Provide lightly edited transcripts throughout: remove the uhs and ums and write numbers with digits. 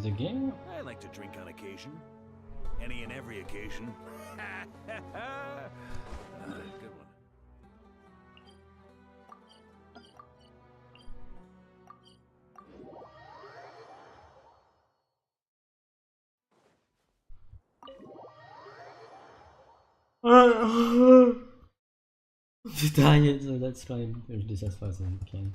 is the game? I like to drink on occasion. Any and every occasion. Good one. Dang it, so let's try and finish this as fast as we can.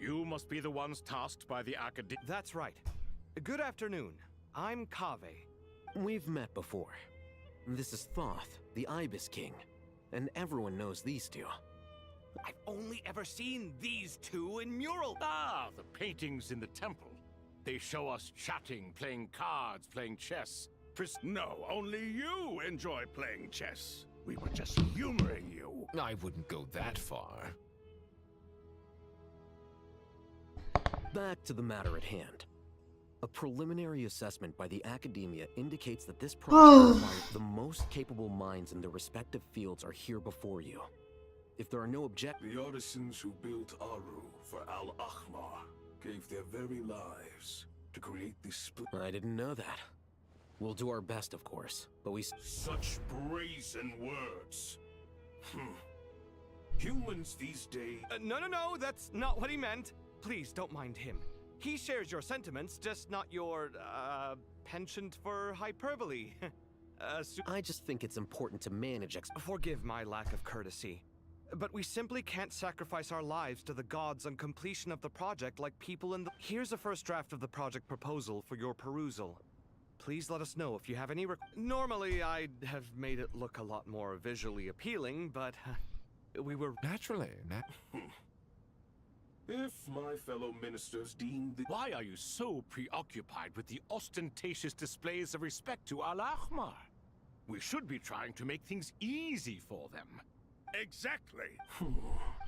You must be the ones tasked by the Academy. That's right. Good afternoon. I'm Kaveh. We've met before. This is Thoth, the Ibis King. And everyone knows these two. I've only ever seen these two in mural. Ah, the paintings in the temple. They show us chatting, playing cards, playing chess. No, only you enjoy playing chess. We were just humoring you. I wouldn't go that far. Back to the matter at hand. A preliminary assessment by the Academia indicates that this project requires the most capable minds in their respective fields are here before you. If there are no objections... The artisans who built Aru for Al-Ahmar gave their very lives to create this I didn't know that. We'll do our best, of course, but we... Such brazen words. Humans these days... No, that's not what he meant. Please, don't mind him. He shares your sentiments, just not your, penchant for hyperbole. I just think it's important to manage Forgive my lack of courtesy, but we simply can't sacrifice our lives to the gods on completion of the project like people in the... Here's a first draft of the project proposal for your perusal. Please let us know if you have any Normally, I'd have made it look a lot more visually appealing, but we were... Naturally. If my fellow ministers deem the... Why are you so preoccupied with the ostentatious displays of respect to Al-Ahmar? We should be trying to make things easy for them. Exactly.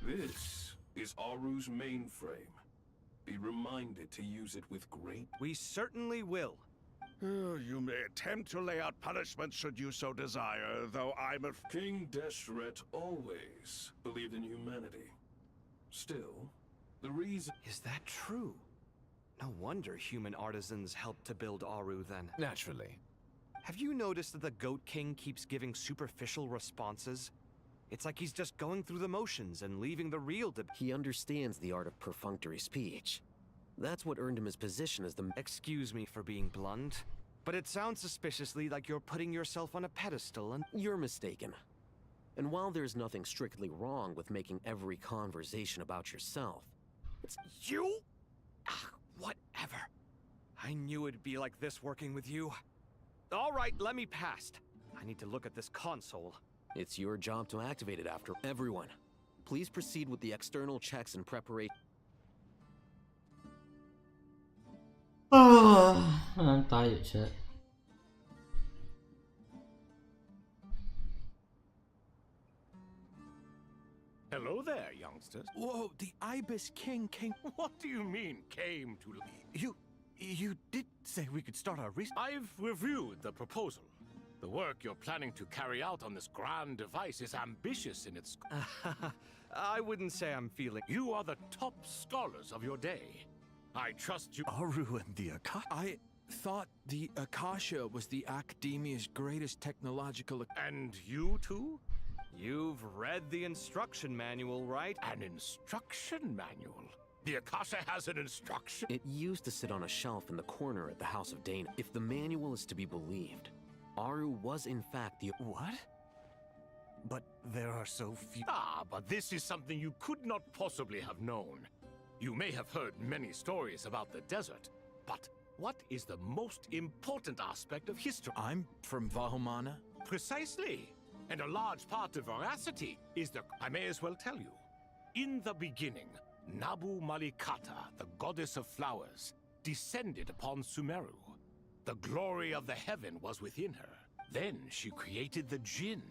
This is Aru's mainframe. Be reminded to use it with great... We certainly will. You may attempt to lay out punishment should you so desire, though I'm a... King Deshret always believed in humanity. Still, the reason... Is that true? No wonder human artisans helped to build Aru then. Naturally. Have you noticed that the Goat King keeps giving superficial responses? It's like he's just going through the motions and leaving the real He understands the art of perfunctory speech. That's what earned him his position as the... Excuse me for being blunt, but it sounds suspiciously like you're putting yourself on a pedestal and... You're mistaken. And while there's nothing strictly wrong with making every conversation about yourself, it's... You? Whatever. I knew it'd be like this working with you. All right, let me past. I need to look at this console. It's your job to activate it after. Everyone, please proceed with the external checks and preparation. I'm tired, shit. Hello there, youngsters. Whoa, the Ibis King came... What do you mean, came to... You did say we could start our research. I've reviewed the proposal. The work you're planning to carry out on this grand device is ambitious in its... I wouldn't say I'm feeling... You are the top scholars of your day. I trust you... Aru and the Akasha? I thought the Akasha was the Academia's greatest technological... And you too? You've read the instruction manual, right? An instruction manual? The Akasha has an instruction? It used to sit on a shelf in the corner at the House of Dana. If the manual is to be believed, Aru was in fact the... What? But there are so few... Ah, but this is something you could not possibly have known. You may have heard many stories about the desert, but what is the most important aspect of history? I'm from Vahumana. Precisely. And a large part of veracity is the... I may as well tell you. In the beginning, Nabu Malikata, the goddess of flowers, descended upon Sumeru. The glory of the heaven was within her. Then she created the Jinn,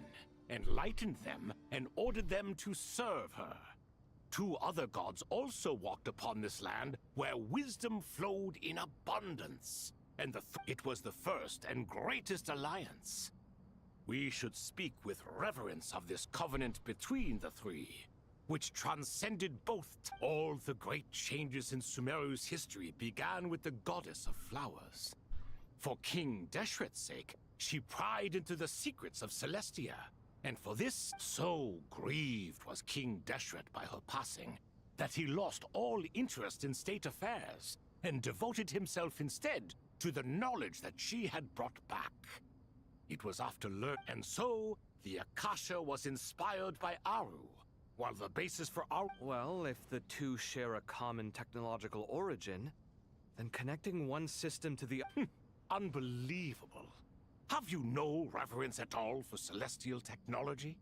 enlightened them, and ordered them to serve her. 2 other gods also walked upon this land where wisdom flowed in abundance. and it was the first and greatest alliance. We should speak with reverence of this covenant between the three, which transcended both. All the great changes in Sumeru's history began with the goddess of flowers. For King Deshret's sake, she pried into the secrets of Celestia, and for this, so grieved was King Deshret by her passing, that he lost all interest in state affairs, and devoted himself instead to the knowledge that she had brought back. It was after and so, the Akasha was inspired by Aru, while the basis for Aru— Well, if the two share a common technological origin, then connecting one system to the— Unbelievable. Have you no reverence at all for celestial technology?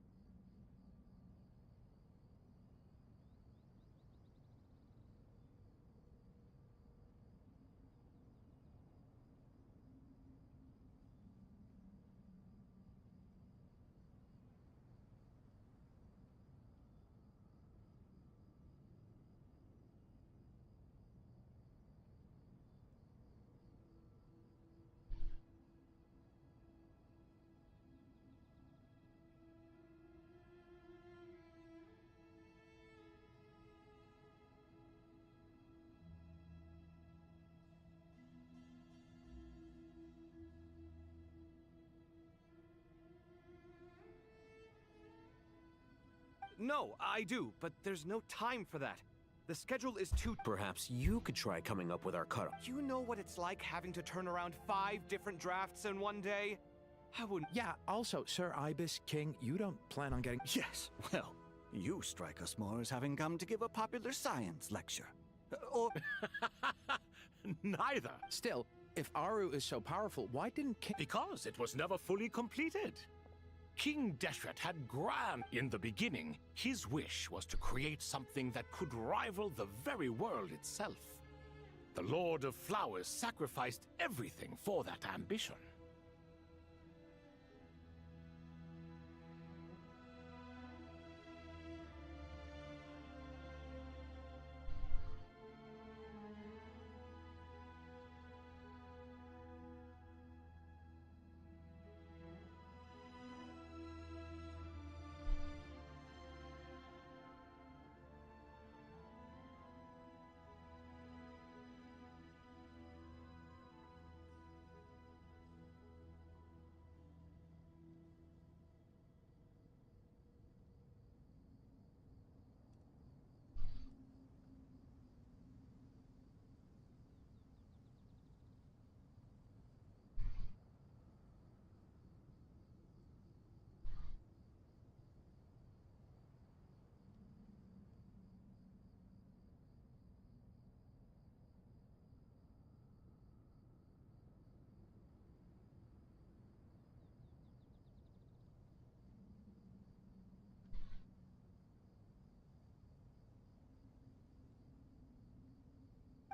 No, I do, but there's no time for that. The schedule is too— Perhaps you could try coming up with our cutoff. You know what it's like having to turn around 5 different drafts in one day? I wouldn't— Yeah, also, Sir Ibis King, you don't plan on getting— Yes, well, you strike us more as having come to give a popular science lecture. Or Neither. Still, if Aru is so powerful, why didn't King— Because it was never fully completed. King Deshret had grand. In the beginning, his wish was to create something that could rival the very world itself. The Lord of Flowers sacrificed everything for that ambition.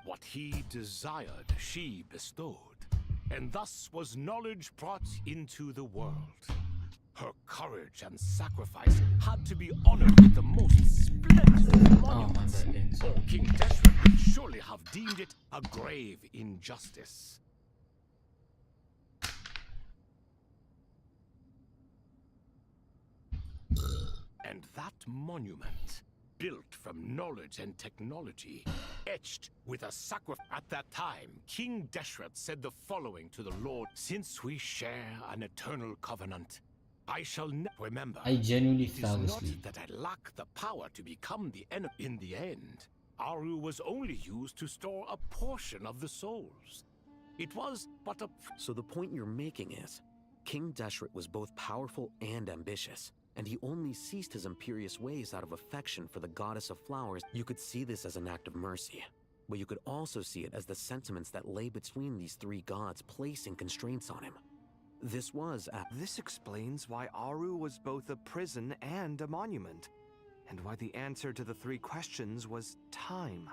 What he desired, she bestowed, and thus was knowledge brought into the world. Her courage and sacrifice had to be honored with the most splendid monuments. Or King Deshret would surely have deemed it a grave injustice. And that monument, built from knowledge and technology, etched with a sacrifice. At that time, King Deshret said the following to the Lord: "Since we share an eternal covenant, I shall remember. I genuinely It is fell not asleep. that I lack the power to become the enemy. In the end, Aru was only used to store a portion of the souls. It was but a... So the point you're making is, King Deshret was both powerful and ambitious, and he only ceased his imperious ways out of affection for the goddess of flowers. You could see this as an act of mercy, but you could also see it as the sentiments that lay between these three gods placing constraints on him. This was This explains why Aru was both a prison and a monument, and why the answer to the 3 questions was time.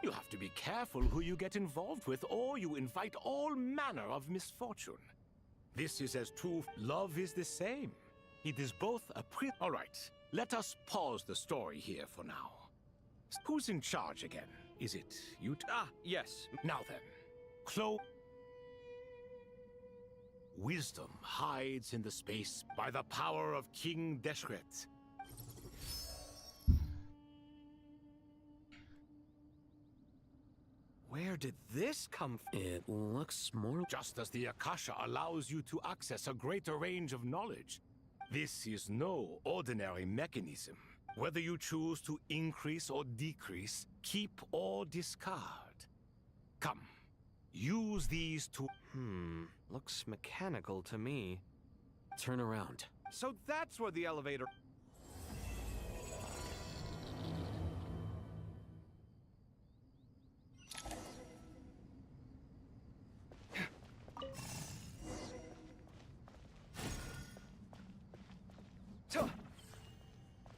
You have to be careful who you get involved with, or you invite all manner of misfortune. This is as true. Love is the same. It is both a All right, let us pause the story here for now. Who's in charge again? Is it you? Yes. Now then, Wisdom hides in the space by the power of King Deshret. Where did this come from? It looks more... Just as the Akasha allows you to access a greater range of knowledge, this is no ordinary mechanism. Whether you choose to increase or decrease, keep or discard. Come, use these to... Looks mechanical to me. Turn around. So that's where the elevator...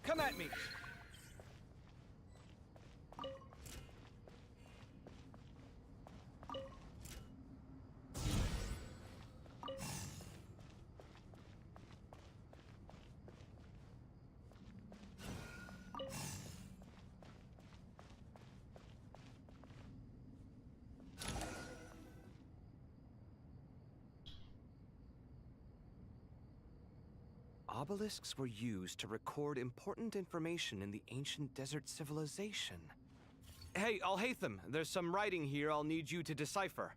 Come at me! Obelisks were used to record important information in the ancient desert civilization. Hey, Alhaitham, there's some writing here I'll need you to decipher.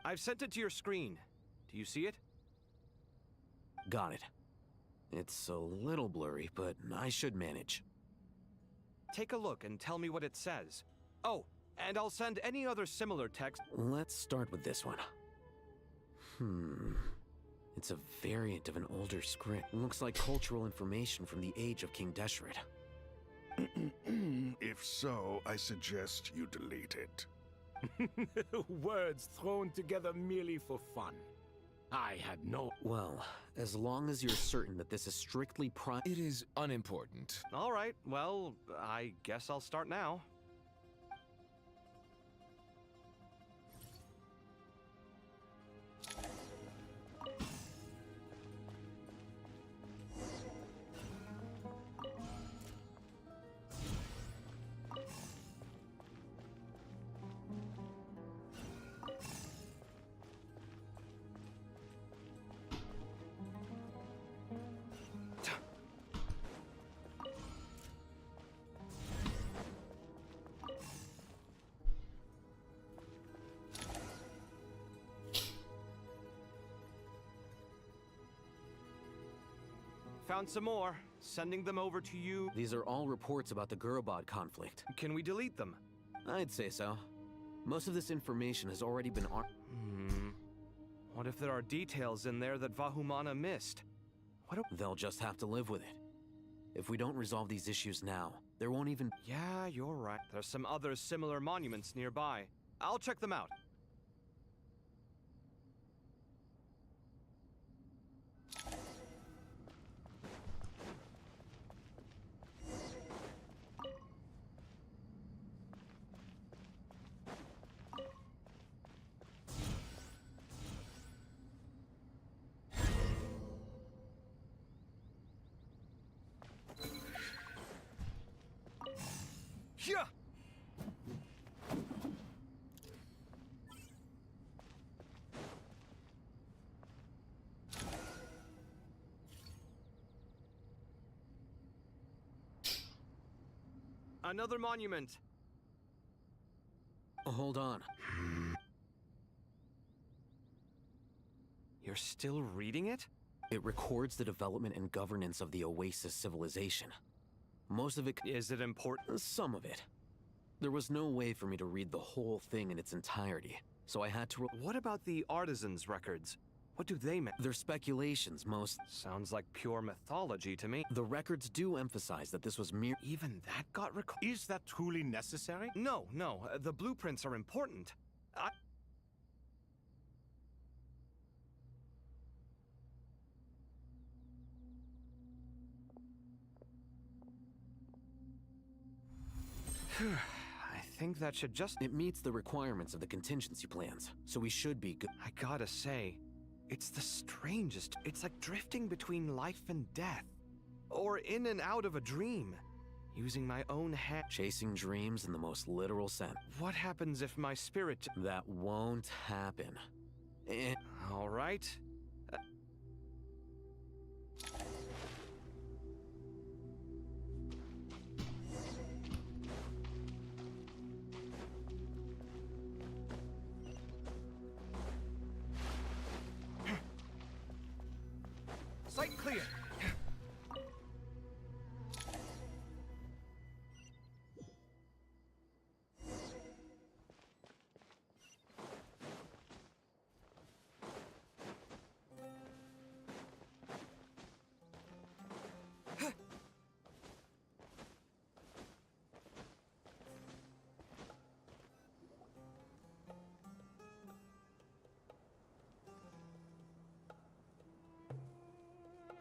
I've sent it to your screen. Do you see it? Got it. It's a little blurry, but I should manage. Take a look and tell me what it says. Oh, and I'll send any other similar text. Let's start with this one. It's a variant of an older script. Looks like cultural information from the age of King Deshret. If so, I suggest you delete it. Words thrown together merely for fun. I had no... Well, as long as you're certain that this is strictly It is unimportant. All right, well, I guess I'll start now. Found some more. Sending them over to you. These are all reports about the Gurubad conflict. Can we delete them? I'd say so. Most of this information has already been What if there are details in there that Vahumana missed? They'll just have to live with it. If we don't resolve these issues now, there won't even... Yeah, you're right. There's some other similar monuments nearby. I'll check them out. Yeah. Another monument. Hold on. You're still reading it? It records the development and governance of the Oasis civilization. Most of it... Is it important? Some of it. There was no way for me to read the whole thing in its entirety, so I had to... What about the artisans' records? What do they mean? They're speculations, most... Sounds like pure mythology to me. The records do emphasize that this was mere... Even that got recorded? Is that truly necessary? No, the blueprints are important. I think that should just... It meets the requirements of the contingency plans, so we should be good. I gotta say, It's the strangest. It's like drifting between life and death. Or in and out of a dream. Using my own hand. Chasing dreams in the most literal sense. What happens if my spirit... That won't happen. All right. Sight clear.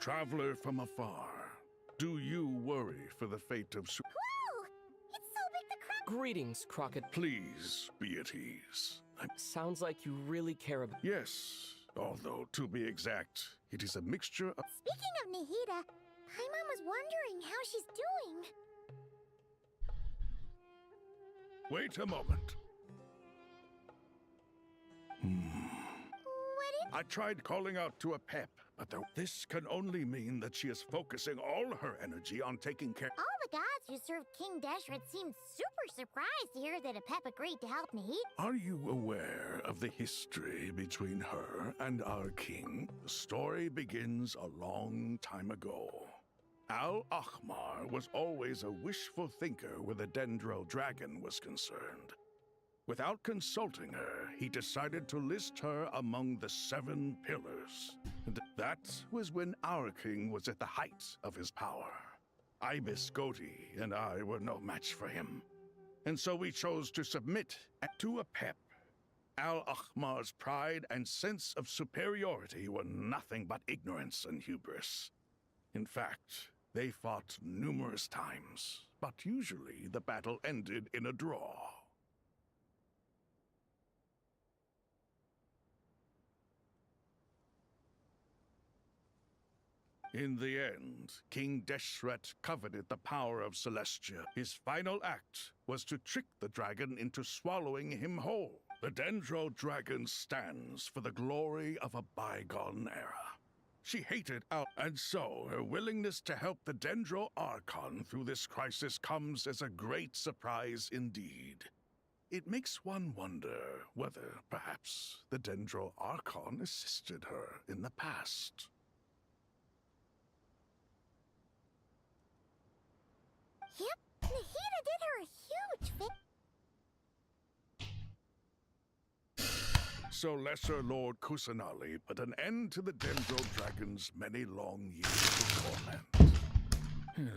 Traveler from afar, do you worry for the fate of Whoa! It's so big the crowd. Greetings, Crockett. Please be at ease. Sounds like you really care about. Yes, although to be exact, it is a mixture of... Speaking of Nahida, Paimon was wondering how she's doing. Wait a moment. I tried calling out to a pep, but this can only mean that she is focusing all her energy on taking care... All the gods who served King Deshret seemed super surprised to hear that a pep agreed to help Nahida. Are you aware of the history between her and our king? The story begins a long time ago. Al-Akhmar was always a wishful thinker where the Dendro dragon was concerned. Without consulting her, he decided to list her among the 7 pillars. And that was when our king was at the height of his power. Ibis Goti and I were no match for him. And so we chose to submit to a pep. Al-Akhmar's pride and sense of superiority were nothing but ignorance and hubris. In fact, they fought numerous times, but usually the battle ended in a draw. In the end, King Deshret coveted the power of Celestia. His final act was to trick the dragon into swallowing him whole. The Dendro dragon stands for the glory of a bygone era. She hated Al, and so her willingness to help the Dendro Archon through this crisis comes as a great surprise indeed. It makes one wonder whether, perhaps, the Dendro Archon assisted her in the past. Yep, Nahida did her a huge favor. So Lesser Lord Kusanali put an end to the Dendro Dragon's many long years of torment.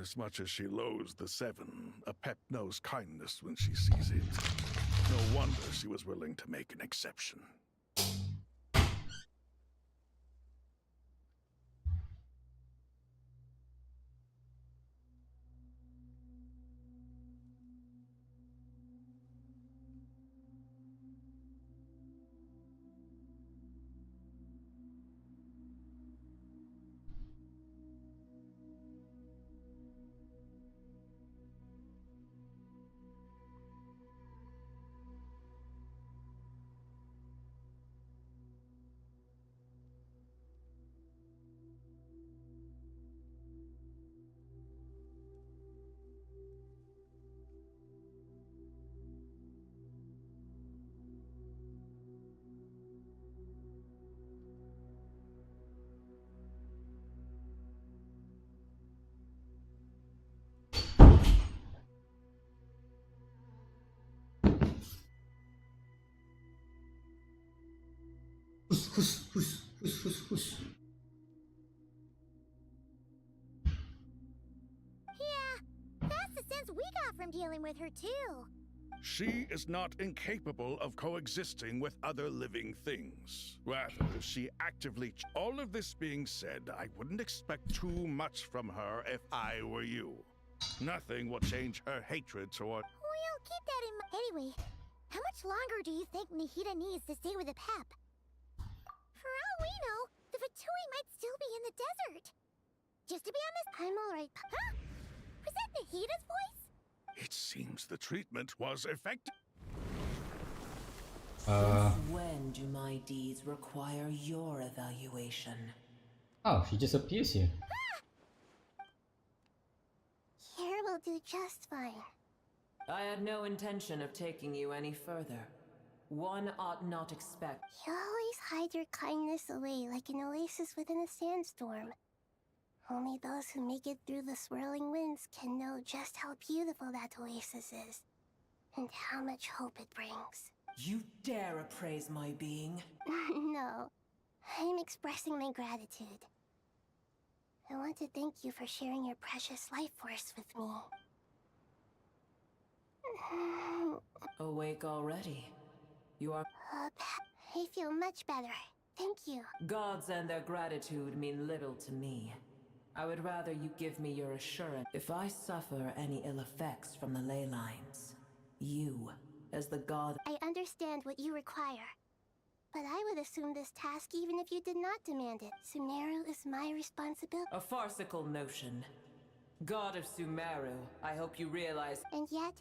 As much as she loathes the 7, a pep knows kindness when she sees it. No wonder she was willing to make an exception. Yeah, that's the sense we got from dealing with her too. She is not incapable of coexisting with other living things. Rather, she actively... All of this being said, I wouldn't expect too much from her if I were you. Nothing will change her hatred toward... We'll keep that in mind. Anyway, how much longer do you think Nahida needs to stay with the pep? For all we we know, the Fatui might still be in the desert. Just to be honest, I'm alright. Huh? Was that Nahida's voice? It seems the treatment was effective. Since when do my deeds require your evaluation? Oh, she just appears here. Here will do just fine. I had no intention of taking you any further. One ought not expect. You always hide your kindness away like an oasis within a sandstorm. Only those who make it through the swirling winds can know just how beautiful that oasis is, and how much hope it brings. You dare appraise my being? No, I'm expressing my gratitude. I want to thank you for sharing your precious life force with me. Awake already? You are... I feel much better. Thank you. Gods and their gratitude mean little to me. I would rather you give me your assurance. If I suffer any ill effects from the ley lines, you, as the god... I understand what you require. But I would assume this task even if you did not demand it. Sumeru is my responsibility. A farcical notion. God of Sumeru, I hope you realize... And yet,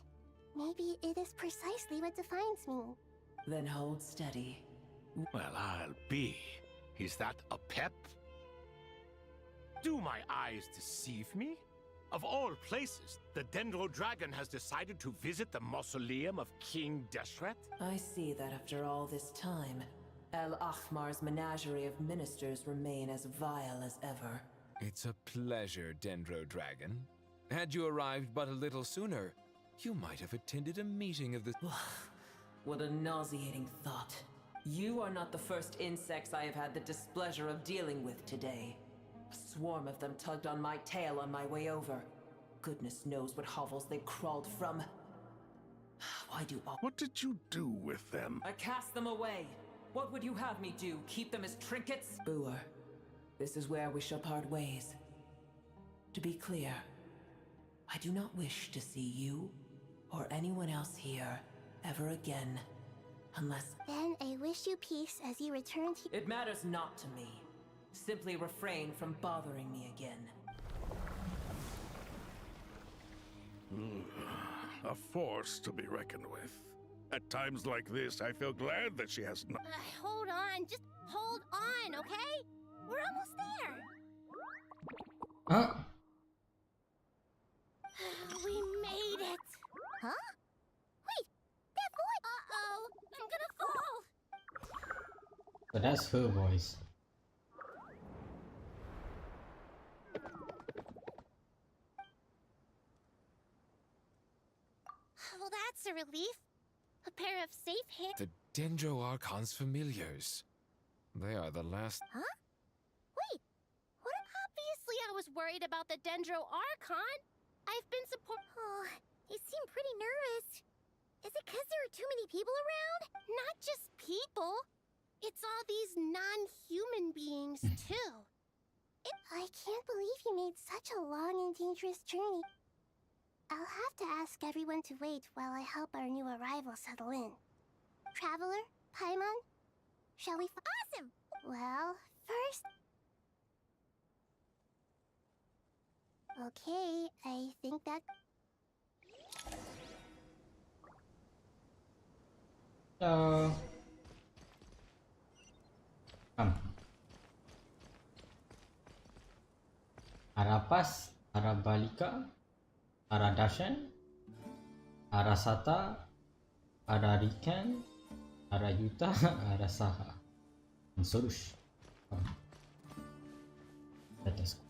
maybe it is precisely what defines me. Then hold steady. Well, I'll be. Is that a pep? Do my eyes deceive me? Of all places, the Dendro Dragon has decided to visit the mausoleum of King Deshret? I see that after all this time, El Ahmar's menagerie of ministers remain as vile as ever. It's a pleasure, Dendro Dragon. Had you arrived but a little sooner, you might have attended a meeting of the... What a nauseating thought. You are not the first insects I have had the displeasure of dealing with today. A swarm of them tugged on my tail on my way over. Goodness knows what hovels they crawled from. Why do all... What did you do with them? I cast them away. What would you have me do? Keep them as trinkets? Booer, this is where we shall part ways. To be clear, I do not wish to see you or anyone else here ever again, unless... Then I wish you peace as you return to... It matters not to me. Simply refrain from bothering me again. A force to be reckoned with. At times like this, I feel glad that she has not... Hold on, just hold on, okay? We're almost there. Huh? We made it. Huh? Wait, that voice... Uh-oh, I'm gonna fall. So that's her voice. Well, that's a relief. A pair of safe hands. The Dendro Archon's familiars. They are the last... Huh? Wait, what? Obviously I was worried about the Dendro Archon. I've been Oh, you seem pretty nervous. Is it because there are too many people around? Not just people. It's all these non-human beings, too. I can't believe you made such a long and dangerous journey. I'll have to ask everyone to wait while I help our new arrival settle in. Traveler, Paimon, shall we... Awesome! Well, first... Okay, I think that... Come. Arapas, Arabalika, Aradashan, Arasata, Ararikan, Arayuta, Arasaha, and Sorush. Let us go.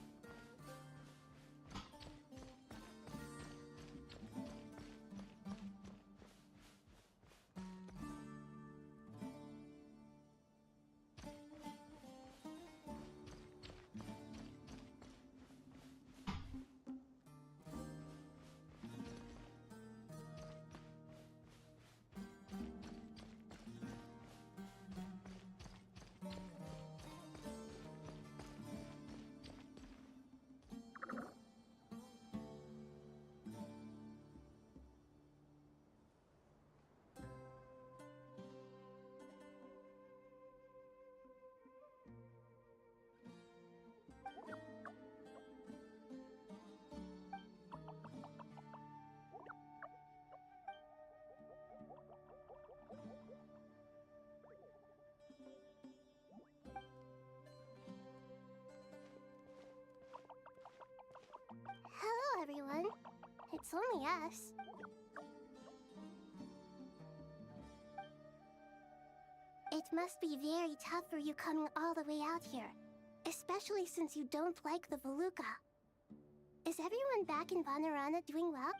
It's only us. It must be very tough for you coming all the way out here, especially since you don't like the Voluka. Is everyone back in Vanarana doing well?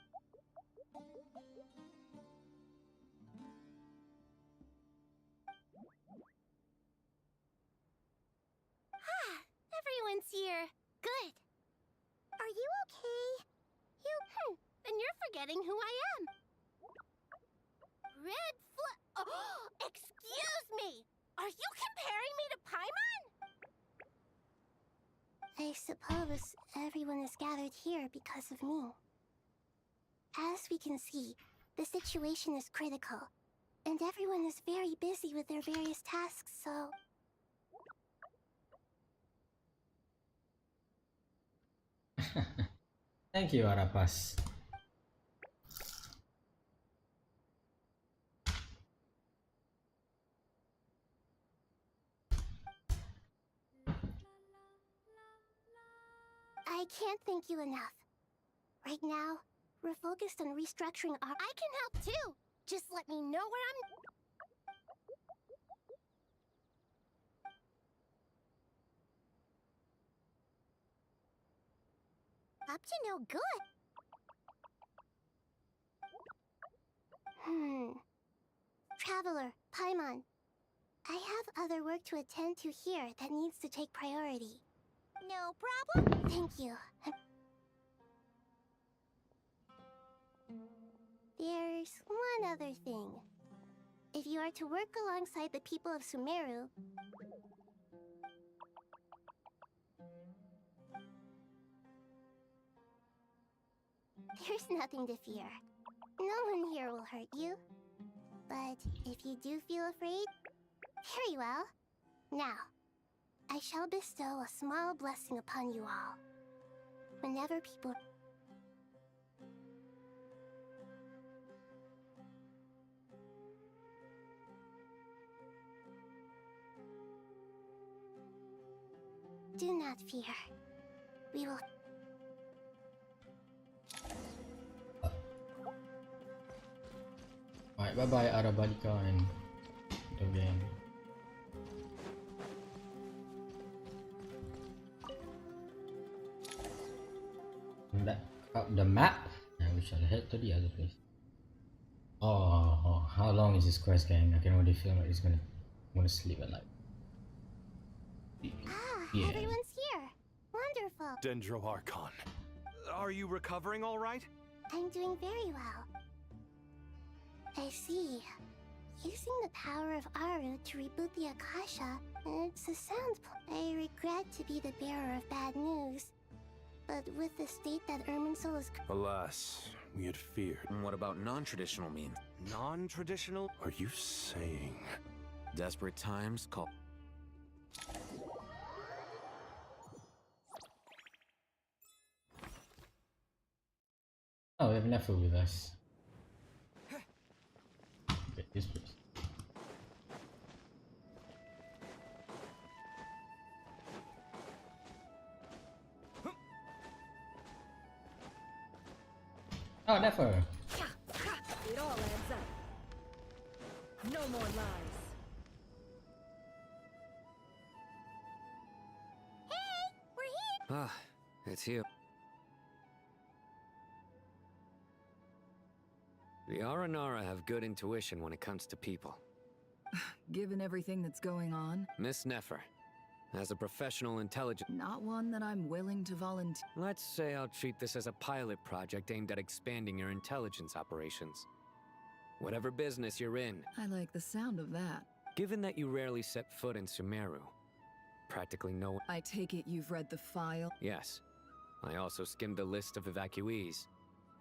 Ah, everyone's here. Good. Are you okay? Then you're forgetting who I am. Red Oh, excuse me! Are you comparing me to Paimon? I suppose everyone is gathered here because of me. As we can see, the situation is critical, and everyone is very busy with their various tasks, so... Thank you, Arapas. I can't thank you enough. Right now, we're focused on restructuring our... I can help too! Just let me know where I'm... Up to no good. Traveler, Paimon. I have other work to attend to here that needs to take priority. No problem. Thank you. There's one other thing. If you are to work alongside the people of Sumeru... There's nothing to fear. No one here will hurt you. But if you do feel afraid, very well. Now, I shall bestow a small blessing upon you all. Whenever people... Do not fear. We will... Alright, bye-bye Arabalika and Dogen. Back up the map and we shall head to the other place. Oh, how long is this quest, gang? I can already feel like I'm gonna sleep at night. Yeah. Everyone's here. Wonderful. Dendro Archon. Are you recovering all right? I'm doing very well. I see. Using the power of Aru to reboot the Akasha, it's a sound I regret to be the bearer of bad news. But with the state that Irminsul is... Alas, we had feared. And what about non-traditional means? Non-traditional? Are you saying... Desperate times call... Oh, we have Nefu with us. Get this place. Oh, Nefu! It all adds up. No more lies. Hey! We're here! Ah, it's you. The Aranara have good intuition when it comes to people. Given everything that's going on, Miss Nefer, as a professional intelligence... not one that I'm willing to volunteer. Let's say I'll treat this as a pilot project aimed at expanding your intelligence operations. Whatever business you're in. I like the sound of that. Given that you rarely set foot in Sumeru, practically no one... I take it you've read the file? Yes. I also skimmed the list of evacuees.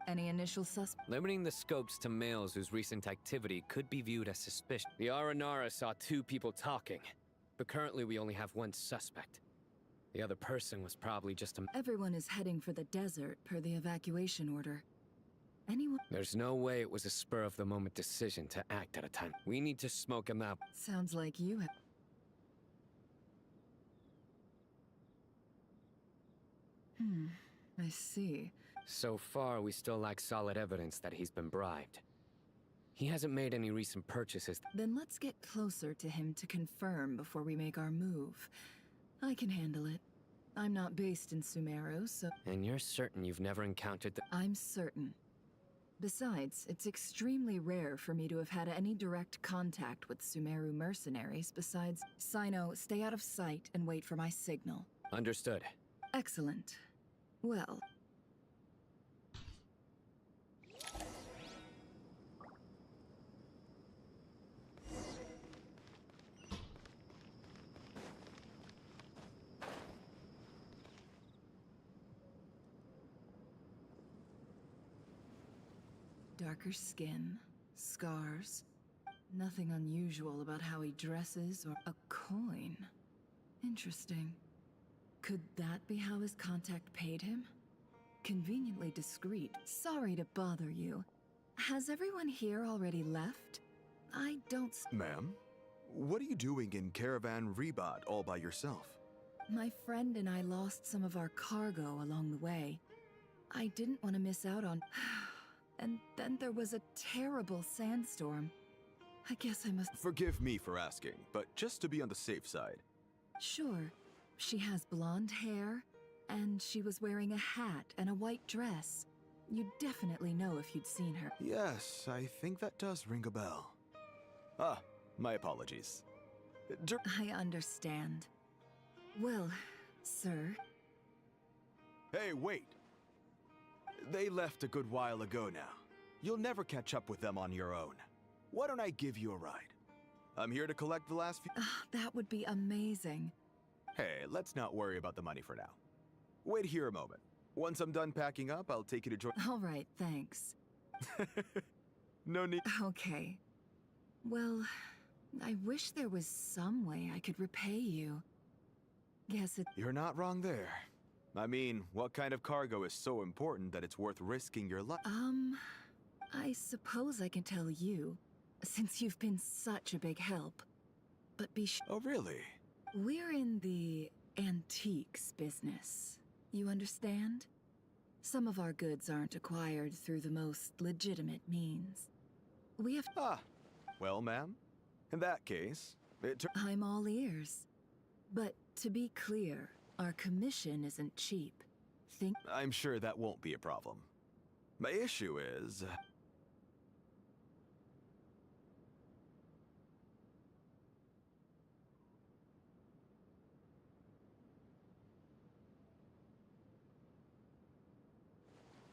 Any initial suspects? Limiting the scopes to males whose recent activity could be viewed as suspicious. The Aranara saw 2 people talking, but currently we only have 1 suspect. The other person was probably just a... Everyone is heading for the desert per the evacuation order. Anyone? There's no way it was a spur-of-the-moment decision to act at a time. We need to smoke him out. Sounds like you have... I see. So far, we still lack solid evidence that he's been bribed. He hasn't made any recent purchases. Then let's get closer to him to confirm before we make our move. I can handle it. I'm not based in Sumeru, so... And you're certain you've never encountered the... I'm certain. Besides, it's extremely rare for me to have had any direct contact with Sumeru mercenaries besides... Sino, stay out of sight and wait for my signal. Understood. Excellent. Well... Darker skin, scars. Nothing unusual about how he dresses or a coin. Interesting. Could that be how his contact paid him? Conveniently discreet. Sorry to bother you. Has everyone here already left? I don't... Ma'am, what are you doing in Caravan Rebat all by yourself? My friend and I lost some of our cargo along the way. I didn't want to miss out on... And then there was a terrible sandstorm. I guess I must... Forgive me for asking, but just to be on the safe side. Sure. She has blonde hair, and she was wearing a hat and a white dress. You'd definitely know if you'd seen her. Yes, I think that does ring a bell. Ah, my apologies. I understand. Well, sir... Hey, wait! They left a good while ago now. You'll never catch up with them on your own. Why don't I give you a ride? I'm here to collect the last few... that would be amazing. Hey, let's not worry about the money for now. Wait here a moment. Once I'm done packing up, I'll take you to join... All right, thanks. No need... Okay. Well, I wish there was some way I could repay you. Guess it... You're not wrong there. I mean, what kind of cargo is so important that it's worth risking your life? I suppose I can tell you, since you've been such a big help. But be sure... Oh, really? We're in the antiques business. You understand? Some of our goods aren't acquired through the most legitimate means. We have... Ah, well, ma'am, in that case, I'm all ears. But to be clear, our commission isn't cheap. I'm sure that won't be a problem. My issue is...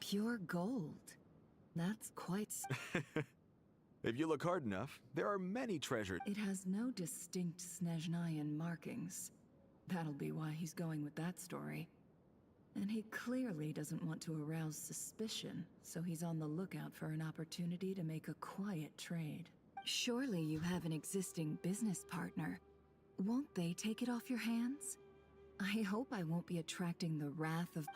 Pure gold. That's quite... If you look hard enough, there are many treasures. It has no distinct Snezhnayan markings. That'll be why he's going with that story. And he clearly doesn't want to arouse suspicion, so he's on the lookout for an opportunity to make a quiet trade. Surely you have an existing business partner. Won't they take it off your hands? I hope I won't be attracting the wrath of...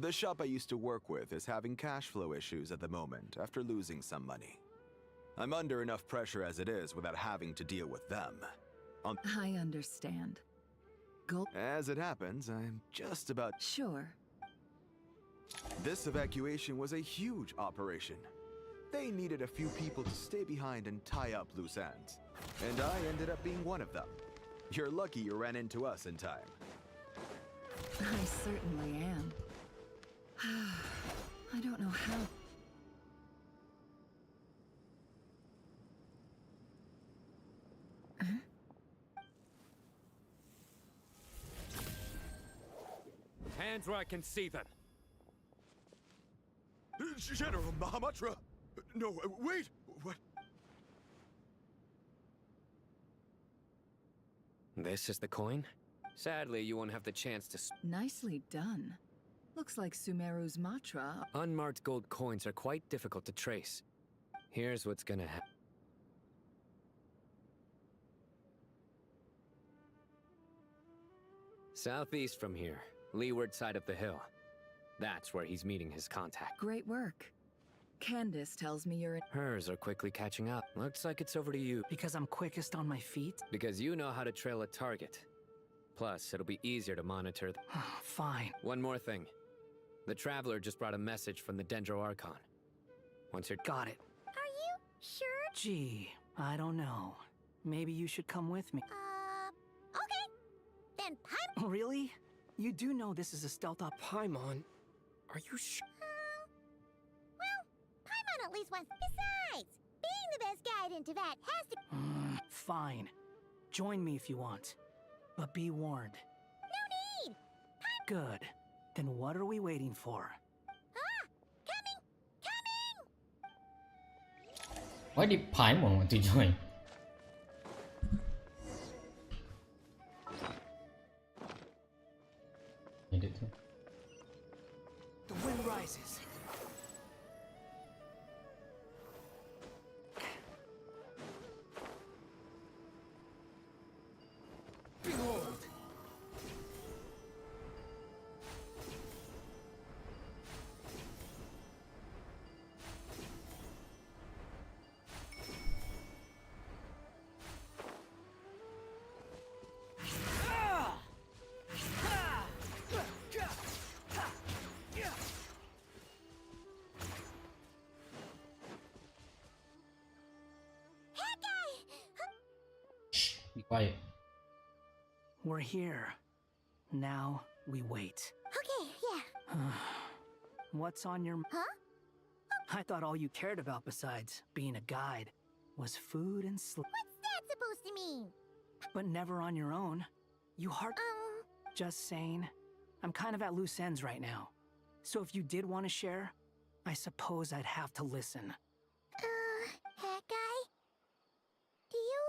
The shop I used to work with is having cash flow issues at the moment after losing some money. I'm under enough pressure as it is without having to deal with them. I understand. As it happens, I'm just about... Sure. This evacuation was a huge operation. They needed a few people to stay behind and tie up loose ends. And I ended up being one of them. You're lucky you ran into us in time. I certainly am. I don't know how... Hands where I can see them. General Mahamatra! No, wait! What? This is the coin? Sadly, you won't have the chance to... Nicely done. Looks like Sumeru's mantra. Unmarked gold coins are quite difficult to trace. Here's what's gonna happen. Southeast from here, leeward side of the hill. That's where he's meeting his contact. Great work. Candace tells me you're... Hers are quickly catching up. Looks like it's over to you. Because I'm quickest on my feet? Because you know how to trail a target. Plus, it'll be easier to monitor... Fine. One more thing. The Traveler just brought a message from the Dendro Archon. Once you're— Got it. Are you sure? Gee, I don't know. Maybe you should come with me. Okay. Then Paimon. Really? You do know this is a stealth op— Paimon, are you sure? Well, Paimon at least wants. Besides, being the best guide into that has to. Fine. Join me if you want. But be warned. No need. Good. Then what are we waiting for? Coming. Why did Paimon want to join? Need it to. The wind rises. Behold! Shh, be quiet. We're here. Now we wait. Okay, yeah. What's on your— Huh? I thought all you cared about besides being a guide was food and sleep. What's that supposed to mean? But never on your own. You hard— Just saying. I'm kind of at loose ends right now. So if you did want to share, I suppose I'd have to listen. Hat guy? Do you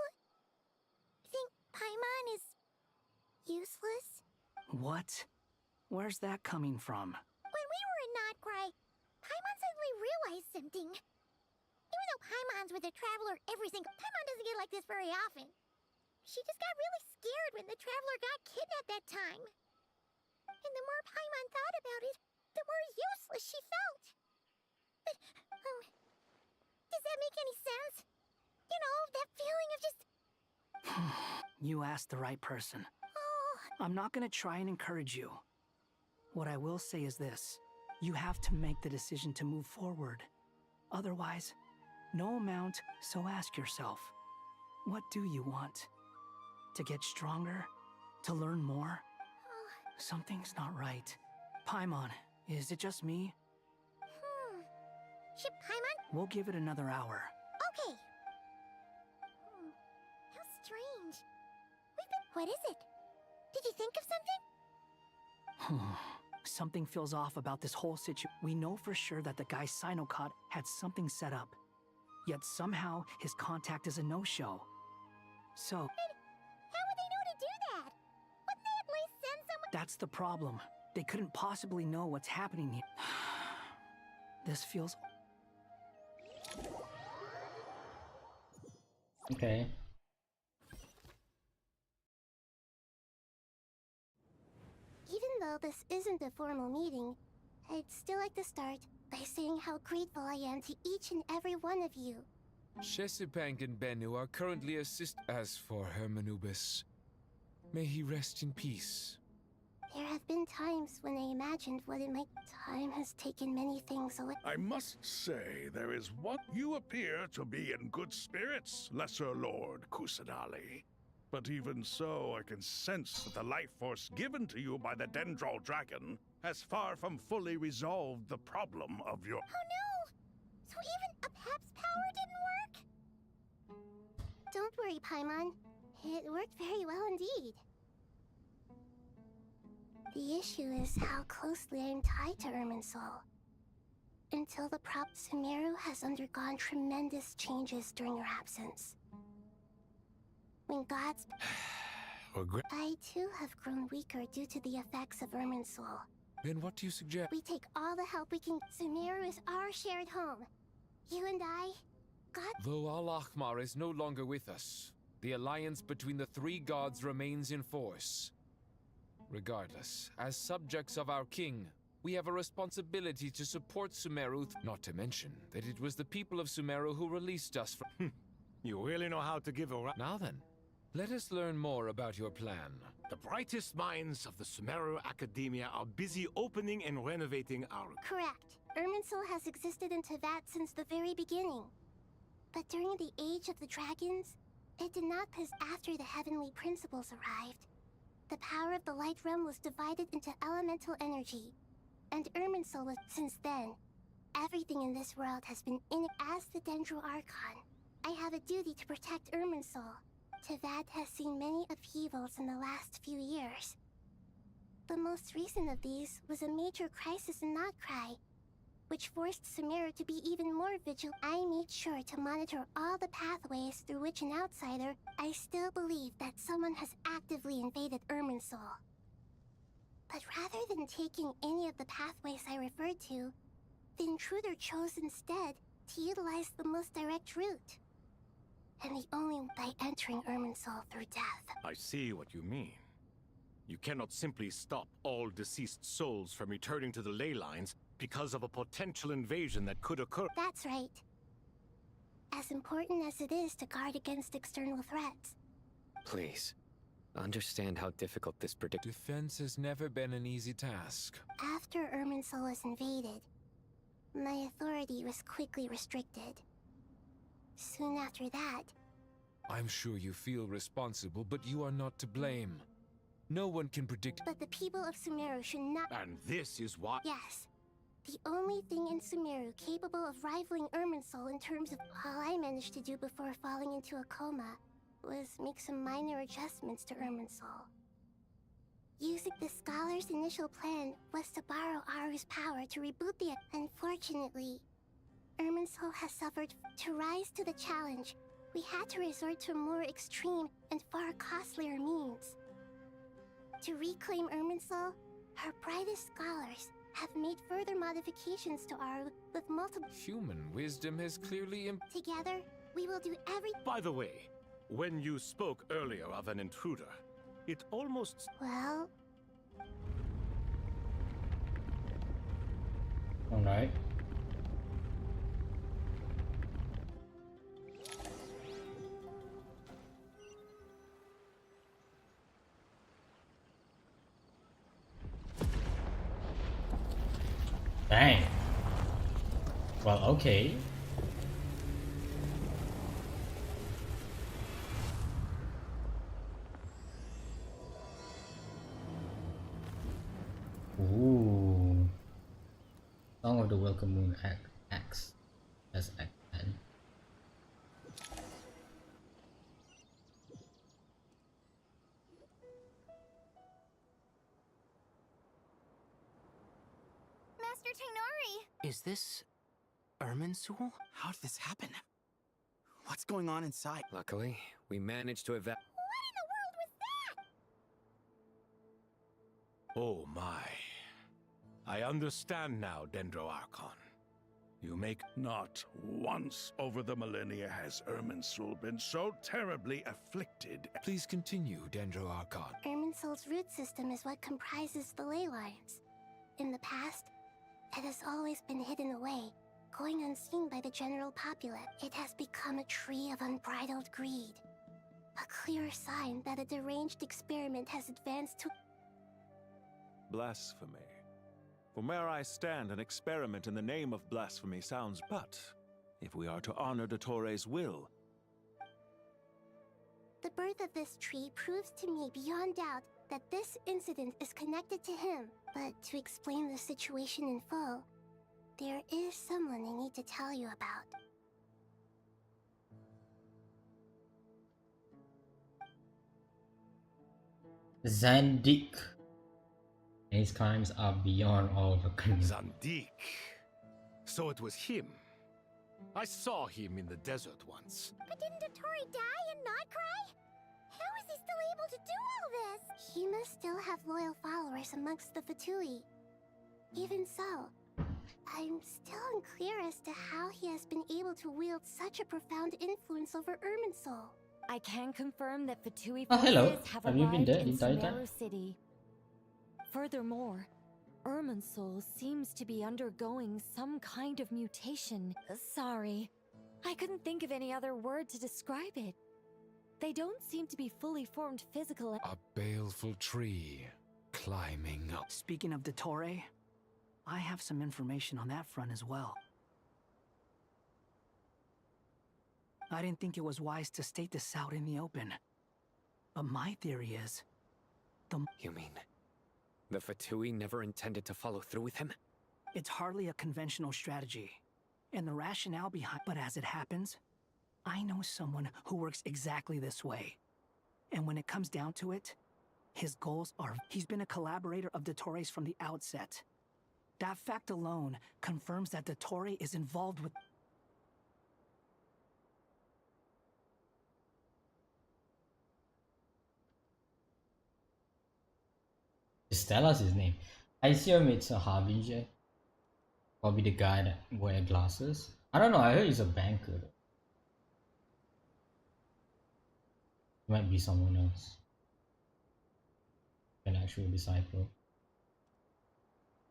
think Paimon is useless? What? Where's that coming from? When we were in Notcry, Paimon suddenly realized something. Even though Paimon's with the Traveler every single— Paimon doesn't get like this very often. She just got really scared when the Traveler got kidnapped that time. And the more Paimon thought about it, the more useless she felt. But, does that make any sense? You know, that feeling of just— You asked the right person. I'm not gonna try and encourage you. What I will say is this. You have to make the decision to move forward. Otherwise, no amount, so ask yourself, what do you want? To get stronger? To learn more? Something's not right. Paimon, is it just me? Should Paimon? We'll give it another hour. Okay. How strange. What is it? Did you think of something? Something feels off about this whole situation. We know for sure that the guy Sinocot had something set up. Yet somehow his contact is a no-show. So— How would they know to do that? Wouldn't they at least send someone? That's the problem. They couldn't possibly know what's happening here. This feels— Okay. Even though this isn't a formal meeting, I'd still like to start by saying how grateful I am to each and every one of you. Shesipank and Bennu are currently As for Hermanubis, may he rest in peace. There have been times when I imagined what it might— Time has taken many things away. I must say, there is one. You appear to be in good spirits, Lesser Lord Kusanali. But even so, I can sense that the life force given to you by the Dendro Dragon has far from fully resolved the problem of your— Oh no! So even a Pep's power didn't work? Don't worry, Paimon. It worked very well indeed. The issue is how closely I'm tied to Irminsul. Until the prop Sumeru has undergone tremendous changes during your absence. When gods— I too have grown weaker due to the effects of Irminsul. Then what do you suggest? We take all the help we can— Sumeru is our shared home. You and I, God— Though Al-Ahmar is no longer with us, the alliance between the three gods remains in force. Regardless, as subjects of our king, we have a responsibility to support Sumeru, not to mention that it was the people of Sumeru who released us from— You really know how to give a— Now then, Let us learn more about your plan. The brightest minds of the Sumeru Academia are busy opening and renovating our... Correct. Irminsul has existed in Teyvat since the very beginning. But during the Age of the Dragons, it did not pass after the heavenly principles arrived. The power of the Light Realm was divided into elemental energy, and Irminsul was... Since then, everything in this world has been in... As the Dendro Archon, I have a duty to protect Irminsul. Teyvat has seen many upheavals in the last few years. The most recent of these was a major crisis in Notcry, which forced Sumeru to be even more vigilant. I made sure to monitor all the pathways through which an outsider... I still believe that someone has actively invaded Irminsul. But rather than taking any of the pathways I referred to, the intruder chose instead to utilize the most direct route. And the only by entering Irminsul through death. I see what you mean. You cannot simply stop all deceased souls from returning to the ley lines because of a potential invasion that could occur. That's right. As important as it is to guard against external threats. Please, understand how difficult this Defense has never been an easy task. After Irminsul was invaded, my authority was quickly restricted. Soon after that... I'm sure you feel responsible, but you are not to blame. No one can predict... But the people of Sumeru should not... And this is why... Yes. The only thing in Sumeru capable of rivaling Irminsul in terms of... All I managed to do before falling into a coma was make some minor adjustments to Irminsul. Using the Scholar's initial plan was to borrow Aru's power to reboot the... Unfortunately, Irminsul has suffered. To rise to the challenge, we had to resort to more extreme and far costlier means. To reclaim Irminsul, her brightest scholars have made further modifications to Aru with multiple... Human wisdom has clearly... Together, we will do every... By the way, when you spoke earlier of an intruder, it almost... Well... Alright. Dang. Well, okay. Ooh. Song of the Welcome Moon Axe. That's Act 10. Master Tainari! Is this... Irminsul? How did this happen? What's going on inside? Luckily, we managed to What in the world was that? Oh my. I understand now, Dendro Archon. You make... Not once over the millennia has Irminsul been so terribly afflicted. Please continue, Dendro Archon. Irminsul's root system is what comprises the ley lines. In the past, it has always been hidden away, going unseen by the general populace. It has become a tree of unbridled greed. A clear sign that a deranged experiment has advanced to... Blasphemy. From where I stand, an experiment in the name of blasphemy sounds, but if we are to honor Dottores' will... The birth of this tree proves to me beyond doubt that this incident is connected to him. But to explain the situation in full, there is someone I need to tell you about. Zandik. His crimes are beyond all reckoning. Zandik. So it was him. I saw him in the desert once. But didn't Dottore die and not cry? How is he still able to do all this? He must still have loyal followers amongst the Fatui. Even so, I'm still unclear as to how he has been able to wield such a profound influence over Irminsul. I can confirm that Fatui Oh, hello. forces have Have you been arrived there in the entire time? Sumeru City. Furthermore, Irminsul seems to be undergoing some kind of mutation. Sorry, I couldn't think of any other word to describe it. They don't seem to be fully formed physical. A baleful tree climbing up. Speaking of Dottore, I have some information on that front as well. I didn't think it was wise to state this out in the open. But my theory is... You mean... the Fatui never intended to follow through with him? It's hardly a conventional strategy. And the rationale behind... But as it happens, I know someone who works exactly this way. And when it comes down to it, his goals are... He's been a collaborator of Dottore's from the outset. That fact alone confirms that Dottore is involved with... Just tell us his name. I assume it's a Harbinger. Probably the guy that wear glasses. I don't know, I heard he's a banker though. Might be someone else. An actual disciple.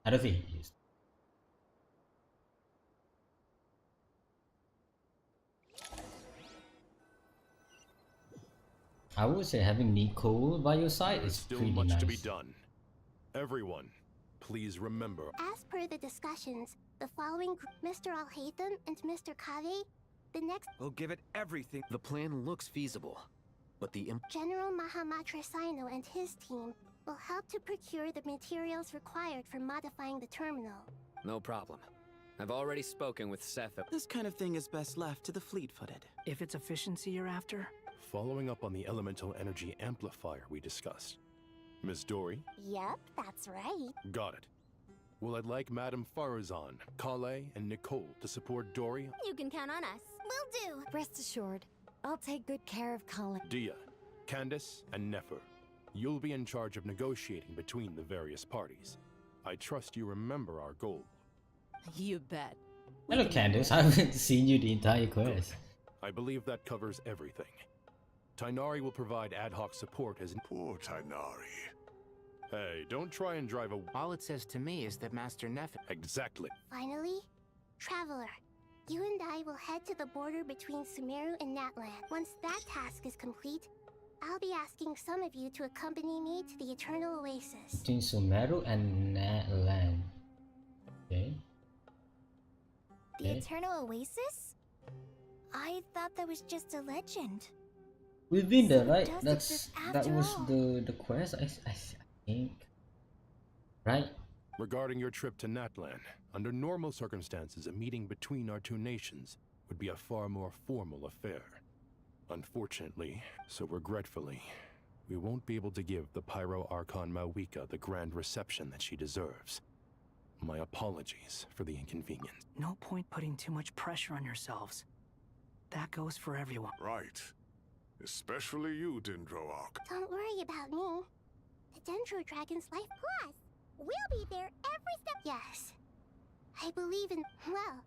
I don't think he is. I would say having Nicole by your side There's is still pretty much nice. to be done. Everyone, please remember. As per the discussions, the following Mr. Alhaitham and Mr. Kave, the next We'll give it everything. The plan looks feasible, but the General Mahamatra Sino and his team will help to procure the materials required for modifying the terminal. No problem. I've already spoken with Seth. This kind of thing is best left to the fleet-footed. If it's efficiency you're after? Following up on the elemental energy amplifier we discussed. Ms. Dory? Yep, that's right. Got it. Well, I'd like Madame Farazan, Kale, and Nicole to support Dory. You can count on us. Will do. Rest assured, I'll take good care of Colin. Dia, Candace, and Nefer. You'll be in charge of negotiating between the various parties. I trust you remember our goal. You bet. Hello Candace, I haven't seen you the entire quest. I believe that covers everything. Tainari will provide ad hoc support as... Poor Tainari. Hey, don't try and drive a... All it says to me is that Master Neff... Exactly. Finally, Traveler, you and I will head to the border between Sumeru and Natland. Once that task is complete, I'll be asking some of you to accompany me to the Eternal Oasis. Between Sumeru and Natland. Okay. The Eternal Oasis? I thought that was just a legend. We've been there, So right? does That exist was after all. the quest, I think. Right? Regarding your trip to Natlan, under normal circumstances, a meeting between our two nations would be a far more formal affair. Unfortunately, so regretfully, we won't be able to give the Pyro Archon Mawika the grand reception that she deserves. My apologies for the inconvenience. No point putting too much pressure on yourselves. That goes for everyone. Right. Especially you, Dendroark. Don't worry about me. The Dendro Dragon's Life Plus. We'll be there every step. Yes. I believe in, well,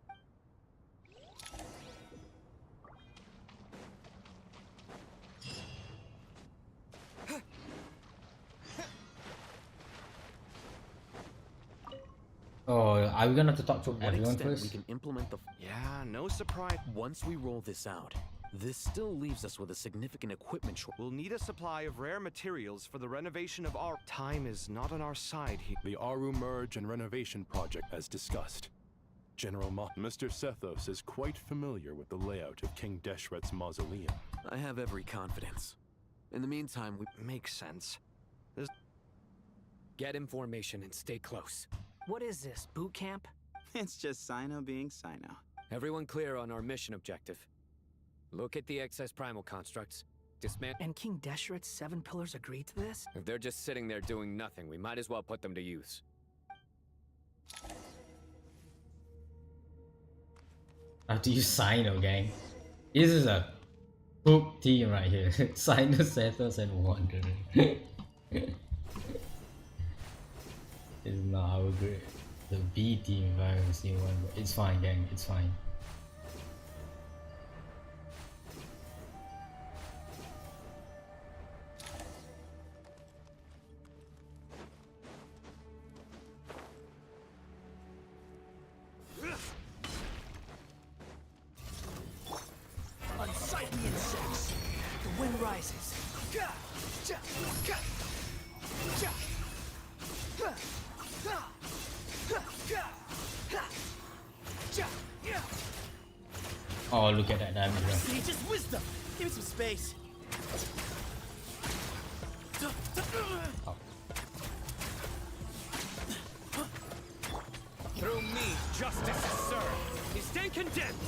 Oh, are we gonna have to talk to what everyone extent first? we can implement the... Yeah, no surprise. Once we roll this out, this still leaves us with a significant equipment shortage. We'll need a supply of rare materials for the renovation of our... Time is not on our side here. The Aru Merge and Renovation Project, as discussed. General Mr. Sethos is quite familiar with the layout of King Deshret's mausoleum. I have every confidence. In the meantime, we... Makes sense. Get information and stay close. What is this, boot camp? It's just Sino being Sino. Everyone clear on our mission objective. Look at the excess primal constructs. Dismantle. And King Deshret's 7 pillars agreed to this? If they're just sitting there doing nothing, we might as well put them to use. I have to use Sino, gang. This is a book team right here. Sino, Sethos, and Wanderer. It's not our good. The B team if I ever seen one, but it's fine, gang. It's fine. Unsightly insects! The wind rises. Oh, look at that damage. Sage's wisdom. Give me some space. Oh. Through me, justice is served. You stand condemned.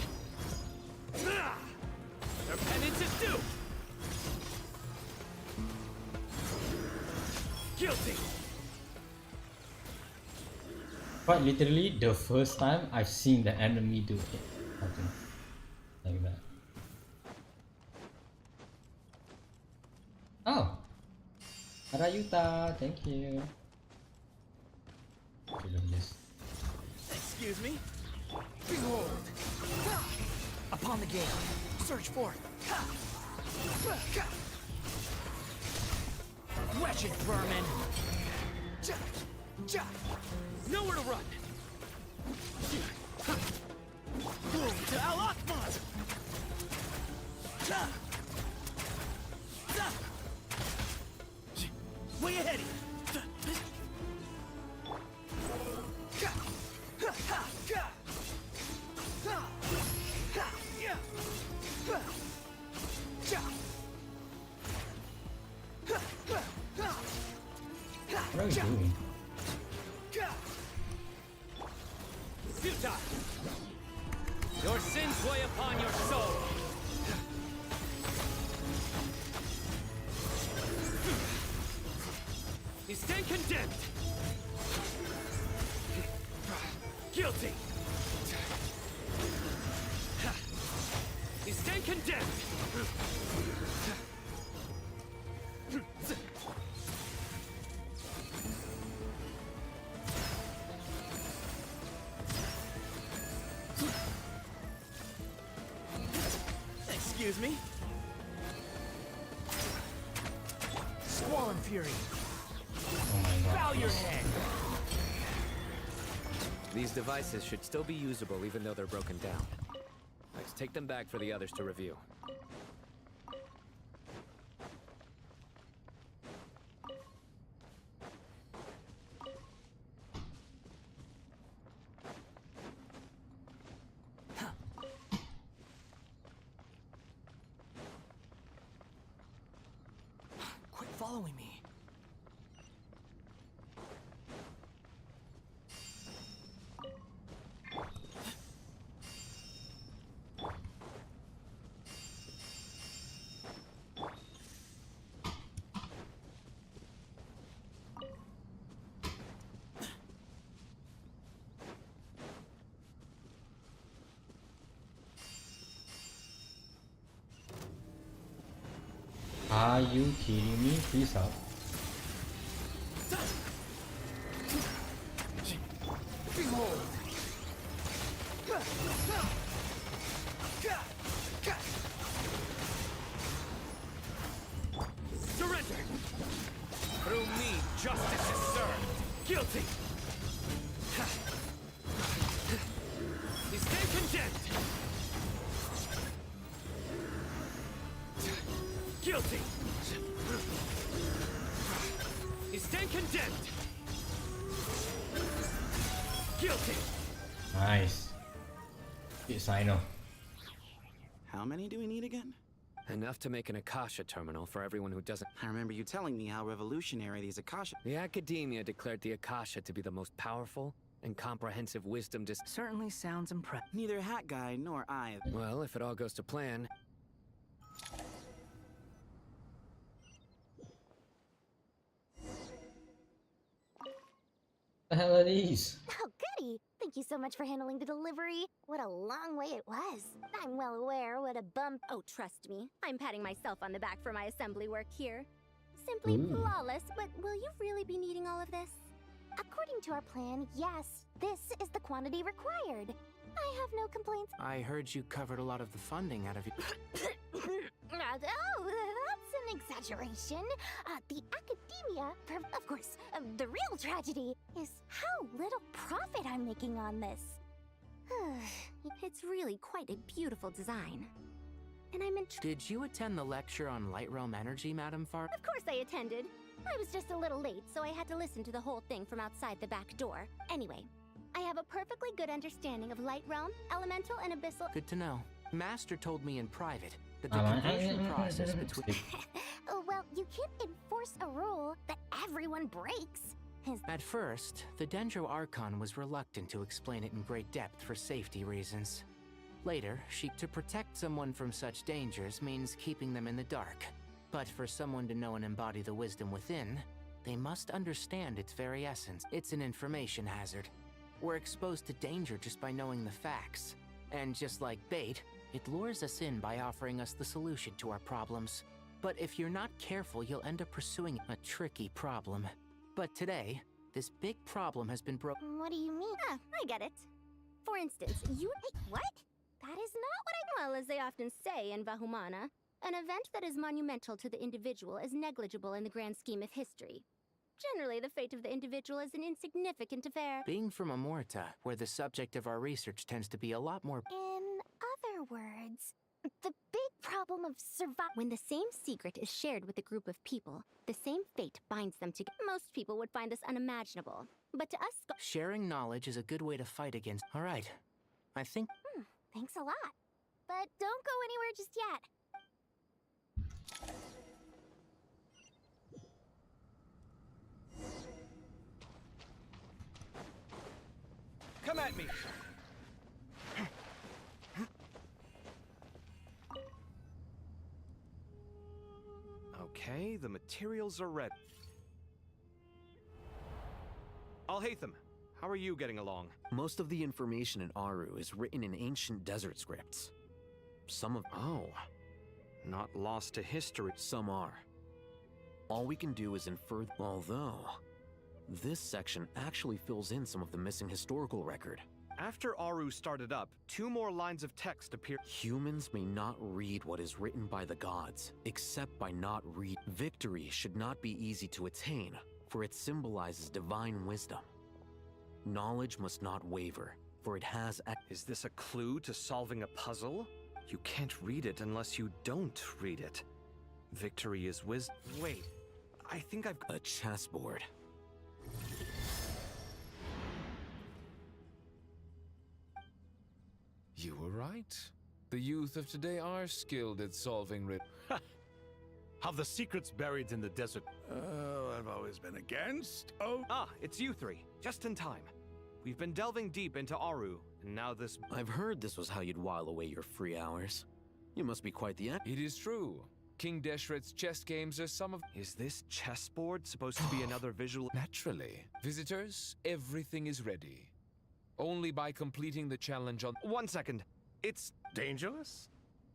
Their penance is due. Guilty. Quite literally, the first time I've seen the enemy do it. Something like that. Oh! Arayuta, thank you. Excuse me. Behold. Upon the gate. Search for it. Wretched vermin. Nowhere to run. To Al Akbar. Way ahead of you. What are you doing? Futile. Your sins weigh upon your soul. You stand condemned. Guilty. You stand condemned. Excuse me. Squall and fury. Oh my god. Bow your head. These devices should still be usable even though they're broken down. Let's take them back for the others to review. Quit following me. Are you kidding me? Please help. Behold. Surrender! Through me, justice is served. Guilty! You stand condemned! Guilty! You stand condemned! Guilty! Nice. Yes, I know. How many do we need again? Enough to make an Akasha terminal for everyone who doesn't. I remember you telling me how revolutionary these Akasha. The Academia declared the Akasha to be the most powerful and comprehensive wisdom Certainly sounds impressive. Neither Hat Guy nor I. Well, if it all goes to plan. The hell are these? Oh, goody! Thank you so much for handling the delivery. What a long way it was. I'm well aware what a bump. Oh, trust me. I'm patting myself on the back for my assembly work here. Simply flawless, but will you really be needing all of this? According to our plan, yes, this is the quantity required. I have no complaints. I heard you covered a lot of the funding out of you. Oh, that's an exaggeration. The Academia, of course, the real tragedy is how little profit I'm making on this. It's really quite a beautiful design. And I'm Did you attend the lecture on Light Realm Energy, Madam Far? Of course I attended. I was just a little late, so I had to listen to the whole thing from outside the back door. Anyway, I have a perfectly good understanding of Light Realm, Elemental, and Abyssal. Good to know. Master told me in private that the Aman. conversion process between... Well, you can't enforce a rule that everyone breaks. At first, the Dendro Archon was reluctant to explain it in great depth for safety reasons. Later, to protect someone from such dangers means keeping them in the dark. But for someone to know and embody the wisdom within, they must understand its very essence. It's an information hazard. We're exposed to danger just by knowing the facts. And just like bait, it lures us in by offering us the solution to our problems. But if you're not careful, you'll end up pursuing a tricky problem. But today, this big problem has been broken. What do you mean? Ah, I get it. For instance, you... What? That is not what I... Well, as they often say in Vahumana, an event that is monumental to the individual is negligible in the grand scheme of history. Generally, the fate of the individual is an insignificant affair. Being from Amorta, where the subject of our research tends to be a lot more... In other words, the big problem of survival... When the same secret is shared with a group of people, the same fate binds them together. Most people would find this unimaginable, but to us... Sharing knowledge is a good way to fight against... All right, I think... Thanks a lot. But don't go anywhere just yet. Come at me! Okay, the materials are ready. Alhaitham, how are you getting along? Most of the information in Aru is written in ancient desert scripts. Some of... Oh. Not lost to history. Some are. All we can do is infer... Although, this section actually fills in some of the missing historical record. After Aru started up, 2 more lines of text appeared. Humans may not read what is written by the gods, except by not read. Victory should not be easy to attain, for it symbolizes divine wisdom. Knowledge must not waver, for it has... Is this a clue to solving a puzzle? You can't read it unless you don't read it. Victory is wisdom. Wait, I think I've... A chessboard. You were right. The youth of today are skilled at solving riddles. Have the secrets buried in the desert. I've always been against. Oh. Ah, it's you 3. Just in time. We've been delving deep into Aru, and now this... I've heard this was how you'd while away your free hours. You must be quite the... It is true. King Deshret's chess games are some of... Is this chessboard supposed to be another visual... Naturally. Visitors, everything is ready. Only by completing the challenge on... 1 second. It's... dangerous?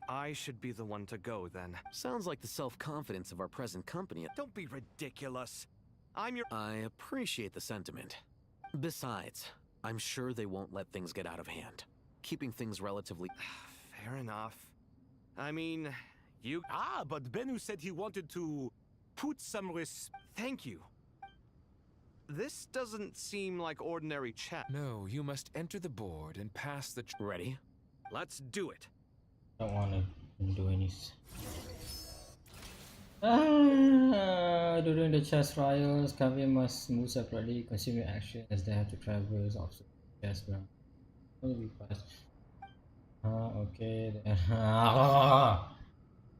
I should be the one to go, then. Sounds like the self-confidence of our present company. Don't be ridiculous. I'm your... I appreciate the sentiment. Besides, I'm sure they won't let things get out of hand. Keeping things relatively... Fair enough. I mean, you... Ah, but Bennu said he wanted to put some Thank you. This doesn't seem like ordinary chat. No, you must enter the board and pass the... Ready? Let's do it. Don't want to do any... During the chess trials, Kavi must move separately, consuming action as they have to traverse obstacles chess ground. Will be fast. Okay.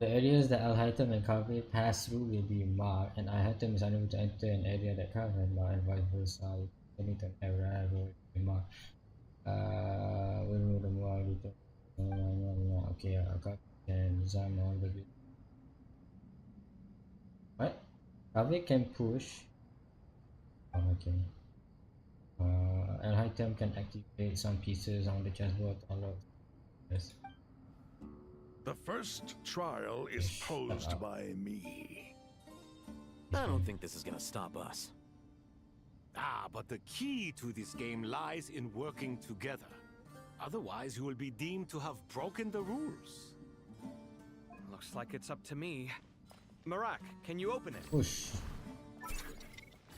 The areas that Alhaitham and Kavi pass through will be marked, and Alhaitham is unable to enter an area that Kavi has marked, and vice versa. Turning to an area will be marked. We remove the mark. Okay, Kavi can design all the bit. Right? Kavi can push. Okay. Alhaitham can activate some pieces on the chessboard to unlock. Yes. The first trial is posed by me. I don't think this is gonna stop us. Ah, but the key to this game lies in working together. Otherwise, you will be deemed to have broken the rules. Looks like it's up to me. Marak, can you open it? Push.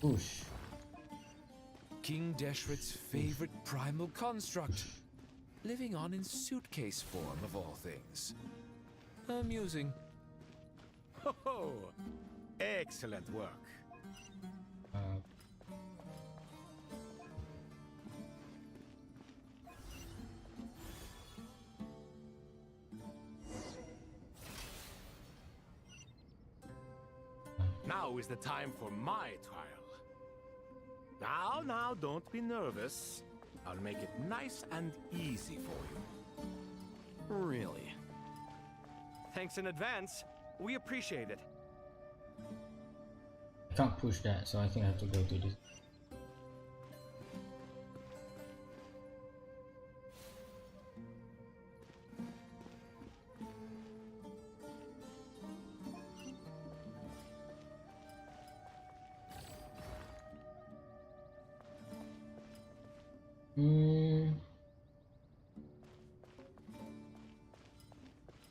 Push. King Deshret's favorite primal construct. Living on in suitcase form, of all things. Amusing. Ho-ho! Excellent work. Now is the time for my trial. Now, don't be nervous. I'll make it nice and easy for you. Really? Thanks in advance. We appreciate it. I can't push that, so I think I have to go to this.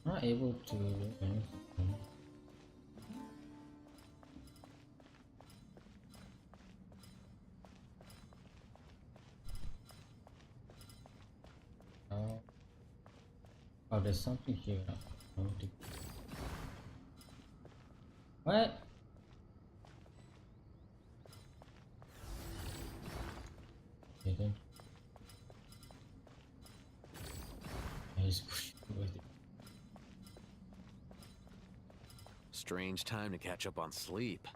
Not able to do anything. Oh, there's something here. What? Okay, then. I just push it with it. Strange time to catch up on sleep.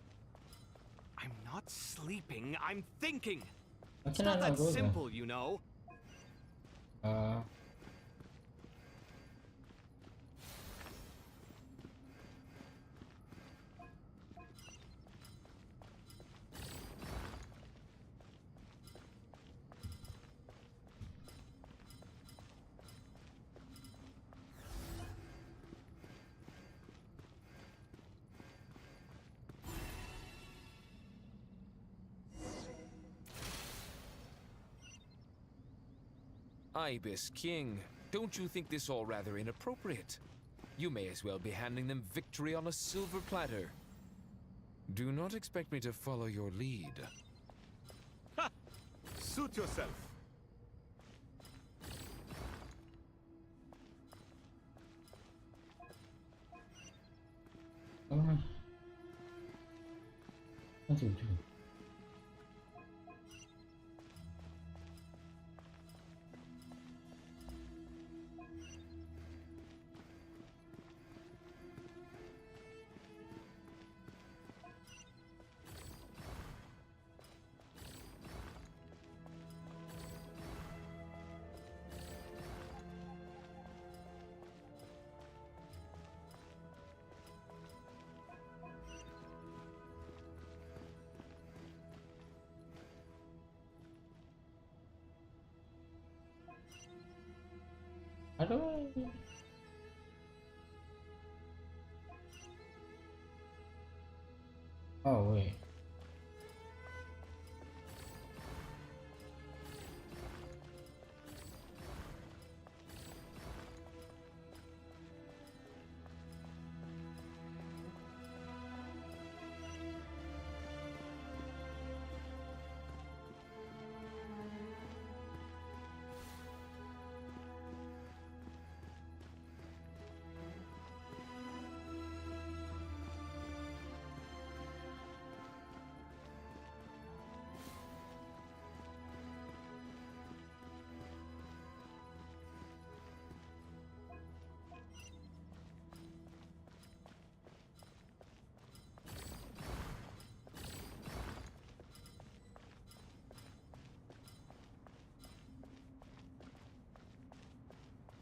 I'm not sleeping, I'm thinking. Why It's can I not not that go there? simple, you know. Ibis King, don't you think this all rather inappropriate? You may as well be handing them victory on a silver platter. Do not expect me to follow your lead. Ha! Suit yourself. What do you do? How do I... Oh, wait.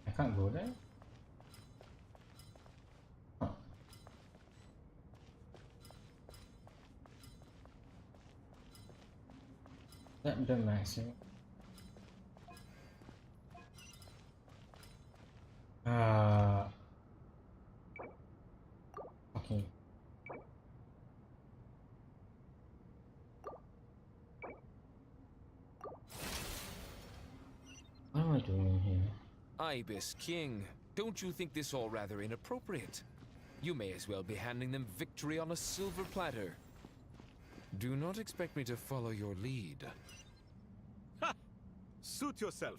I can't go there? Huh. That the maximum. Okay. What am I doing here? Ibis King, don't you think this all rather inappropriate? You may as well be handing them victory on a silver platter. Do not expect me to follow your lead. Ha! Suit yourself.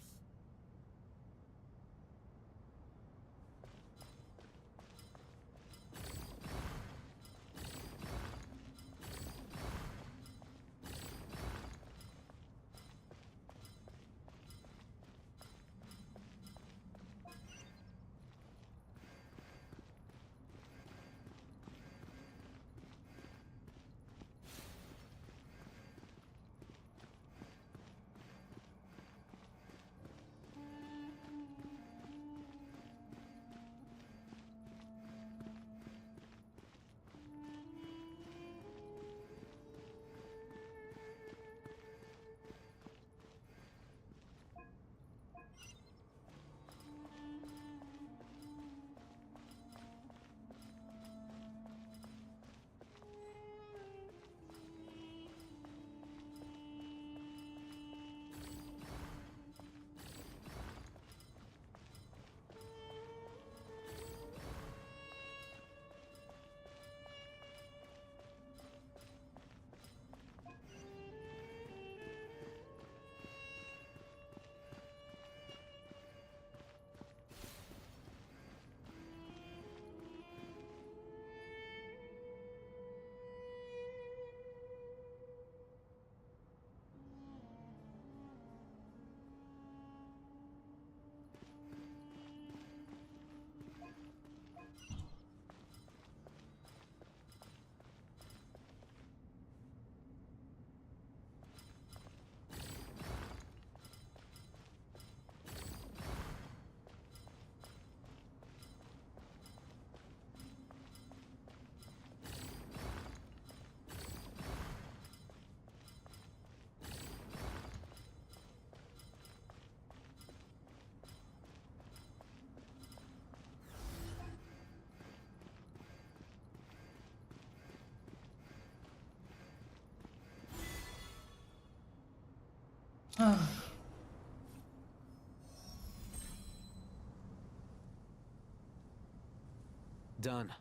Done.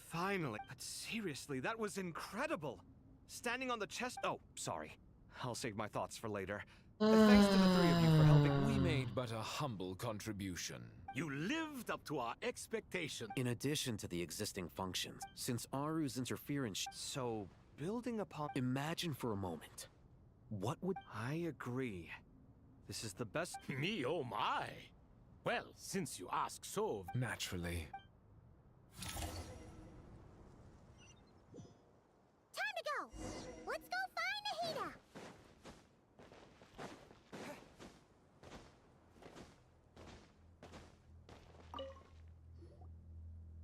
Finally. But seriously, that was incredible. Standing on the chest. Oh, sorry. I'll save my thoughts for later. Thanks to the three of you for helping. We made but a humble contribution. You lived up to our expectations. In addition to the existing functions, since Aru's interference... So, building upon... Imagine for a moment. What would... I agree. This is the best... Me, oh my. Well, since you ask so... Naturally. Time to go! Let's go find Ahita!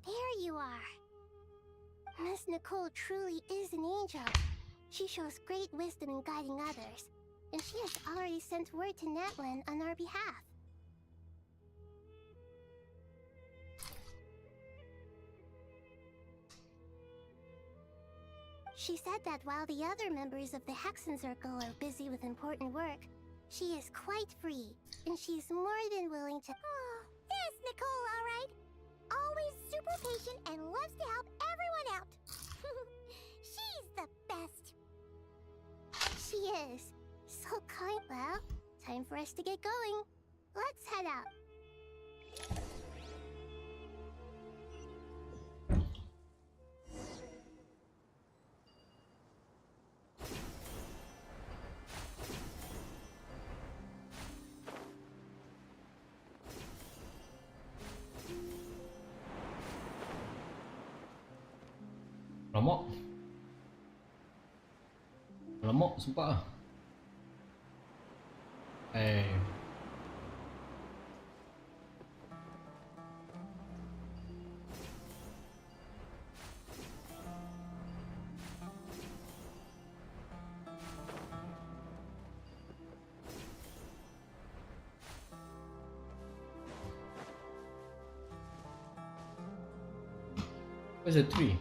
There you are. Miss Nicole truly is an angel. She shows great wisdom in guiding others, and she has already sent word to Natlan on our behalf. She said that while the other members of the Hexen Circle are busy with important work, she is quite free, and she's more than willing to... Oh, there's Nicole, all right. Always super patient and loves to help everyone out. She's the best. She is. So kind. Well, time for us to get going. Let's head out. Lamok sumpah. Where's the tree?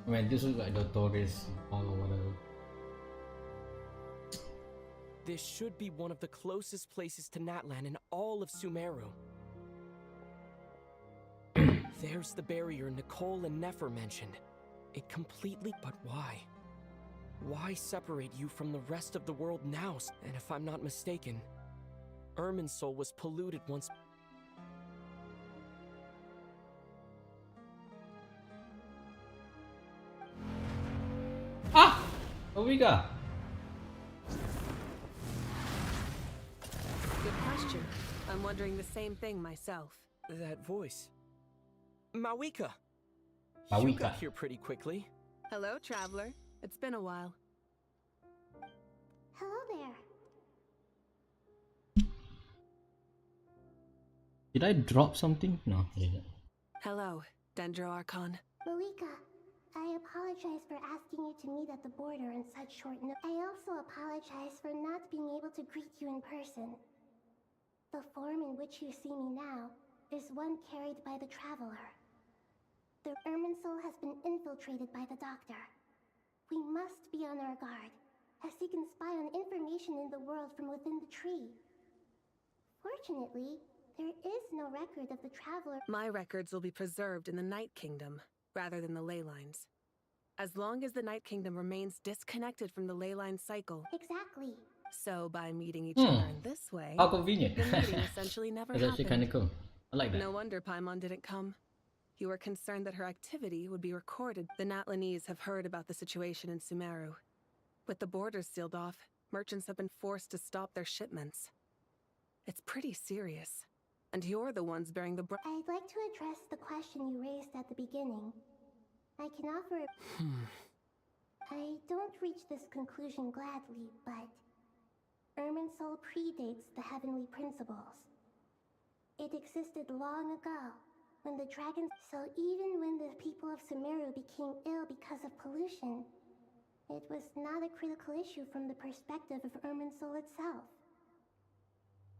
I mean, this was like the Torres or whatever. This should be one of the closest places to Natlan in all of Sumeru. There's the barrier Nicole and Nefer mentioned. It completely... But why? Why separate you from the rest of the world now? And if I'm not mistaken, Irminsul was polluted once... Ah! Omega! Good question. I'm wondering the same thing myself. That voice. Mawika! Mawika. You got here pretty quickly. Hello, traveler. It's been a while. Hello there. Did I drop something? No, I didn't. Hello, Dendro Archon. Malika, I apologize for asking you to meet at the border on such short notice. I also apologize for not being able to greet you in person. The form in which you see me now is one carried by the Traveler. The Irminsul has been infiltrated by the Doctor. We must be on our guard, as he can spy on information in the world from within the tree. Fortunately, there is no record of the Traveler. My records will be preserved in the Night Kingdom, rather than the ley lines. As long as the Night Kingdom remains disconnected from the ley line cycle. Exactly. So by meeting each other in this way, How convenient. the meeting essentially never It's happened. actually kind of cool. I like that. No wonder Paimon didn't come. You were concerned that her activity would be recorded. The Natlanese have heard about the situation in Sumeru. With the borders sealed off, merchants have been forced to stop their shipments. It's pretty serious. And you're the ones bearing the brunt. I'd like to address the question you raised at the beginning. I can offer... I don't reach this conclusion gladly, but... Irminsul predates the Heavenly Principles. It existed long ago, when the dragons... So even when the people of Sumeru became ill because of pollution, it was not a critical issue from the perspective of Irminsul itself.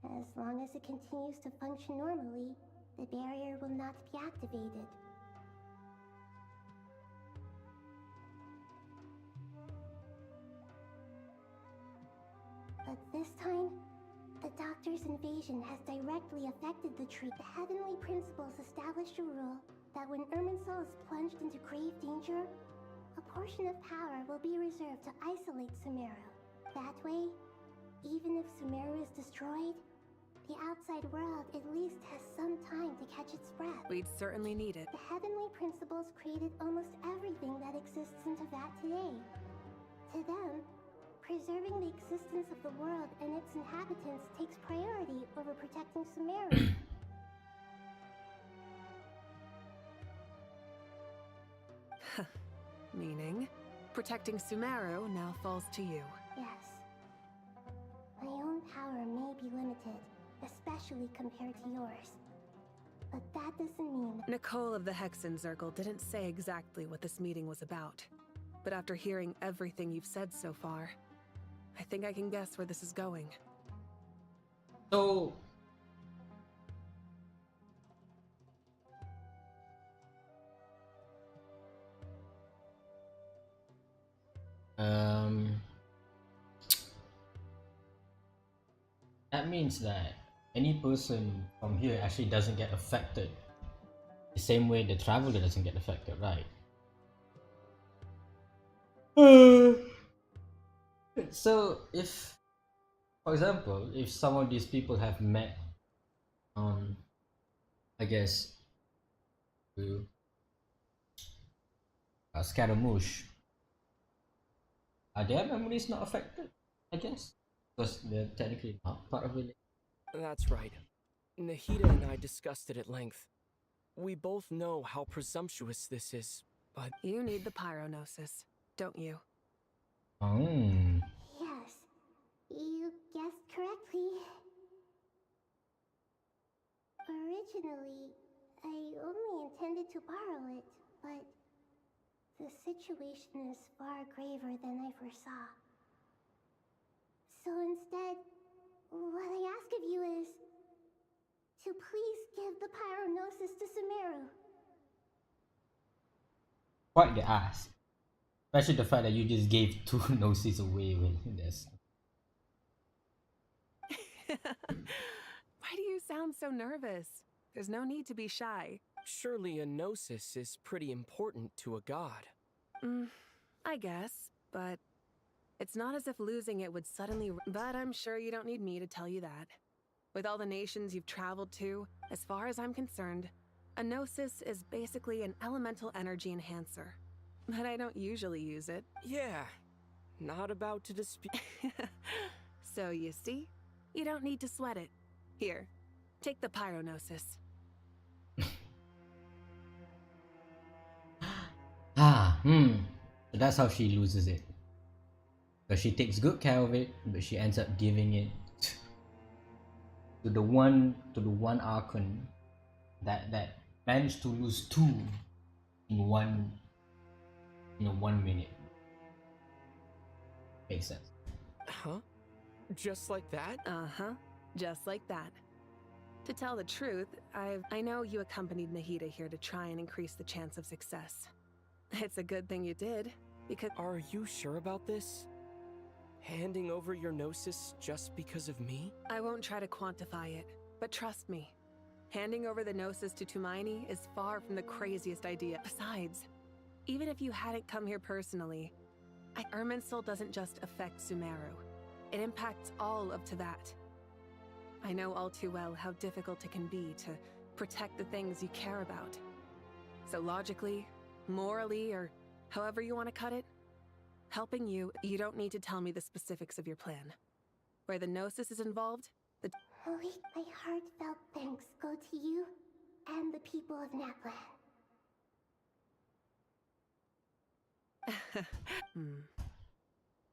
As long as it continues to function normally, the barrier will not be activated. But this time, the Doctor's invasion has directly affected the tree. The Heavenly Principles established a rule that when Irminsul is plunged into grave danger, a portion of power will be reserved to isolate Sumeru. That way, even if Sumeru is destroyed, the outside world at least has some time to catch its breath. We'd certainly need it. The Heavenly Principles created almost everything that exists in Teyvat today. To them, preserving the existence of the world and its inhabitants takes priority over protecting Sumeru. Meaning, protecting Sumeru now falls to you. Yes. My own power may be limited, especially compared to yours. But that doesn't mean... Nicole of the Hexen Circle didn't say exactly what this meeting was about. But after hearing everything you've said so far, I think I can guess where this is going. So... that means that any person from here actually doesn't get affected the same way the traveler doesn't get affected, right? So if, for example, if some of these people have met on, I guess, Scaramouche, are their memories not affected? I guess because they're technically not part of it. That's right. Nahida and I discussed it at length. We both know how presumptuous this is, but... You need the Pyronosis, don't you? Oh. Yes, you guessed correctly. Originally, I only intended to borrow it, but the situation is far graver than I foresaw. So instead, what I ask of you is to please give the Pyronosis to Sumeru. Quite the ask. Especially the fact that you just gave 2 Gnosis away with this. Why do you sound so nervous? There's no need to be shy. Surely a Gnosis is pretty important to a god. I guess, but it's not as if losing it would suddenly... But I'm sure you don't need me to tell you that. With all the nations you've traveled to, as far as I'm concerned, a Gnosis is basically an elemental energy enhancer. But I don't usually use it. Yeah, not about to dispute... So you see? You don't need to sweat it. Here, take the Pyronosis. So that's how she loses it. Because she takes good care of it, but she ends up giving it to the one Archon that managed to lose 2 in 1 minute. Makes sense. Huh? Just like that? Uh-huh. Just like that. To tell the truth, I know you accompanied Nahida here to try and increase the chance of success. It's a good thing you did, because... Are you sure about this? Handing over your Gnosis just because of me? I won't try to quantify it, but trust me. Handing over the Gnosis to Tumaini is far from the craziest idea. Besides, even if you hadn't come here personally, Irminsul doesn't just affect Sumeru. It impacts all of Teyvat. I know all too well how difficult it can be to protect the things you care about. So logically, morally, or however you want to cut it, helping you don't need to tell me the specifics of your plan. Where the Gnosis is involved, the... Only my heartfelt thanks go to you and the people of Natlan.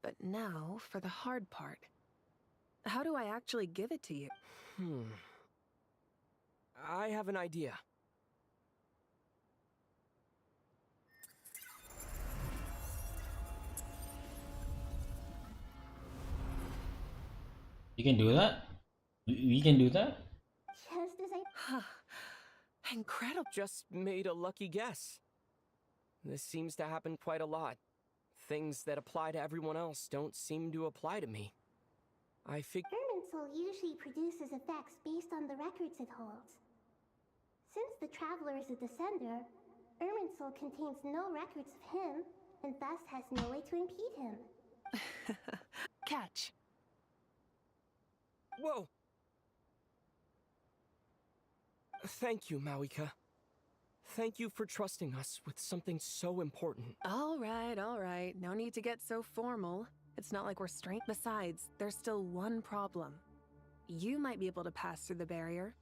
But now for the hard part. How do I actually give it to you? I have an idea. You can do that? We can do that? Just as I... Incredible. Just made a lucky guess. This seems to happen quite a lot. Things that apply to everyone else don't seem to apply to me. Irminsul usually produces effects based on the records it holds. Since the Traveler is a Descender, Irminsul contains no records of him, and thus has no way to impede him. Catch. Whoa! Thank you, Mawika. Thank you for trusting us with something so important. All right. No need to get so formal. It's not like we're straight. Besides, there's still one problem. You might be able to pass through the barrier,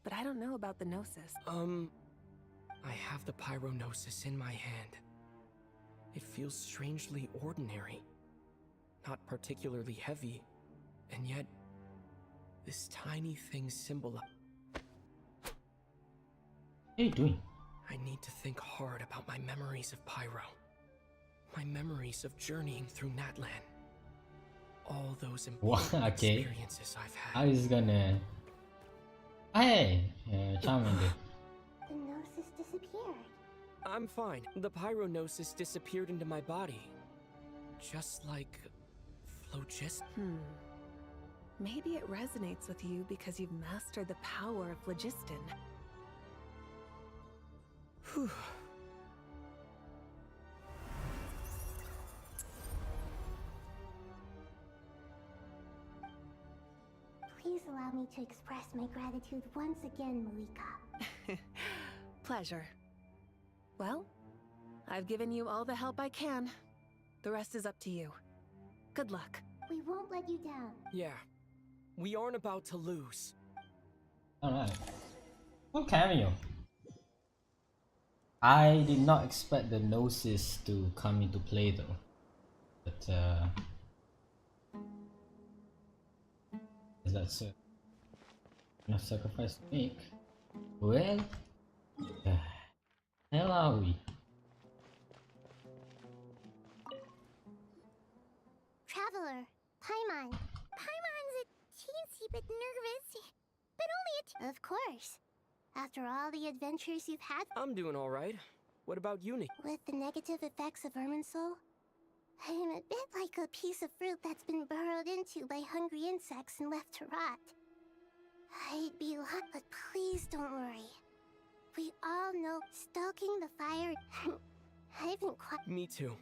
but I don't know about the Gnosis. I have the Pyronosis in my hand. It feels strangely ordinary. Not particularly heavy, and yet this tiny thing symbolizes. What are you doing? I need to think hard about my memories of Pyro. My memories of journeying through Natlan. All those important experiences I've had. I was gonna... Hey! Charmander. The Gnosis disappeared. I'm fine. The Pyronosis disappeared into my body. Just like... Phlogiston? Maybe it resonates with you because you've mastered the power of Phlogiston. Whew. Please allow me to express my gratitude once again, Malika. Pleasure. Well, I've given you all the help I can. The rest is up to you. Good luck. We won't let you down. Yeah. We aren't about to lose. Alright. One cameo. I did not expect the Gnosis to come into play though. But is that so? Enough sacrifice to make? Well, the hell are we? Traveler, Paimon. Paimon's a teensy bit nervous, but only a Of course. After all the adventures you've had. I'm doing alright. What about you, Nick? With the negative effects of Irminsul, I'm a bit like a piece of fruit that's been burrowed into by hungry insects and left to rot. I'd be lost, but please don't worry. We all know stoking the fire. I've been quite. Me too.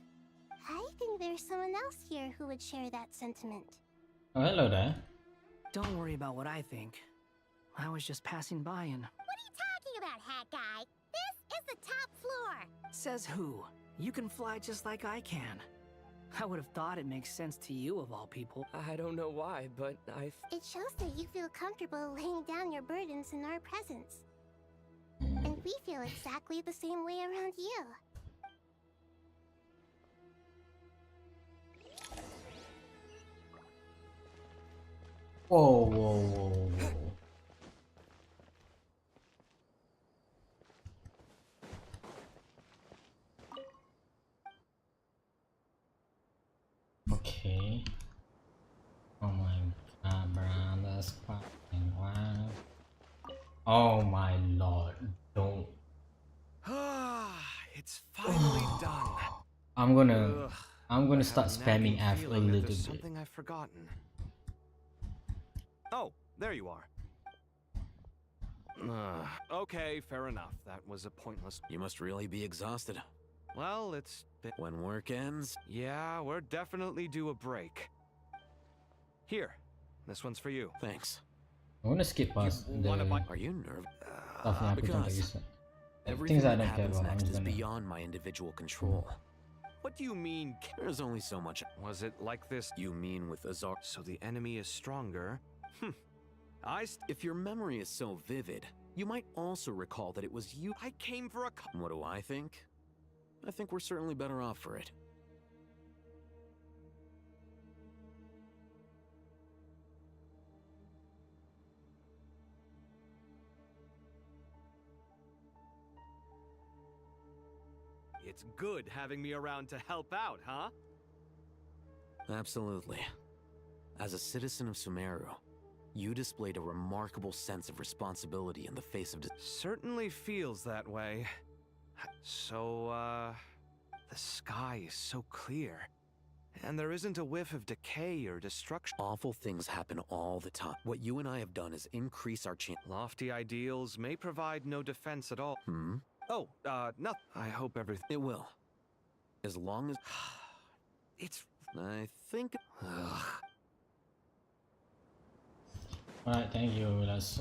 I think there's someone else here who would share that sentiment. Oh, hello there. Don't worry about what I think. I was just passing by and... What are you talking about, hat guy? This is the top floor. Says who? You can fly just like I can. I would have thought it makes sense to you of all people. I don't know why, but It shows that you feel comfortable laying down your burdens in our presence. And we feel exactly the same way around you. Whoa, whoa, whoa, whoa. Okay. Oh my god, bro, that's fucking wild. Oh my lord, don't. It's finally done. I'm gonna start spamming F a little bit. Something I've forgotten. Oh, there you are. Okay, fair enough. That was a pointless... You must really be exhausted. Well, it's... When work ends? Yeah, we're definitely due a break. Here, this one's for you. Thanks. I wanna skip past the... Are you nervous? Because everything I that don't care happens about, I'm next just is gonna... beyond my individual control. What do you mean? There's only so much. Was it like this? You mean with Azar? So the enemy is stronger? If your memory is so vivid, you might also recall that it was you. I came for a... What do I think? I think we're certainly better off for it. It's good having me around to help out, huh? Absolutely. As a citizen of Sumeru, you displayed a remarkable sense of responsibility in the face of... Certainly feels that way. So, the sky is so clear. And there isn't a whiff of decay or destruction. Awful things happen all the time. What you and I have done is increase our chance. Lofty ideals may provide no defense at all. Oh, no. I hope everything... It will. As long as... It's... I think... Alright, thank you. Let's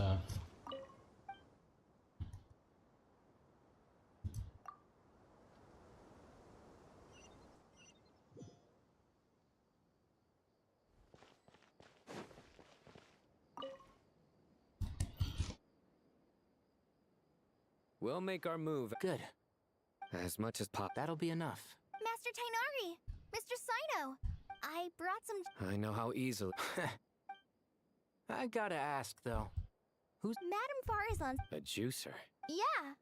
We'll make our move. Good. As much as pop. That'll be enough. Master Tainari! Mr. Sino! I brought some... I know how easily. I gotta ask, though. Who's... Madame Farazan's... A juicer. Yeah!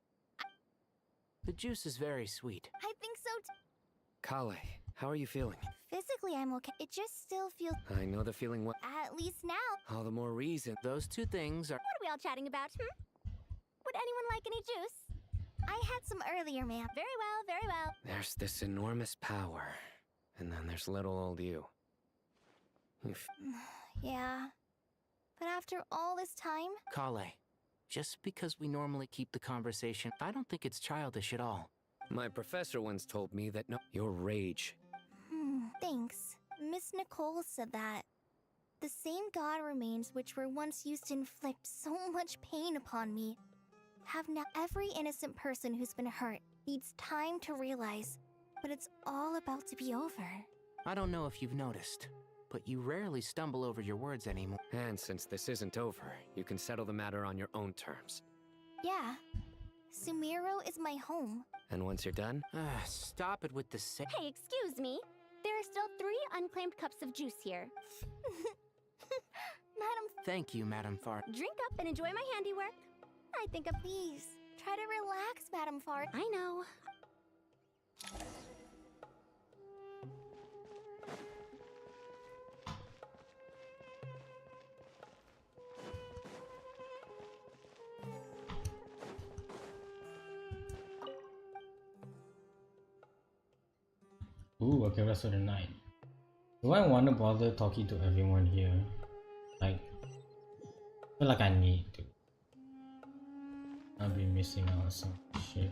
The juice is very sweet. I think so Kale, how are you feeling? Physically, I'm okay. It just still feels... I know the feeling well. At least now. All the more reason. Those two things are... What are we all chatting about, Would anyone like any juice? I had some earlier, ma'am. Very well, very well. There's this enormous power. And then there's little old you. Yeah. But after all this time... Kale, just because we normally keep the conversation, I don't think it's childish at all. My professor once told me that your rage. Thanks. Miss Nicole said that. The same god remains which were once used to inflict so much pain upon me have now every innocent person who's been hurt needs time to realize, but it's all about to be over. I don't know if you've noticed, but you rarely stumble over your words anymore. And since this isn't over, you can settle the matter on your own terms. Yeah. Sumiro is my home. And once you're done? Stop it with the Hey, excuse me. There are still 3 unclaimed cups of juice here. Madam... Thank you, Madame Far. Drink up and enjoy my handiwork. I think please, try to relax, Madame Fart. I know. Ooh, okay, rest of the night. Do I want to bother talking to everyone here? Like, I feel like I need to. I'll be missing out some shit.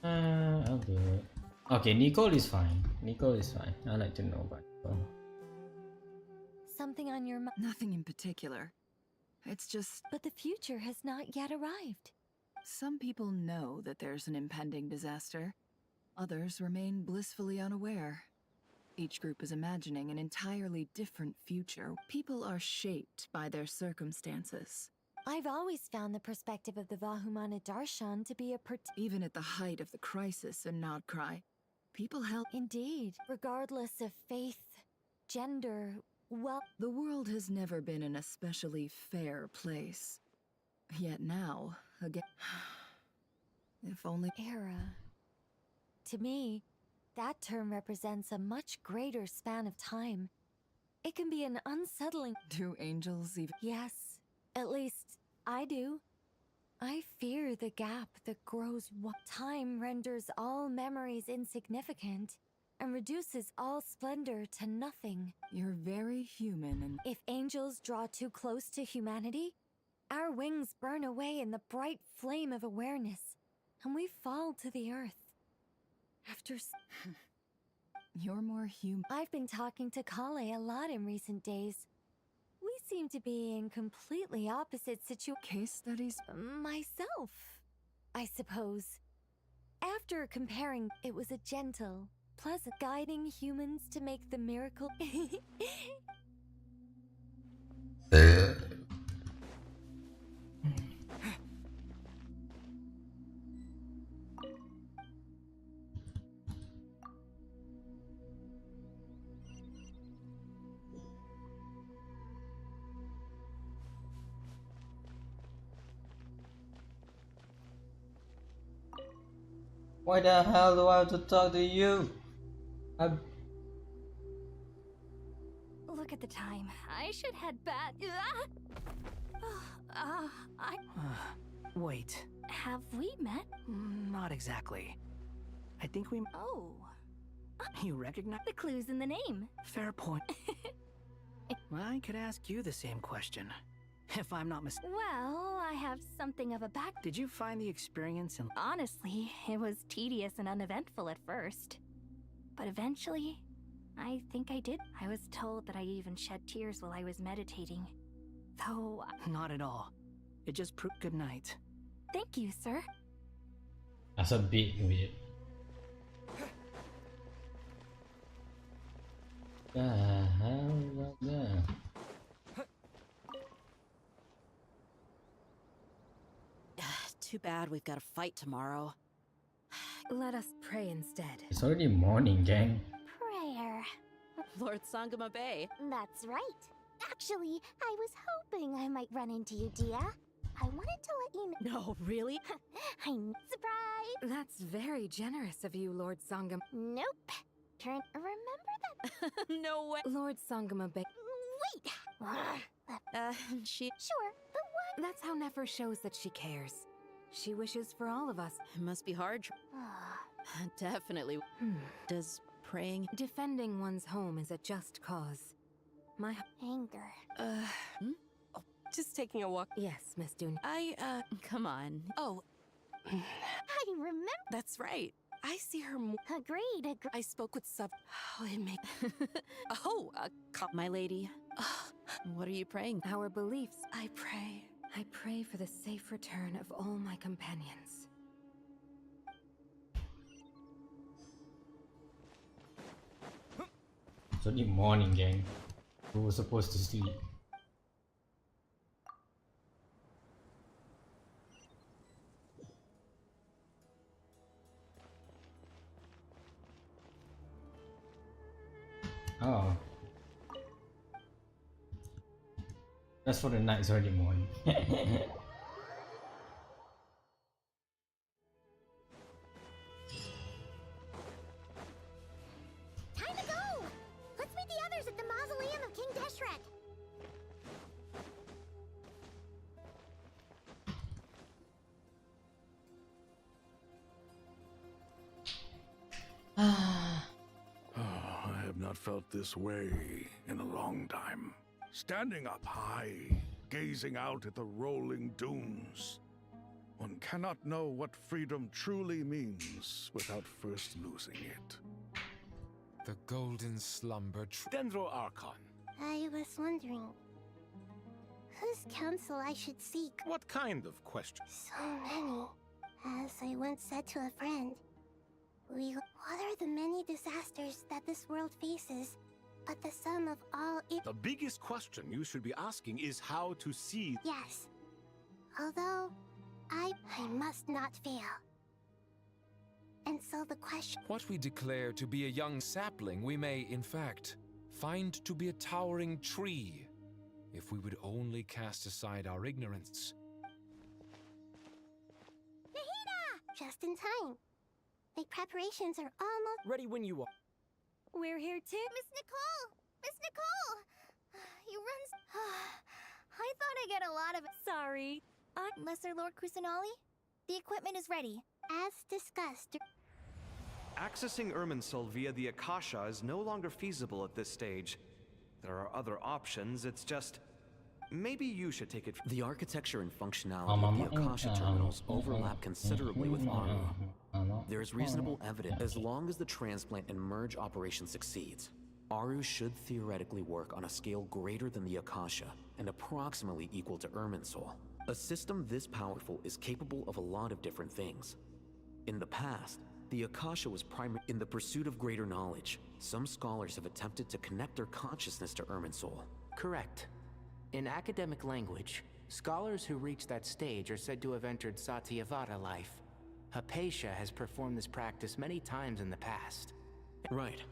I'll do it. Okay, Nicole is fine. Nicole is fine. I like to know about Nicole. Something on your mind? Nothing in particular. It's just... But the future has not yet arrived. Some people know that there's an impending disaster. Others remain blissfully unaware. Each group is imagining an entirely different future. People are shaped by their circumstances. I've always found the perspective of the Vahumana Darshan to be even at the height of the crisis in Nodcry, people held... Indeed, regardless of faith, gender, wealth... The world has never been an especially fair place. Yet now, again... if only... Era. To me, that term represents a much greater span of time. It can be an unsettling... Do angels even... Yes. At least, I do. I fear the gap that grows what time renders all memories insignificant and reduces all splendor to nothing. You're very human and... If angels draw too close to humanity, our wings burn away in the bright flame of awareness, and we fall to the earth. After... You're more human. I've been talking to Kale a lot in recent days. We seem to be in completely opposite situations. Case studies? Myself, I suppose. After comparing, it was a gentle, pleasant, guiding humans to make the miracle. Why the hell do I have to talk to you? Look at the time. I should head back. Wait. Have we met? Not exactly. I think we... Oh. You recognize The clue's in the name. Fair point. I could ask you the same question. If I'm not mistaken. Well, I have something of a back. Did you find the experience in... Honestly, it was tedious and uneventful at first. But eventually, I think I did. I was told that I even shed tears while I was meditating. Though... Not at all. It just proved good night. Thank you, sir. That's a bit weird. The hell was that? Too bad we've got to fight tomorrow. Let us pray instead. It's already morning, gang. Prayer. Lord Sangama Bay. That's right. Actually, I was hoping I might run into you, Dia. I wanted to let you know. No, really? I'm surprised. That's very generous of you, Lord Sangam. Nope. Remember that? No way. Lord Sangama Bay. Wait. She... Sure, but what? That's how Nefer shows that she cares. She wishes for all of us. It must be hard. Definitely. Does praying... Defending one's home is a just cause. My... Anger. Just taking a walk. Yes, Miss Dune. Come on. Oh. I remember. That's right. I see her Agreed. I spoke with Oh, it make... my lady. What are you praying? Our beliefs. I pray. I pray for the safe return of all my companions. It's already morning, gang. We were supposed to sleep. Oh. That's for the night, it's already morning. Time to go! Let's meet the others at the mausoleum of King Deshret. I have not felt this way in a long time. Standing up high, gazing out at the rolling dunes. One cannot know what freedom truly means without first losing it. The golden slumber. Dendro Archon. I was wondering, whose counsel I should seek? What kind of question? So many. As I once said to a friend, what are the many disasters that this world faces, but the sum of all it... The biggest question you should be asking is how to see... Yes. Although, I must not fail. And so the question... What we declare to be a young sapling, we may, in fact, find to be a towering tree, if we would only cast aside our ignorance. Nahida! Just in time. The preparations are almost... Ready when you are. We're here too. Miss Nicole! Miss Nicole! You run... I thought I get a lot of... Sorry. Lesser Lord Kusanali? The equipment is ready. As discussed... Accessing Irminsul via the Akasha is no longer feasible at this stage. There are other options, it's just... Maybe you should take it... The architecture and functionality of the Akasha terminals overlap considerably with Aru. There is reasonable evidence as long as the transplant and merge operation succeeds. Aru should theoretically work on a scale greater than the Akasha and approximately equal to Irminsul. A system this powerful is capable of a lot of different things. In the past, the Akasha was primary in the pursuit of greater knowledge. Some scholars have attempted to connect their consciousness to Irminsul. Correct. In academic language, scholars who reach that stage are said to have entered Satyavada life. Hypatia has performed this practice many times in the past. Right.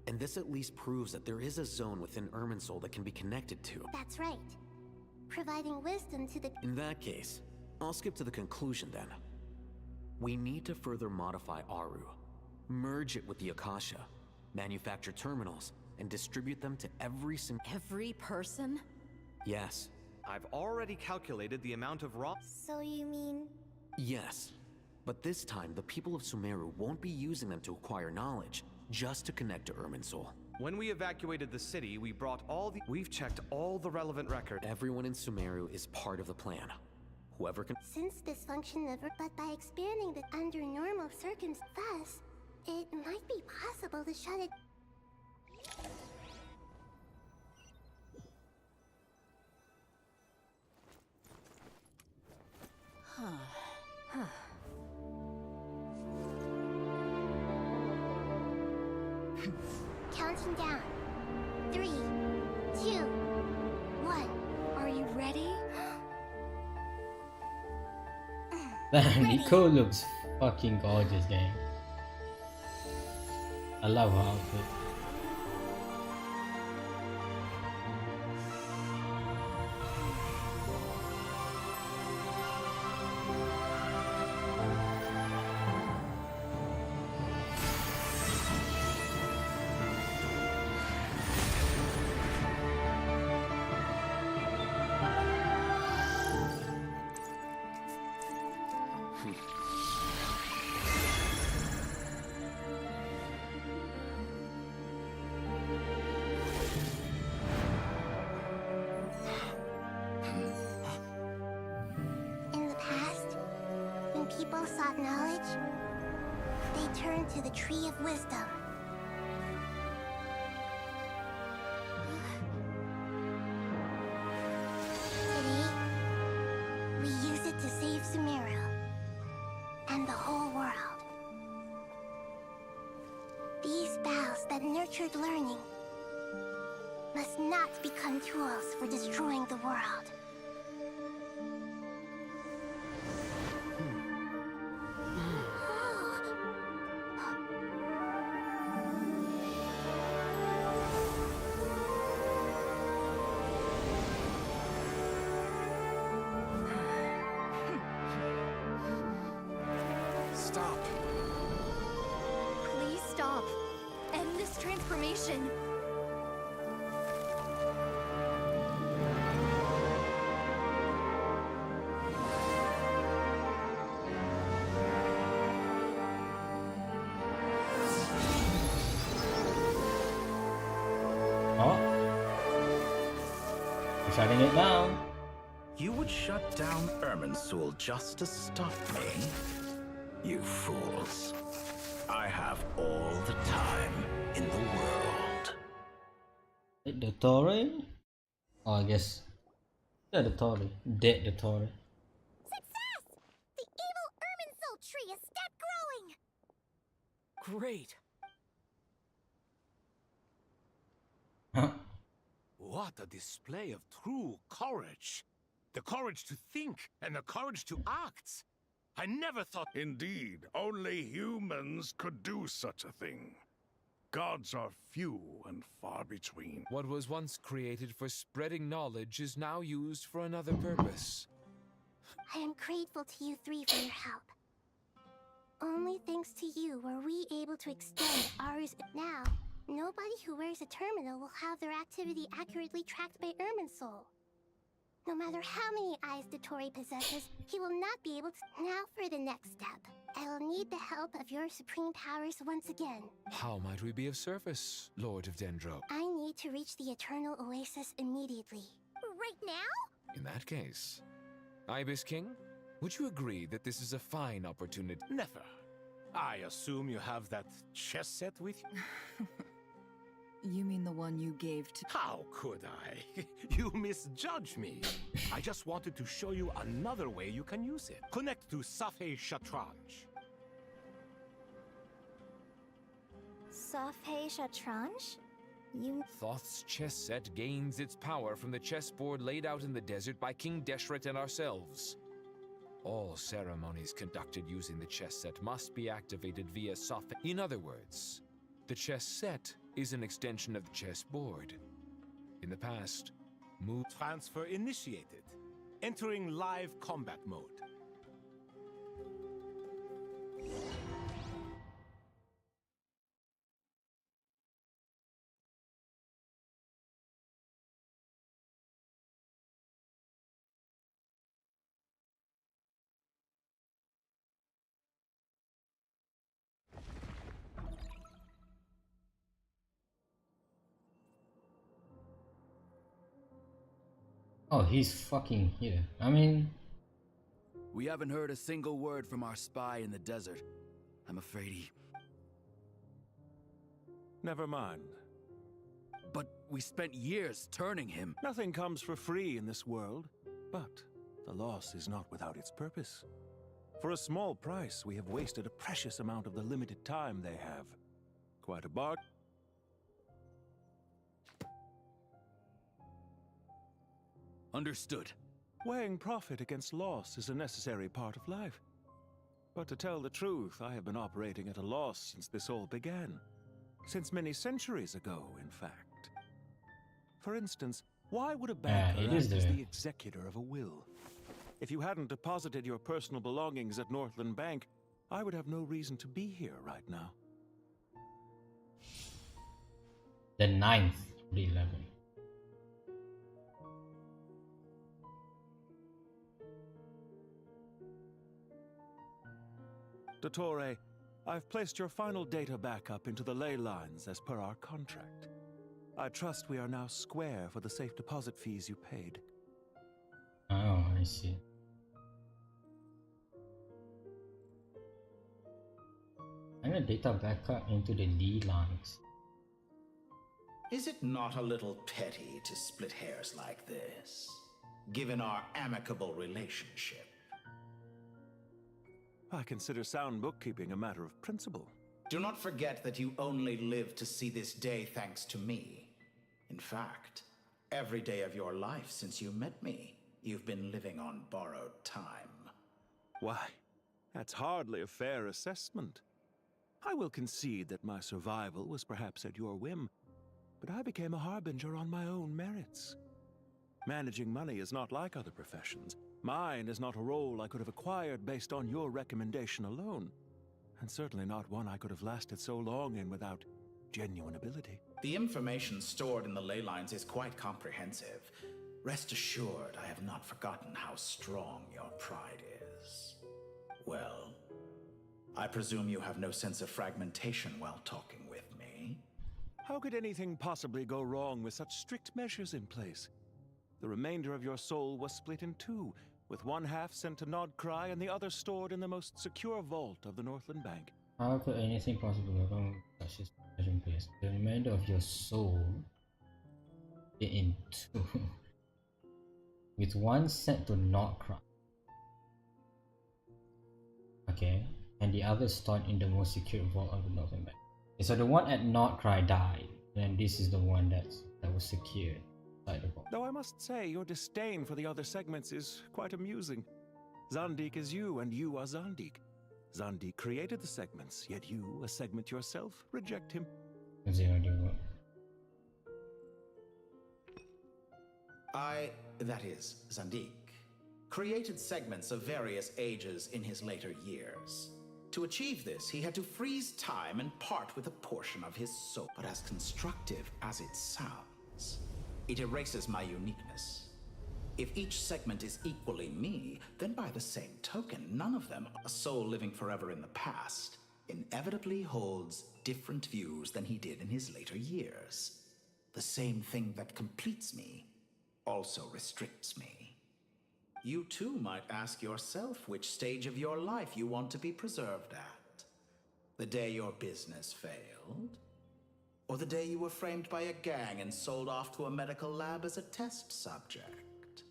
And this at least proves that there is a zone within Irminsul that can be connected to. That's right. Providing wisdom to the... In that case, I'll skip to the conclusion then. We need to further modify Aru, merge it with the Akasha, manufacture terminals, and distribute them to every person? Yes. I've already calculated the amount of raw... So you mean... Yes. But this time, the people of Sumeru won't be using them to acquire knowledge, just to connect to Irminsul. When we evacuated the city, we brought we've checked all the relevant records. Everyone in Sumeru is part of the plan. Whoever can... Since this function never, but by expanding it under normal circumstances, it might be possible to shut it. Counting down. 3, 2, 1. Are you ready? Damn, Nico looks fucking gorgeous, gang. I love her outfit. In the past, when people sought knowledge, they turned to the Tree of Wisdom. Today, we use it to save Sumeru and the whole world. These boughs that nurtured learning must not become tools for destroying the world. Stop. Please stop. End this transformation. Oh. We're shutting it down. You would shut down Irminsul just to stop me? You fools. I have all the time in the world. Hit the Tory? Oh, I guess. Yeah, the Tory. Dead the Tory. Success! The evil Irminsul tree has stopped growing! Great. What a display of true courage. The courage to think and the courage to act. I never thought... Indeed, only humans could do such a thing. Gods are few and far between. What was once created for spreading knowledge is now used for another purpose. I am grateful to you three for your help. Only thanks to you were we able to extend ours. Now, nobody who wears a terminal will have their activity accurately tracked by Irminsul. No matter how many eyes the Tory possesses, he will not be able to. Now for the next step. I will need the help of your supreme powers once again. How might we be of service, Lord of Dendro? I need to reach the Eternal Oasis immediately. Right now? In that case, Ibis King, would you agree that this is a fine opportunity? Never. I assume you have that chess set with you? You mean the one you gave to... How could I? You misjudge me. I just wanted to show you another way you can use it. Connect to Safei Shatranj. Safei Shatranj? You... Thoth's chess set gains its power from the chessboard laid out in the desert by King Deshret and ourselves. All ceremonies conducted using the chess set must be activated via Safei. In other words, the chess set is an extension of the chessboard. In the past, move transfer initiated. Entering live combat mode. Oh, he's fucking here. I mean, We haven't heard a single word from our spy in the desert. I'm afraid he... Never mind. But we spent years turning him. Nothing comes for free in this world, but the loss is not without its purpose. For a small price, we have wasted a precious amount of the limited time they have. Quite a bargain. Understood. Weighing profit against loss is a necessary part of life. But to tell the truth, I have been operating at a loss since this all began. Since many centuries ago, in fact. For instance, why would a banker act as the executor of a will? If you hadn't deposited your personal belongings at Northland Bank, I would have no reason to be here right now. the 9th, the 11th. Dottore, I've placed your final data backup into the ley lines as per our contract. I trust we are now square for the safe deposit fees you paid. Oh, I see. I'm gonna data backup into the ley lines. Is it not a little petty to split hairs like this, given our amicable relationship? I consider sound bookkeeping a matter of principle. Do not forget that you only live to see this day thanks to me. In fact, every day of your life since you met me, you've been living on borrowed time. Why, that's hardly a fair assessment. I will concede that my survival was perhaps at your whim, but I became a harbinger on my own merits. Managing money is not like other professions. Mine is not a role I could have acquired based on your recommendation alone, and certainly not one I could have lasted so long in without genuine ability. The information stored in the ley lines is quite comprehensive. Rest assured, I have not forgotten how strong your pride is. Well, I presume you have no sense of fragmentation while talking with me? How could anything possibly go wrong with such strict measures in place? The remainder of your soul was split in two, with one half sent to Nodcry and the other stored in the most secure vault of the Northland Bank. How could anything possibly go wrong with such a in place? The remainder of your soul split in two, with one sent to Nodcry. Okay, and the other stored in the most secure vault of the Northern Bank. Okay, so the one at Nodcry died, and this is the one that was secured inside the vault. Though I must say, your disdain for the other segments is quite amusing. Zandik is you, and you are Zandik. Zandik created the segments, yet you, a segment yourself, reject him. That is, Zandik, created segments of various ages in his later years. To achieve this, he had to freeze time and part with a portion of his soul. But as constructive as it sounds, it erases my uniqueness. If each segment is equally me, then by the same token, none of them, a soul living forever in the past, inevitably holds different views than he did in his later years. The same thing that completes me also restricts me. You too might ask yourself which stage of your life you want to be preserved at. The day your business failed? Or the day you were framed by a gang and sold off to a medical lab as a test subject?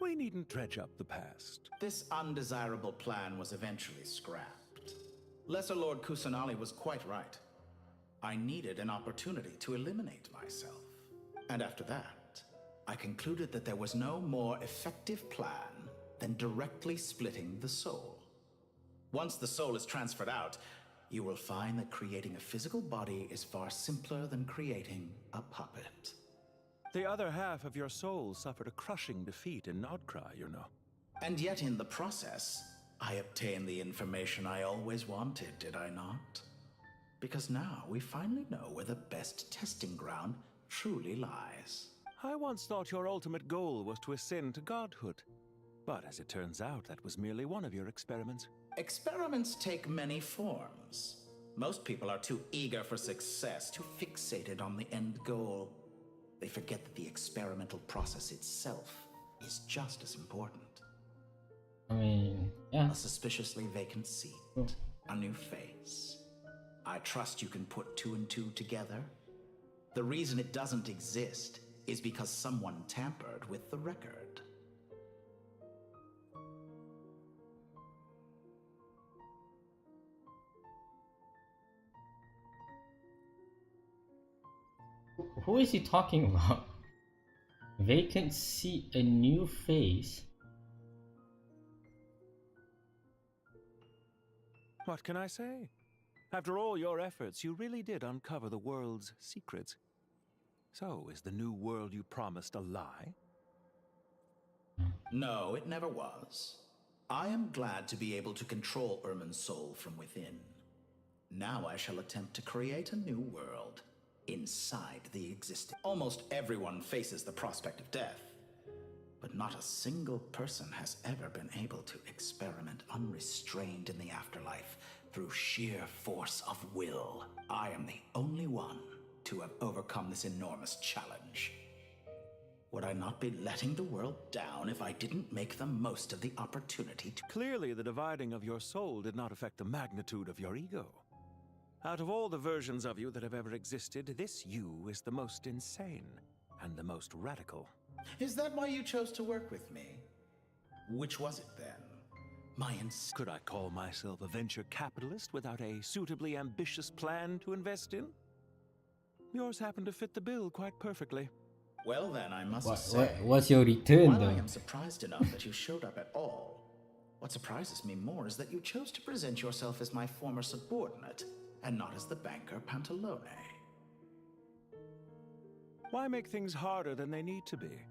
We needn't dredge up the past. This undesirable plan was eventually scrapped. Lesser Lord Kusanali was quite right. I needed an opportunity to eliminate myself. And after that, I concluded that there was no more effective plan than directly splitting the soul. Once the soul is transferred out, you will find that creating a physical body is far simpler than creating a puppet. The other half of your soul suffered a crushing defeat in Nodcry, you know. And yet in the process, I obtained the information I always wanted, did I not? Because now we finally know where the best testing ground truly lies. I once thought your ultimate goal was to ascend to godhood. But as it turns out, that was merely one of your experiments. Experiments take many forms. Most people are too eager for success, too fixated on the end goal. They forget that the experimental process itself is just as important. I mean, yeah. A suspiciously vacant seat, a new face. I trust you can put 2 and 2 together. The reason it doesn't exist is because someone tampered with the record. Who is he talking about? Vacant seat, a new face. What can I say? After all your efforts, you really did uncover the world's secrets. So, is the new world you promised a lie? No, it never was. I am glad to be able to control Irmin's soul from within. Now I shall attempt to create a new world inside the existing. Almost everyone faces the prospect of death, but not a single person has ever been able to experiment unrestrained in the afterlife through sheer force of will. I am the only one to have overcome this enormous challenge. Would I not be letting the world down if I didn't make the most of the opportunity to... Clearly, the dividing of your soul did not affect the magnitude of your ego. Out of all the versions of you that have ever existed, this you is the most insane and the most radical. Is that why you chose to work with me? Which was it then? Could I call myself a venture capitalist without a suitably ambitious plan to invest in? Yours happened to fit the bill quite perfectly. Well then, I must say, what's your return while though? I am surprised enough that you showed up at all, what surprises me more is that you chose to present yourself as my former subordinate, and not as the banker Pantalone. Why make things harder than they need to be?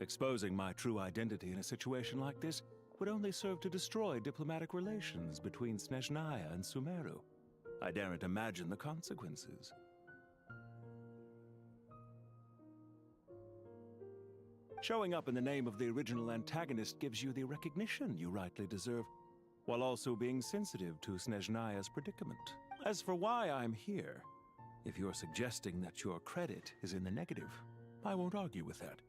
Exposing my true identity in a situation like this would only serve to destroy diplomatic relations between Snezhnaya and Sumeru. I daren't imagine the consequences. Showing up in the name of the original antagonist gives you the recognition you rightly deserve, while also being sensitive to Snezhnaya's predicament. As for why I'm here, if you're suggesting that your credit is in the negative, I won't argue with that.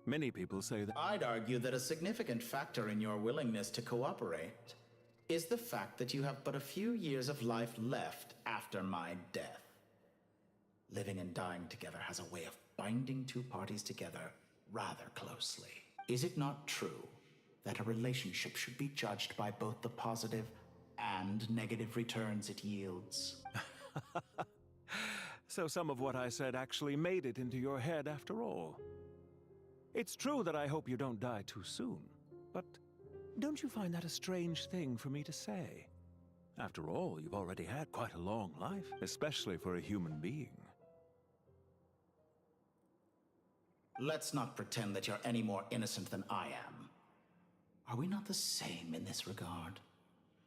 Many people say that... I'd argue that a significant factor in your willingness to cooperate is the fact that you have but a few years of life left after my death. Living and dying together has a way of binding two parties together rather closely. Is it not true that a relationship should be judged by both the positive and negative returns it yields? So some of what I said actually made it into your head after all. It's true that I hope you don't die too soon, but don't you find that a strange thing for me to say? After all, you've already had quite a long life, especially for a human being. Let's not pretend that you're any more innocent than I am. Are we not the same in this regard?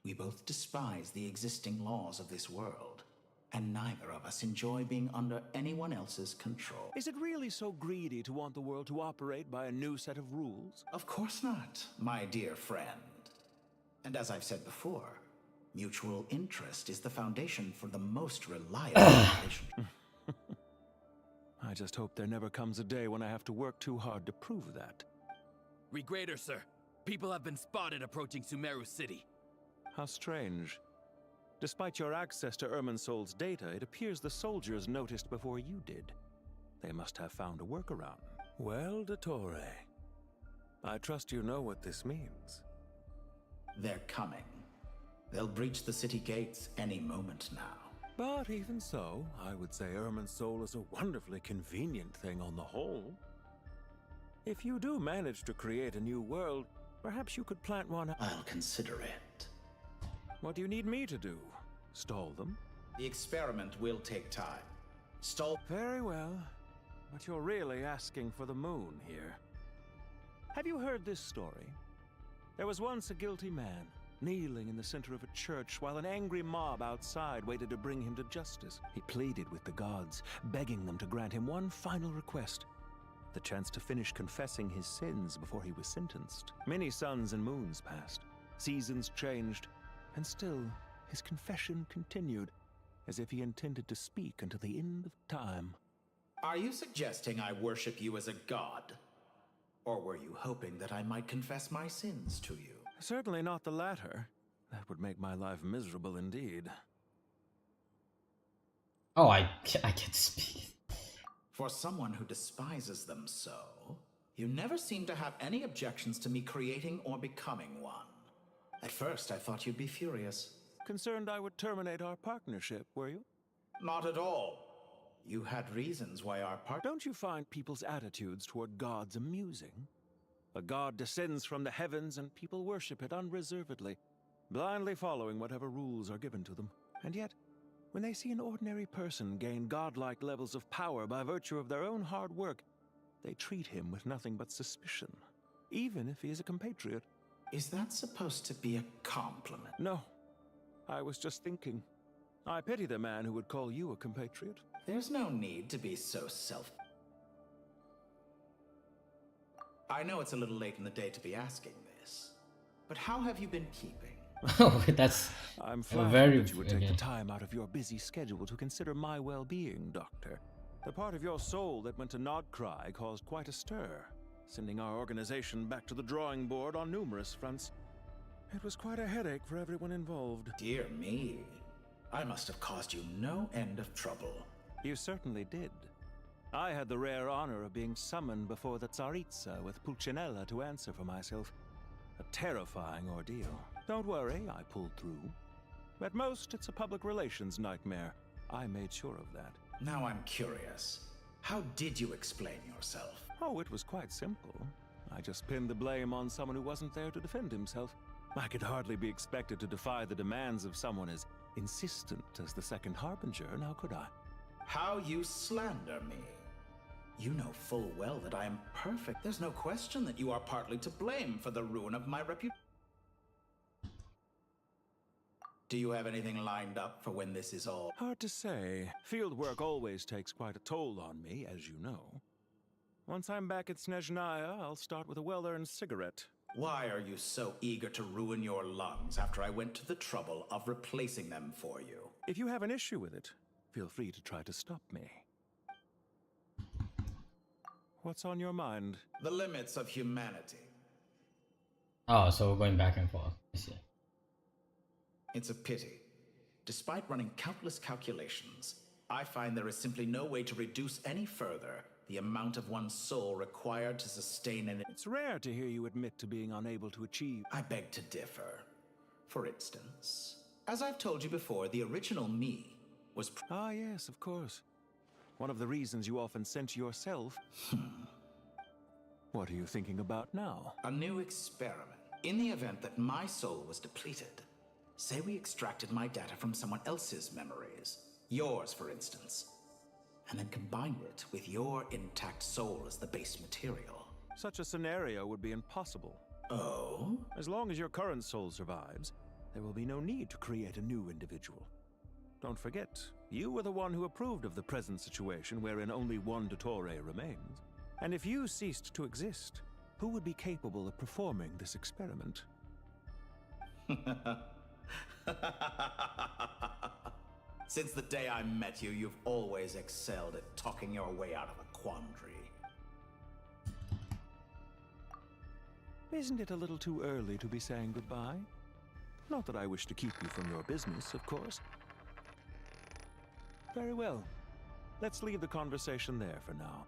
We both despise the existing laws of this world, and neither of us enjoy being under anyone else's control. Is it really so greedy to want the world to operate by a new set of rules? Of course not, my dear friend. And as I've said before, mutual interest is the foundation for the most reliable relationship. I just hope there never comes a day when I have to work too hard to prove that. Regrader, sir. People have been spotted approaching Sumeru City. How strange. Despite your access to Irminsol's data, it appears the soldiers noticed before you did. They must have found a workaround. Well, Dottore, I trust you know what this means. They're coming. They'll breach the city gates any moment now. But even so, I would say Irminsol is a wonderfully convenient thing on the whole. If you do manage to create a new world, perhaps you could plant one... I'll consider it. What do you need me to do? Stall them? The experiment will take time. Stall... Very well. But you're really asking for the moon here. Have you heard this story? There was once a guilty man, kneeling in the center of a church while an angry mob outside waited to bring him to justice. He pleaded with the gods, begging them to grant him one final request: the chance to finish confessing his sins before he was sentenced. Many suns and moons passed, seasons changed, and still his confession continued, as if he intended to speak until the end of time. Are you suggesting I worship you as a god? Or were you hoping that I might confess my sins to you? Certainly not the latter. That would make my life miserable indeed. Oh, I can speak. For someone who despises them so, you never seem to have any objections to me creating or becoming one. At first, I thought you'd be furious. Concerned I would terminate our partnership, were you? Not at all. You had reasons why our Don't you find people's attitudes toward gods amusing? A god descends from the heavens and people worship it unreservedly, blindly following whatever rules are given to them. And yet, when they see an ordinary person gain godlike levels of power by virtue of their own hard work, they treat him with nothing but suspicion, even if he is a compatriot. Is that supposed to be a compliment? No. I was just thinking. I pity the man who would call you a compatriot. There's no need to be so I know it's a little late in the day to be asking this, but how have you been keeping? Oh, that's I'm flattered very that you would take the time out of your busy schedule to consider my well-being, Doctor. The part of your soul that went to Nodcry caused quite a stir, sending our organization back to the drawing board on numerous fronts. It was quite a headache for everyone involved. Dear me. I must have caused you no end of trouble. You certainly did. I had the rare honor of being summoned before the Tsaritsa with Pulcinella to answer for myself. A terrifying ordeal. Don't worry, I pulled through. At most, it's a public relations nightmare. I made sure of that. Now I'm curious. How did you explain yourself? Oh, it was quite simple. I just pinned the blame on someone who wasn't there to defend himself. I could hardly be expected to defy the demands of someone as insistent as the Second Harbinger, now could I? How you slander me. You know full well that I am perfect. There's no question that you are partly to blame for the ruin of my reputation. Do you have anything lined up for when this is all? Hard to say. Field work always takes quite a toll on me, as you know. Once I'm back at Snezhnaya, I'll start with a well-earned cigarette. Why are you so eager to ruin your lungs after I went to the trouble of replacing them for you? If you have an issue with it, feel free to try to stop me. What's on your mind? The limits of humanity. Oh, so we're going back and forth. I see. It's a pity. Despite running countless calculations, I find there is simply no way to reduce any further the amount of one's soul required to sustain an... It's rare to hear you admit to being unable to achieve... I beg to differ. For instance, as I've told you before, the original me was... Ah, yes, of course. One of the reasons you often censor yourself. What are you thinking about now? A new experiment. In the event that my soul was depleted, say we extracted my data from someone else's memories, yours for instance, and then combined it with your intact soul as the base material. Such a scenario would be impossible. Oh? As long as your current soul survives, there will be no need to create a new individual. Don't forget, you were the one who approved of the present situation wherein only one Dottore remains. And if you ceased to exist, who would be capable of performing this experiment? Since the day I met you, you've always excelled at talking your way out of a quandary. Isn't it a little too early to be saying goodbye? Not that I wish to keep you from your business, of course. Very well. Let's leave the conversation there for now.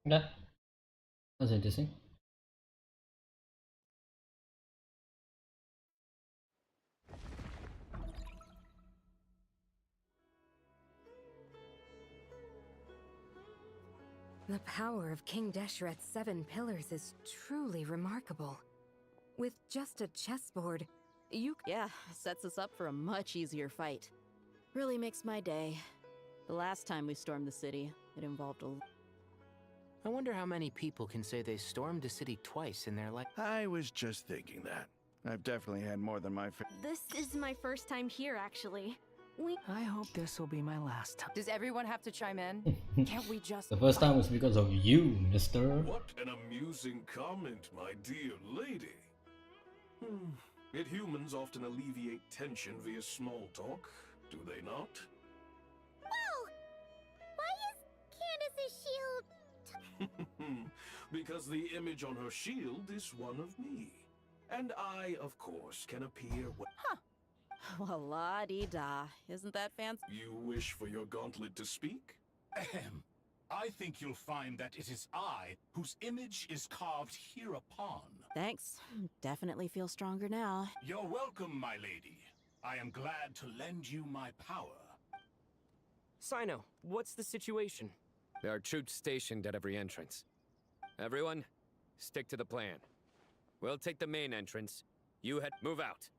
Yeah, that's interesting. The power of King Deshret's 7 pillars is truly remarkable. With just a chessboard, Yeah, sets us up for a much easier fight. Really makes my day. The last time we stormed the city, it involved a... I wonder how many people can say they stormed a city twice in their life. I was just thinking that. I've definitely had more than my This is my first time here, actually. I hope this will be my last time. Does everyone have to chime in? Can't we just... The first time was because of you, mister. What an amusing comment, my dear lady. Yet humans often alleviate tension via small talk, do they not? Wow! Why is Candace's shield... Because the image on her shield is one of me. And I, of course, can appear when... Well, la-di-da. Isn't that fancy? You wish for your gauntlet to speak? Ahem. I think you'll find that it is I whose image is carved hereupon. Thanks. Definitely feel stronger now. You're welcome, my lady. I am glad to lend you my power. Sino, what's the situation? There are troops stationed at every entrance. Everyone, stick to the plan. We'll take the main entrance. You move out.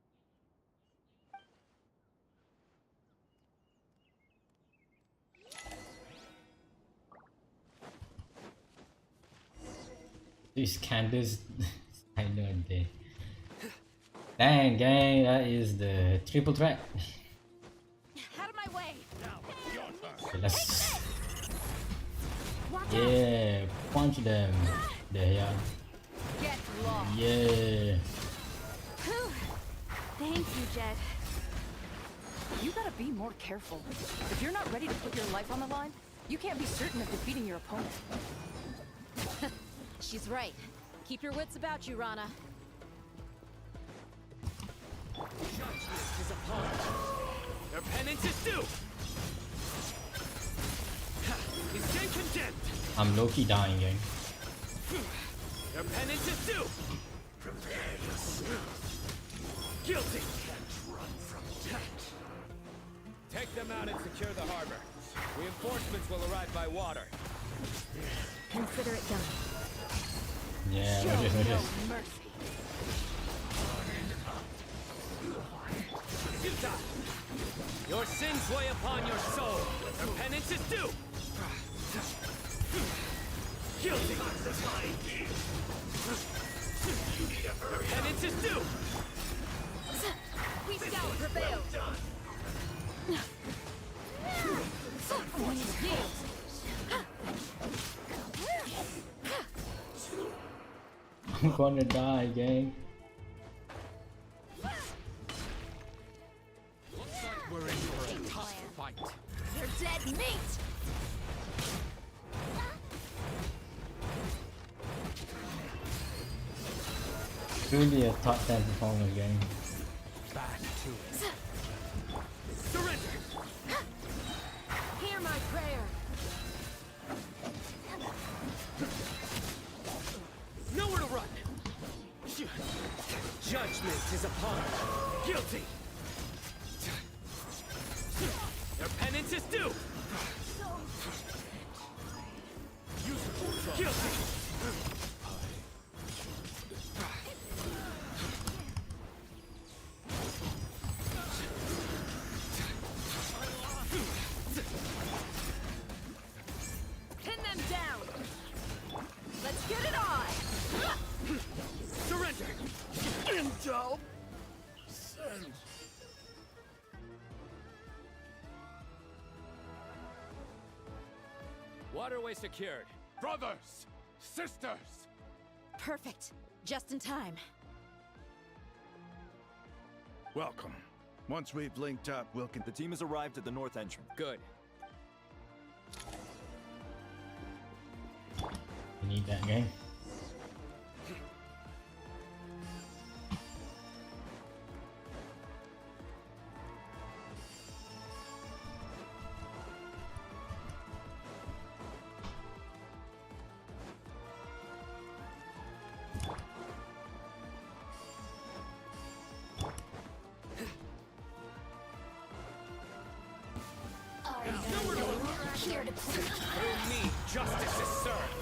This Candace, I know they. Dang, gang, that is the triple threat. Out of my way! Okay, let's. Yeah, punch them. There, yeah. Get lost. Yeah. Thank you, Jed. You gotta be more careful. If you're not ready to put your life on the line, you can't be certain of defeating your opponent. She's right. Keep your wits about you, Rana. Judgment is upon us. Their penance is due. Is stay condemned. I'm low-key dying, gang. Their penance is due. Prepare yourself. Guilty. Can't run from death. Take them out and secure the harbor. Reinforcements will arrive by water. Consider it done. Yeah, Show watch this. no mercy. Your sins weigh upon your soul. Your penance is due. Guilty. Your penance is due. We shall prevail. I'm gonna die, gang. Looks like we're in for a tough fight. They're dead meat! Truly a top 10 performance, gang. Back to it. Surrender. Hear my prayer. Nowhere to run. Judgment is upon us. Guilty. Their penance is due. Guilty. Pin them down. Let's get it on. Surrender. Intel. Send. Waterway secured. Brothers, sisters. Perfect. Just in time. Welcome. Once we've linked up, we'll The team has arrived at the north entrance. Good. You need that, gang. Through me, justice is served.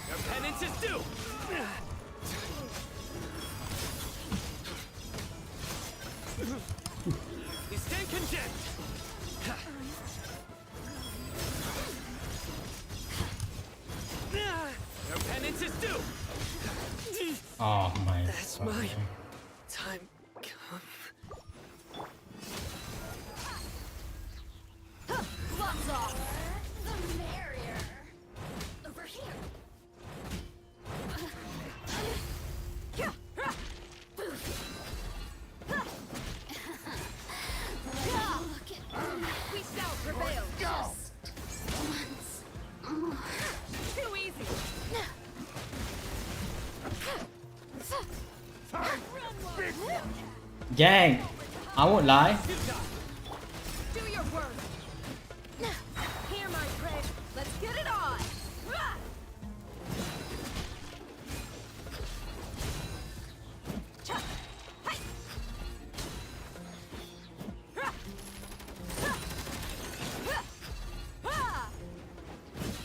Your penance is due. You stand condemned. Your penance is due. Oh my. That's God, my gang. time come. Gang, I won't lie. Do your work. Here, my prey. Let's get it on.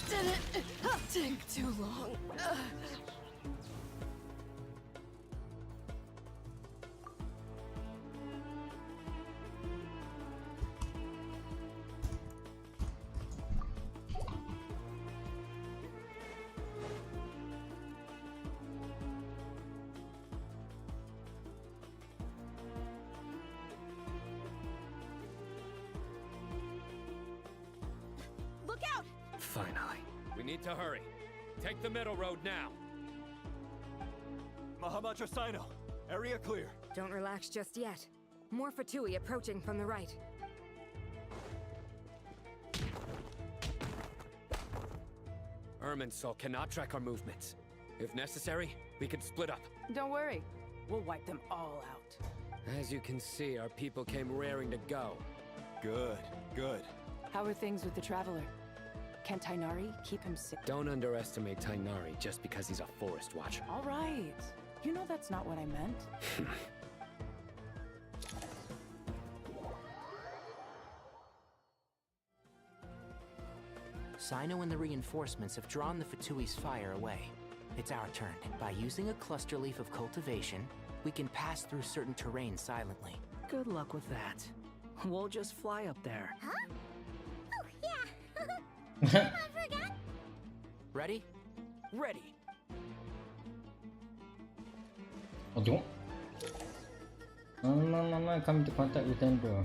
Didn't take too long. Look out! Finally. We need to hurry. Take the middle road now. Mahamacha Sino, area clear. Don't relax just yet. More Fatui approaching from the right. Irminsul cannot track our movements. If necessary, we can split up. Don't worry. We'll wipe them all out. As you can see, our people came raring to go. Good, good. How are things with the Traveler? Can Tainari keep him safe? Don't underestimate Tainari just because he's a forest watcher. All right. You know that's not what I meant. Sino and the reinforcements have drawn the Fatui's fire away. It's our turn. By using a cluster leaf of cultivation, we can pass through certain terrain silently. Good luck with that. We'll just fly up there. Huh? Oh, yeah. I forgot. Ready? Ready. Oh, don't. No, come into contact with them, bro.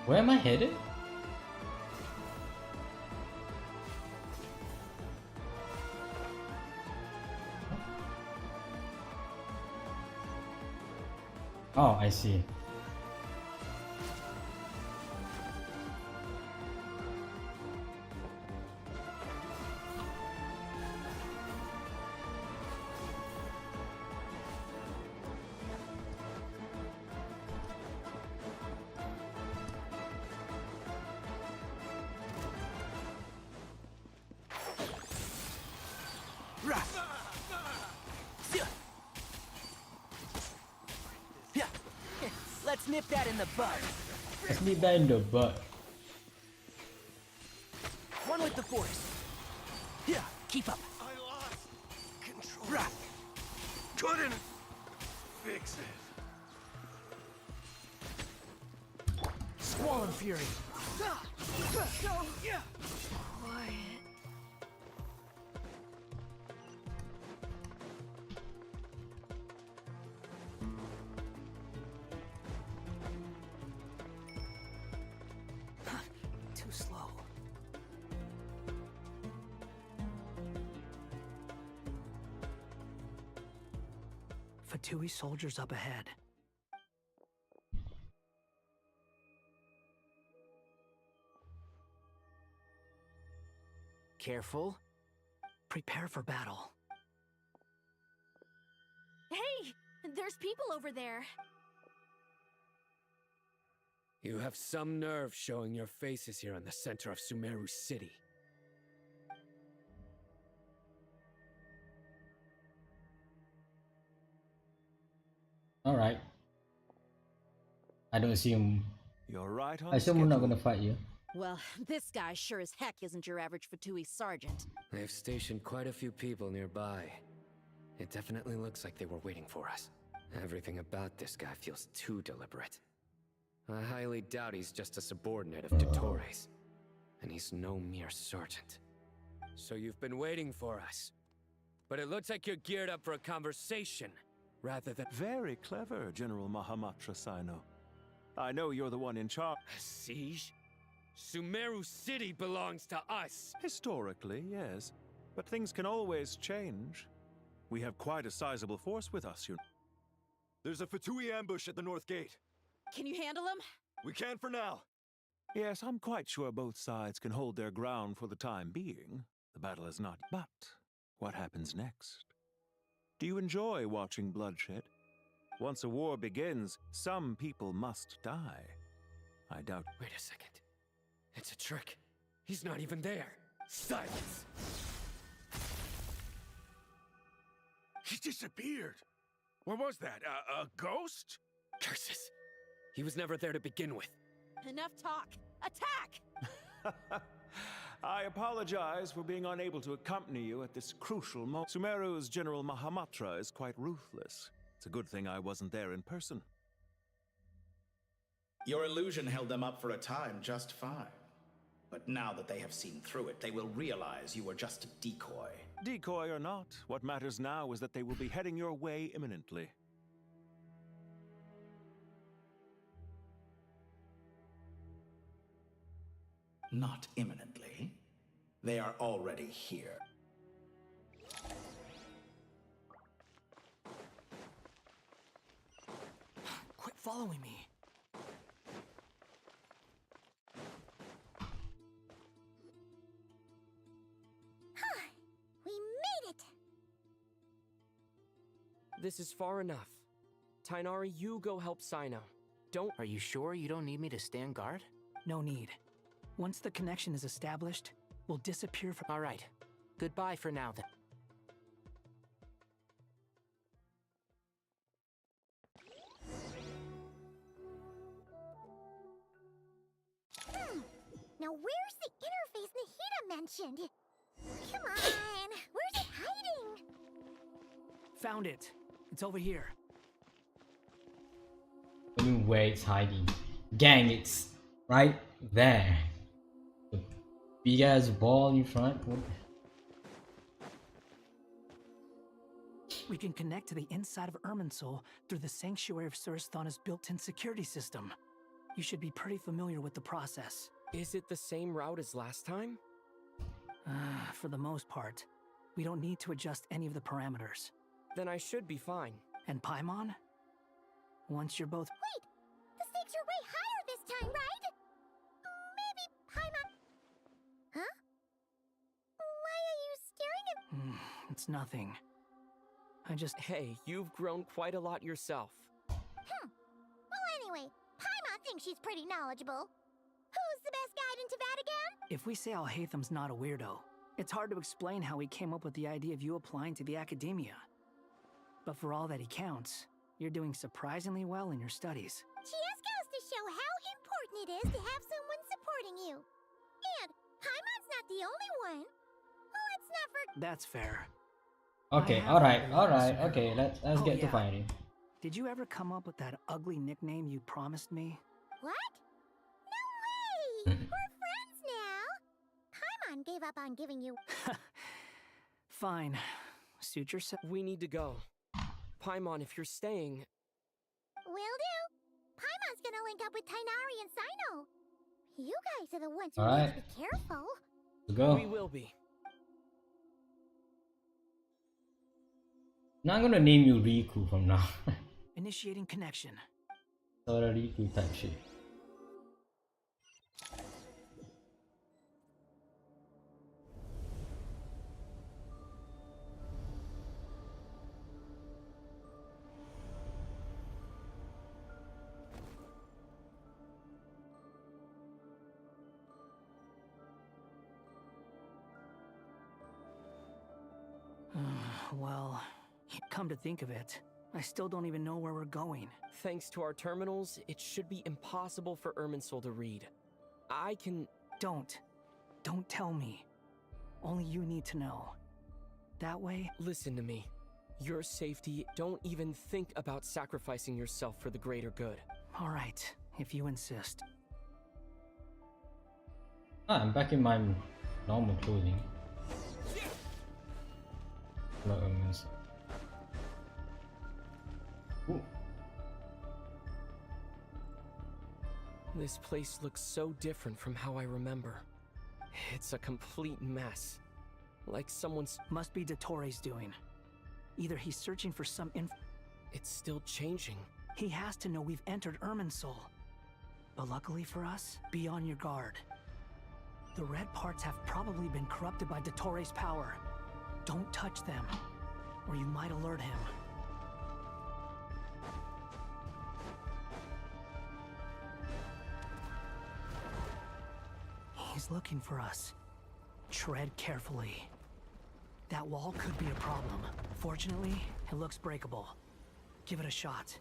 Where am I headed? Oh, I see. Let's nip that in the bud. Let's nip that in the butt. One with the force. Yeah, keep up. I lost control. Couldn't fix it. Squall and Fury. So quiet. Too slow. Fatui soldiers up ahead. Careful. Prepare for battle. Hey, there's people over there. You have some nerve showing your faces here in the center of Sumeru City. Alright. I don't assume. You're right on I assume we're not schedule. gonna fight you. Well, this guy sure as heck isn't your average Fatui sergeant. They've stationed quite a few people nearby. It definitely looks like they were waiting for us. Everything about this guy feels too deliberate. I highly doubt he's just a subordinate of Dottores. And he's no mere sergeant. So you've been waiting for us. But it looks like you're geared up for a conversation, rather than... Very clever, General Mahamatra Sino. I know you're the one in charge. A siege? Sumeru City belongs to us! Historically, yes. But things can always change. We have quite a sizable force with us, you know. There's a Fatui ambush at the north gate. Can you handle him? We can for now. Yes, I'm quite sure both sides can hold their ground for the time being. The battle is not... But what happens next? Do you enjoy watching bloodshed? Once a war begins, some people must die. I doubt... Wait a second. It's a trick. He's not even there. Silence! He disappeared. What was that? A ghost? Curses. He was never there to begin with. Enough talk. Attack! I apologize for being unable to accompany you at this crucial moment. Sumeru's General Mahamatra is quite ruthless. It's a good thing I wasn't there in person. Your illusion held them up for a time just fine. But now that they have seen through it, they will realize you were just a decoy. Decoy or not, what matters now is that they will be heading your way imminently. Not imminently. They are already here. Quit following me. We made it! This is far enough. Tainari, you go help Sino. Don't... Are you sure you don't need me to stand guard? No need. Once the connection is established, we'll disappear from... All right. Goodbye for now, then. Now where's the interface Nahida mentioned? Come on! Where's it hiding? Found it. It's over here. I mean, where it's hiding. Gang, it's right there. The big ass ball in front. We can connect to the inside of Irminsul through the Sanctuary of Surasthana's built-in security system. You should be pretty familiar with the process. Is it the same route as last time? For the most part. We don't need to adjust any of the parameters. Then I should be fine. And Paimon? Once you're both... Wait! The stakes are way higher this time, right? Maybe Paimon... Huh? Why are you staring at... It's nothing. I just... Hey, you've grown quite a lot yourself. Well, anyway, Paimon thinks she's pretty knowledgeable. Who's the best guide into Vatican? If we say Alhatham's not a weirdo, it's hard to explain how he came up with the idea of you applying to the academia. But for all that he counts, you're doing surprisingly well in your studies. Just goes to show how important it is to have someone supporting you. And Paimon's not the only one. Let's not forget... That's fair. Okay, alright, okay, let's get to fighting. Did you ever come up with that ugly nickname you promised me? What? No way! We're friends now! Paimon gave up on giving you... Fine. Suit yourself. We need to go. Paimon, if you're staying... Will do. Paimon's gonna link up with Tainari and Sino. You guys are the ones who need to be careful. Let's go. We will be. Now I'm gonna name you Riku from now. Initiating connection. Sort of Riku type shit. Well, come to think of it, I still don't even know where we're going. Thanks to our terminals, it should be impossible for Irminsul to read. I can... Don't tell me. Only you need to know. That way... Listen to me. Your safety, don't even think about sacrificing yourself for the greater good. Alright, if you insist. I'm back in my normal clothing. Hello, omens. Ooh. This place looks so different from how I remember. It's a complete mess. Like someone's... Must be Dottoro's doing. Either he's searching for some It's still changing. He has to know we've entered Irminsul. But luckily for us, be on your guard. The red parts have probably been corrupted by Dottoro's power. Don't touch them, or you might alert him. He's looking for us. Tread carefully. That wall could be a problem. Fortunately, it looks breakable. Give it a shot.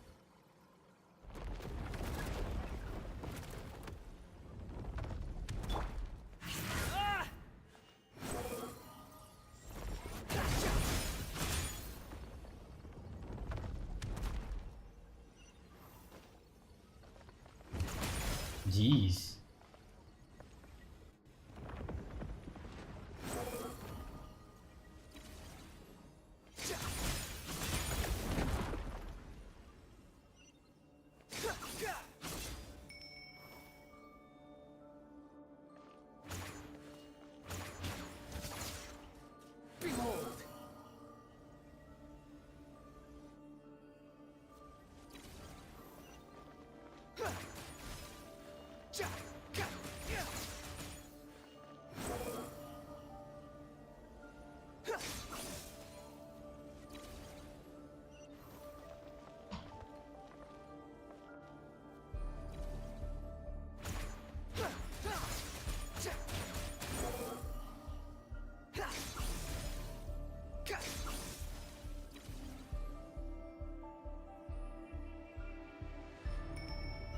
Jeez.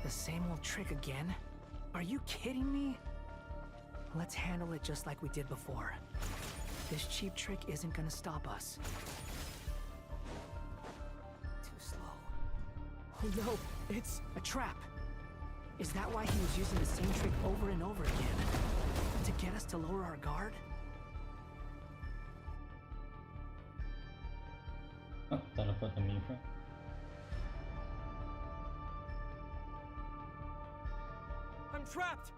The same old trick again? Are you kidding me? Let's handle it just like we did before. This cheap trick isn't gonna stop us. Too slow. Oh no, it's a trap. Is that why he was using the same trick over and over again? To get us to lower our guard? Oh, teleport me, friend. I'm trapped!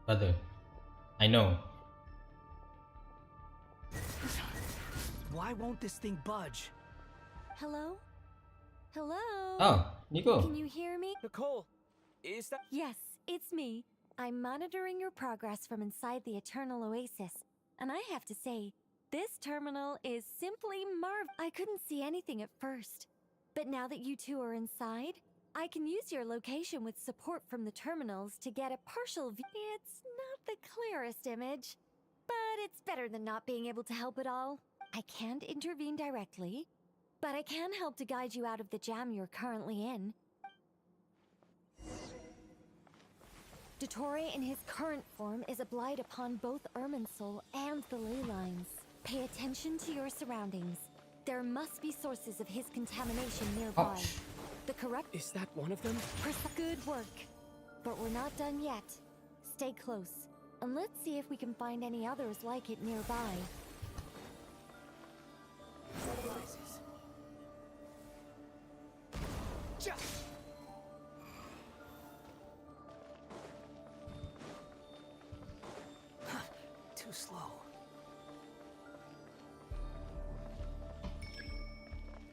Brother, I know. Why won't this thing budge? Hello? Hello? Oh, Nico. Can you hear me? Nicole, is that... Yes, it's me. I'm monitoring your progress from inside the Eternal Oasis. And I have to say, this terminal is simply I couldn't see anything at first. But now that you two are inside, I can use your location with support from the terminals to get a partial view. It's not the clearest image, but it's better than not being able to help at all. I can't intervene directly, but I can help to guide you out of the jam you're currently in. Dottore in his current form is a blight upon both Irminsul and the ley lines. Pay attention to your surroundings. There must be sources of his contamination nearby. Ouch. The corrupt... Is that one of them? Good work. But we're not done yet. Stay close, and let's see if we can find any others like it nearby. Too slow.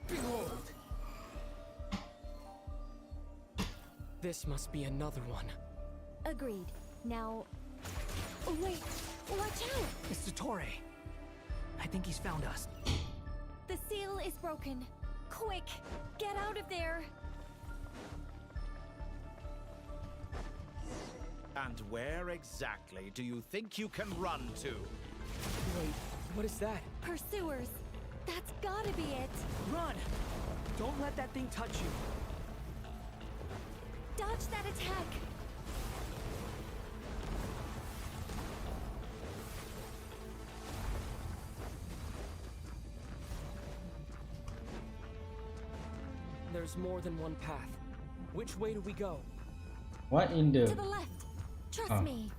Behold! This must be another one. Agreed. Now... Oh, wait! Watch out! It's Dottore. I think he's found us. The seal is broken. Quick! Get out of there! And where exactly do you think you can run to? Wait, what is that? Pursuers! That's gotta be it! Run! Don't let that thing touch you. Dodge that attack! There's more than one path. Which way do we go? What in the... To the left! Trust me!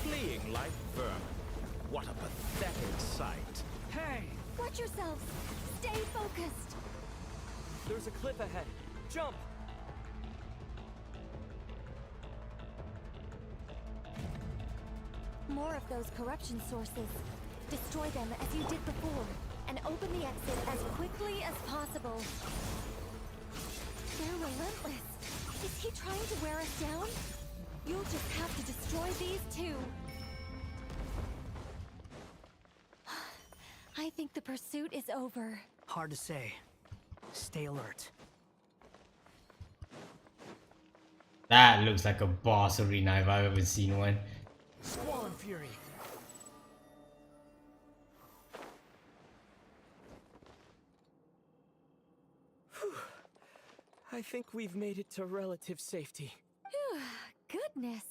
Flee! fleeing like vermin. What a pathetic sight. Hey! Watch yourselves! Stay focused! There's a cliff ahead. Jump! More of those corruption sources. Destroy them as you did before, and open the exit as quickly as possible. They're relentless. Is he trying to wear us down? You'll just have to destroy these too. I think the pursuit is over. Hard to say. Stay alert. That looks like a boss arena if I've ever seen one. Squall and Fury. Whew. I think we've made it to relative safety. Goodness.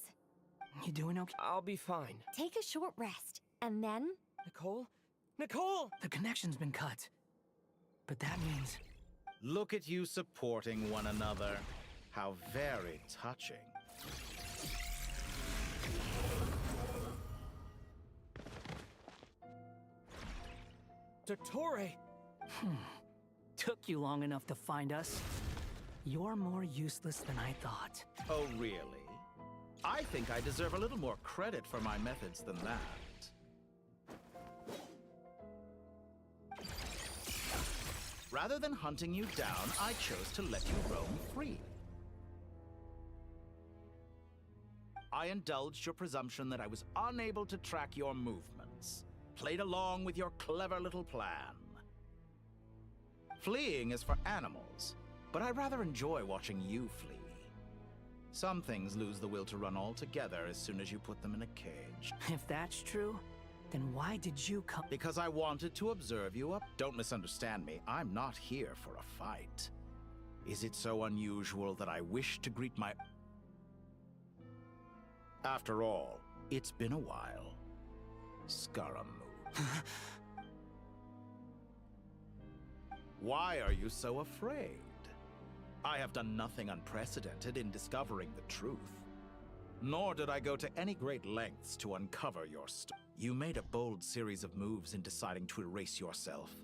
You doing okay? I'll be fine. Take a short rest, and then... Nicole? Nicole! The connection's been cut. But that means... Look at you supporting one another. How very touching. Dottore! Took you long enough to find us. You're more useless than I thought. Oh, really? I think I deserve a little more credit for my methods than that. Rather than hunting you down, I chose to let you roam free. I indulged your presumption that I was unable to track your movements. Played along with your clever little plan. Fleeing is for animals, but I rather enjoy watching you flee. Some things lose the will to run altogether as soon as you put them in a cage. If that's true, then why did you come? Because I wanted to observe you up. Don't misunderstand me. I'm not here for a fight. Is it so unusual that I wish to greet my... After all, it's been a while. Scaramouche. Why are you so afraid? I have done nothing unprecedented in discovering the truth. Nor did I go to any great lengths to uncover your story. You made a bold series of moves in deciding to erase yourself.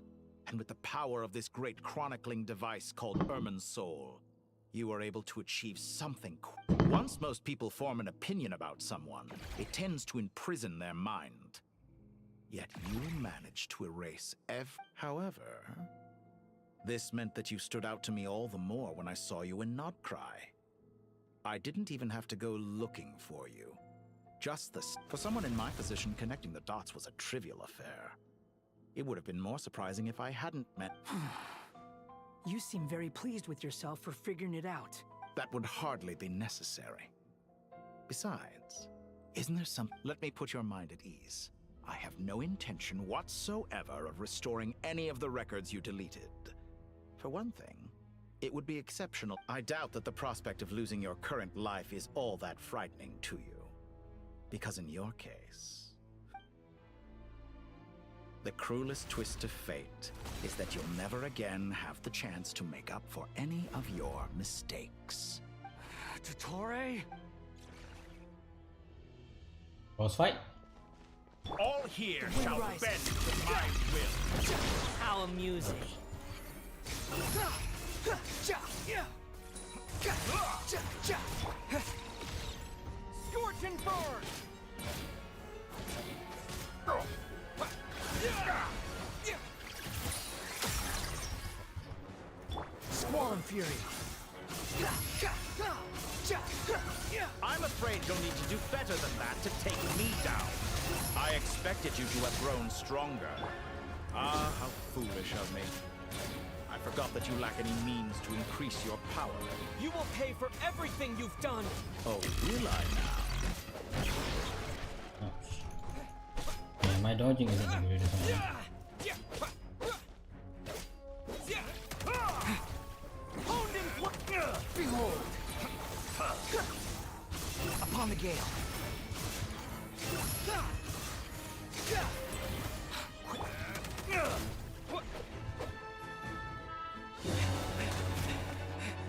And with the power of this great chronicling device called Ermin's Soul, you were able to achieve something. Once most people form an opinion about someone, it tends to imprison their mind. Yet you managed to erase However, this meant that you stood out to me all the more when I saw you in Nodcry. I didn't even have to go looking for you. Just this. For someone in my position, connecting the dots was a trivial affair. It would have been more surprising if I hadn't met... You seem very pleased with yourself for figuring it out. That would hardly be necessary. Besides, isn't there some... Let me put your mind at ease. I have no intention whatsoever of restoring any of the records you deleted. For one thing, it would be exceptional. I doubt that the prospect of losing your current life is all that frightening to you. Because in your case, the cruelest twist of fate is that you'll never again have the chance to make up for any of your mistakes. Dottore? Boss fight? All here shall bend to my will. How amusing. Scorch and burn! Squall and Fury. I'm afraid you'll need to do better than that to take me down. I expected you to have grown stronger. Ah, how foolish of me. I forgot that you lack any means to increase your power. You will pay for everything you've done! Oh, will I now? Yeah, my dodging isn't the greatest one. Behold! Upon the gale.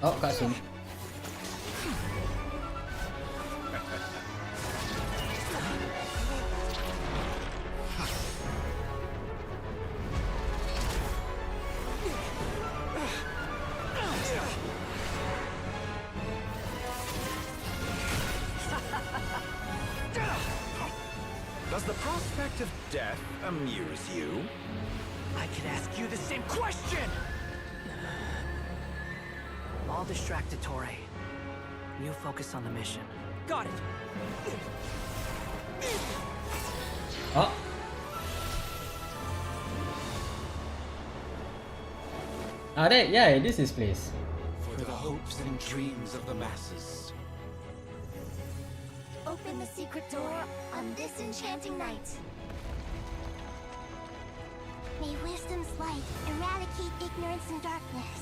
Oh, cutscene. prospect of death amuse you? I could ask you the same question! I'll distract Ettore. You focus on the mission. Got it! Oh. That, yeah, this is place. For the hopes and dreams of the masses. Open the secret door on this enchanting night. May wisdom's light eradicate ignorance and darkness,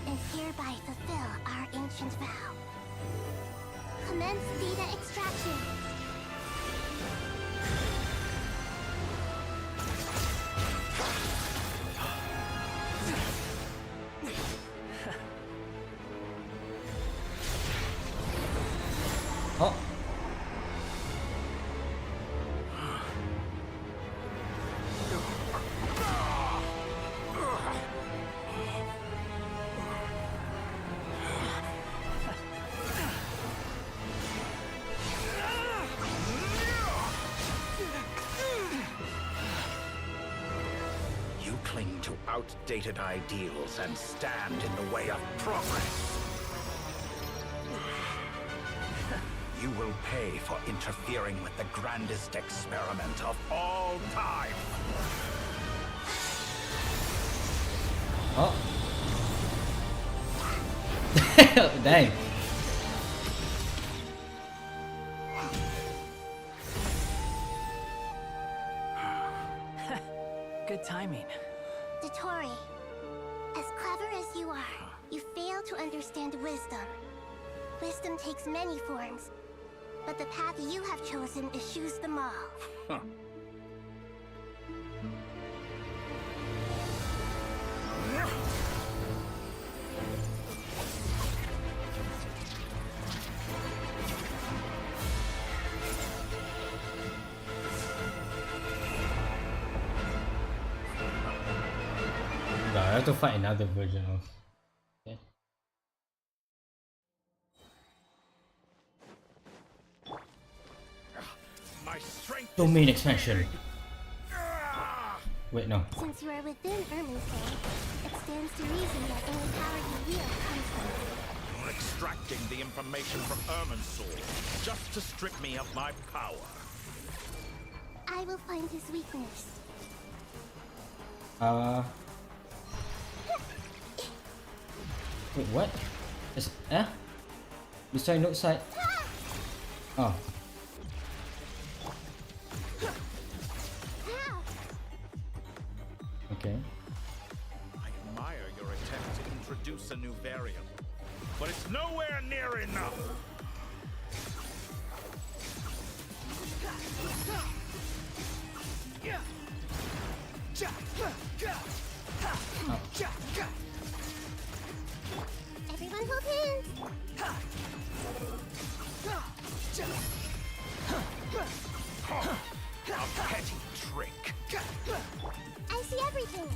and hereby fulfill our ancient vow. Commence data extraction. Oh. You cling to outdated ideals and stand in the way of progress. You will pay for interfering with the grandest experiment of all time. Oh. Dang. Good timing. Dottore, as clever as you are, you fail to understand wisdom. Wisdom takes many forms, but the path you have chosen eschews them all. Huh. I have to find another version of. Okay. My strength Domain expansion. Wait, no. Since you are within Irmin's Bay, it stands to reason that any power you wield comes from it. You're extracting the information from Irmin's soul just to strip me of my power. I will find his weakness. Wait, what? Is beside note side. Oh. Okay. I admire your attempt to introduce a new variable, but it's nowhere near enough. Everyone hold hands! A petty trick. I see everything!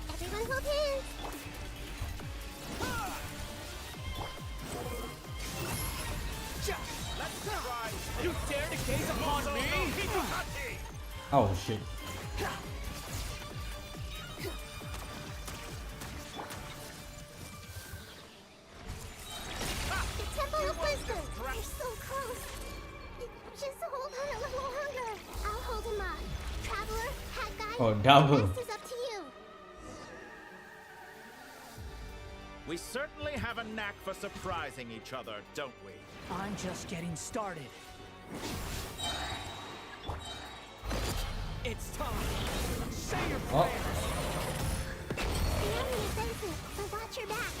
Everyone hold hands! You dare to gaze upon me? Oh shit. The Temple of Wisdom! You're so close! Just hold on a little longer. I'll hold him up. Traveler, Hat Guy, Oh, double. the rest is up to you. We certainly have a knack for surprising each other, don't we? I'm just getting started. It's time. Say your Oh. prayers. The enemy is sensitive, so watch your back.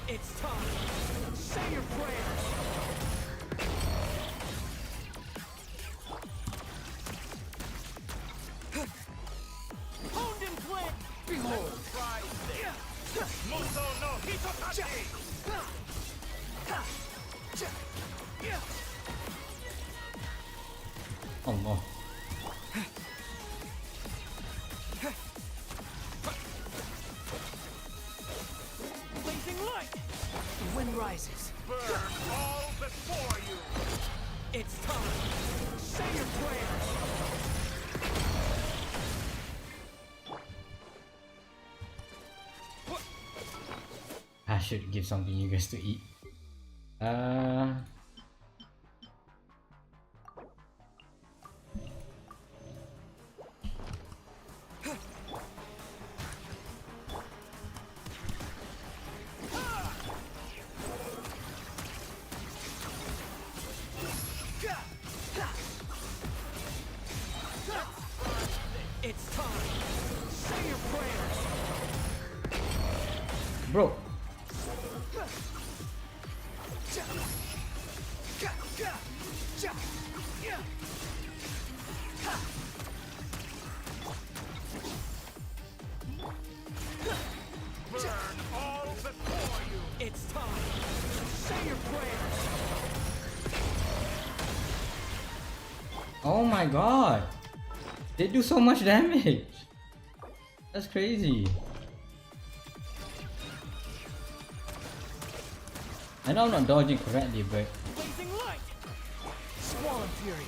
It's time. Say your prayers. Honed and flint. Behold. Try Muso no Hitotachi! Oh no. Blazing light! The wind rises. Burn all before you! It's time! Say your prayers! I should give something you guys to eat. It's time! Say your prayers! Bro. Burn all before you! It's time! Say your prayers! Oh my god. They do so much damage. That's crazy. I know I'm not dodging correctly, but Blazing light! Squall fury!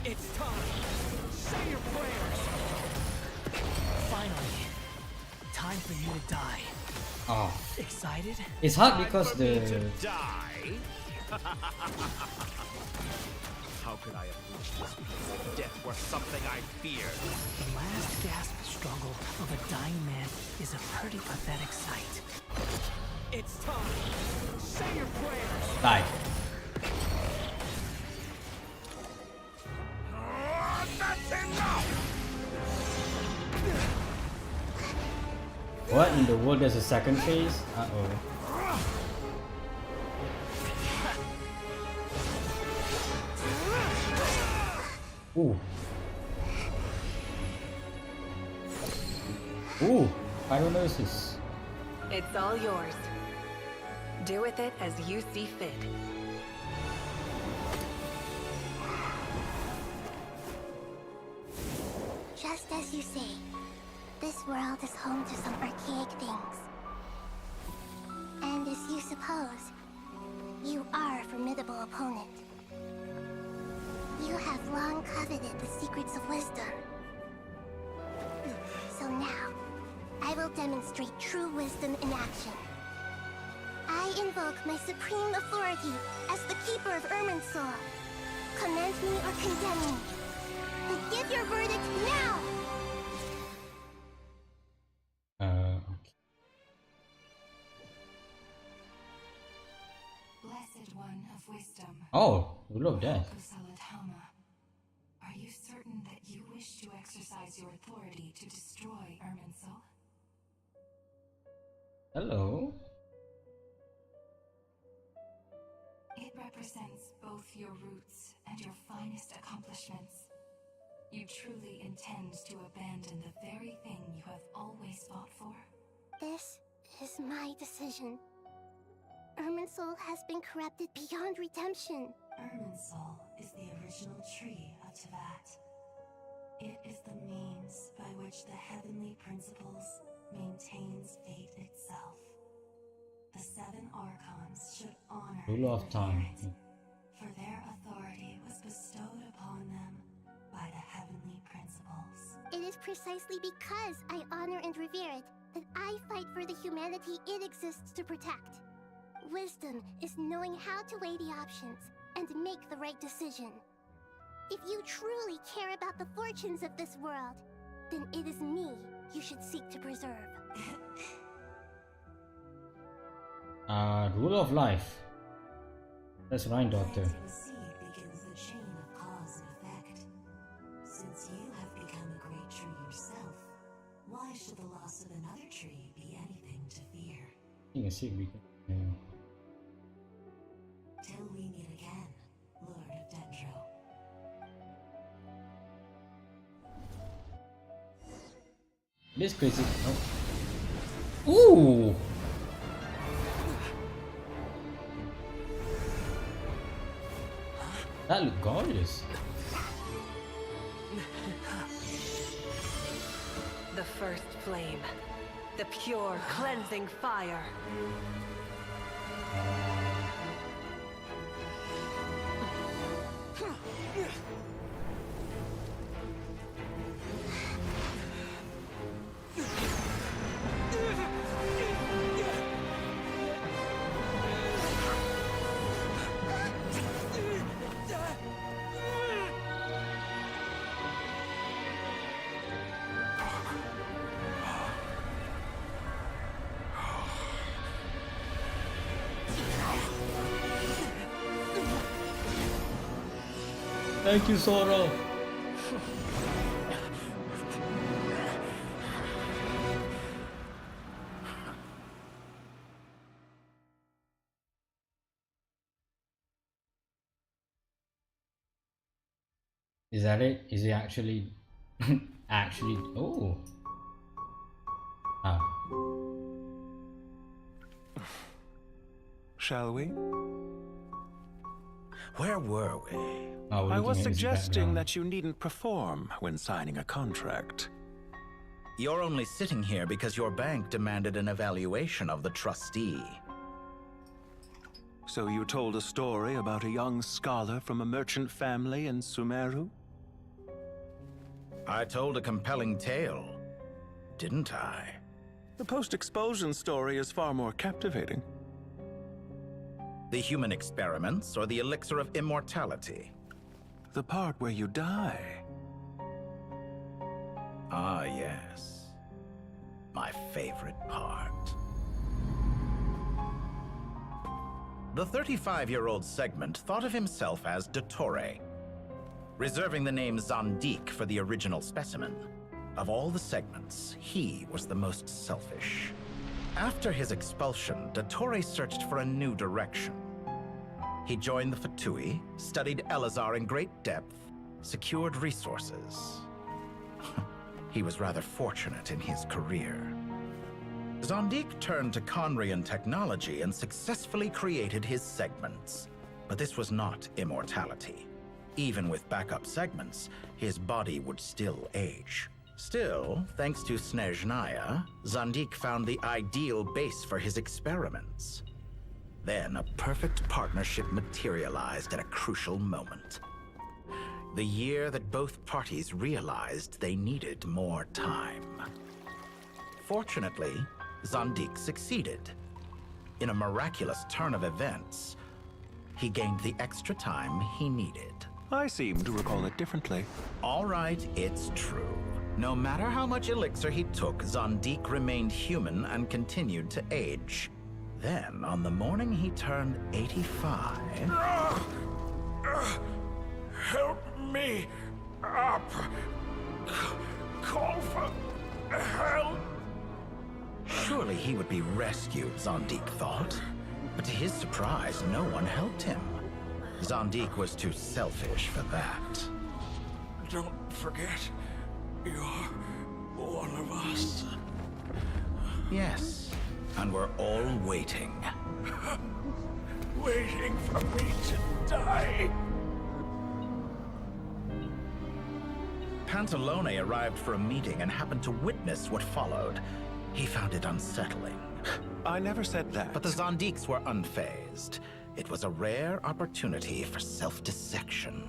It's time! Say your prayers! Finally, time for you to die. oh, Excited? it's hard because For me the to die? How could I have reached this place? Death were something I feared. The last gasp struggle of a dying man is a pretty pathetic sight. It's time! Say your prayers! die. That's enough! What in the world? There's a second phase? Uh-oh. Ooh. Ooh, pyronosis. It's all yours. Do with it as you see fit. Just as you say, this world is home to some archaic things. And as you suppose, you are a formidable opponent. You have long coveted the secrets of wisdom. So now, I will demonstrate true wisdom in action. I invoke my supreme authority as the keeper of Irminsul. Commend me or condemn me. But give your verdict now! Okay. Blessed one of wisdom. Oh, Rule of Death. Kusalatama, are you certain that you wish to exercise your authority to destroy Irminsul? Hello. It represents both your roots and your finest accomplishments. You truly intend to abandon the very thing you have always fought for? This is my decision. Irminsul has been corrupted beyond redemption. Irminsul is the original tree of Teyvat. It is the means by which the heavenly principles maintains fate itself. The 7 Archons should honor Rule of Time. for their authority was bestowed upon them by the heavenly principles. It is precisely because I honor and revere it that I fight for the humanity it exists to protect. Wisdom is knowing how to weigh the options and make the right decision. If you truly care about the fortunes of this world, then it is me you should seek to preserve. Rule of Life. That's Rhine Doctor. Planting a seed begins the chain of cause and effect. Since you have become a great tree yourself, why should the loss of another tree be anything to fear? You can see it because Till we meet again, Lord of Dendro. This crazy. Oh. Ooh. That looked gorgeous. The first flame. The pure, cleansing fire. Thank you, Sora. Is that it? Is he actually actually oh. Ah. Shall we? Where were we? Oh, I was suggesting that you needn't perform when signing a contract. You're only sitting here because your bank demanded an evaluation of the trustee. So you told a story about a young scholar from a merchant family in Sumeru? I told a compelling tale, didn't I? The post-expulsion story is far more captivating. The human experiments or the elixir of immortality? The part where you die. Ah, yes. My favorite part. The 35-year-old Segment thought of himself as Dottore, reserving the name Zandik for the original specimen. Of all the segments, he was the most selfish. After his expulsion, Dottore searched for a new direction. He joined the Fatui, studied Elazar in great depth, secured resources. He was rather fortunate in his career. Zandik turned to Conrian technology and successfully created his segments. But this was not immortality. Even with backup segments, his body would still age. Still, thanks to Snezhnaya, Zandik found the ideal base for his experiments. Then a perfect partnership materialized at a crucial moment. The year that both parties realized they needed more time. Fortunately, Zandik succeeded. In a miraculous turn of events, he gained the extra time he needed. I seem to recall it differently. All right, it's true. No matter how much elixir he took, Zandik remained human and continued to age. Then, on the morning he turned 85... Help me up. Call for help. Surely he would be rescued, Zandik thought. But to his surprise, no one helped him. Zandik was too selfish for that. Don't forget, you're one of us. Yes, and we're all waiting. Waiting for me to die. Pantalone arrived for a meeting and happened to witness what followed. He found it unsettling. I never said that. But the Zandiks were unfazed. It was a rare opportunity for self-dissection.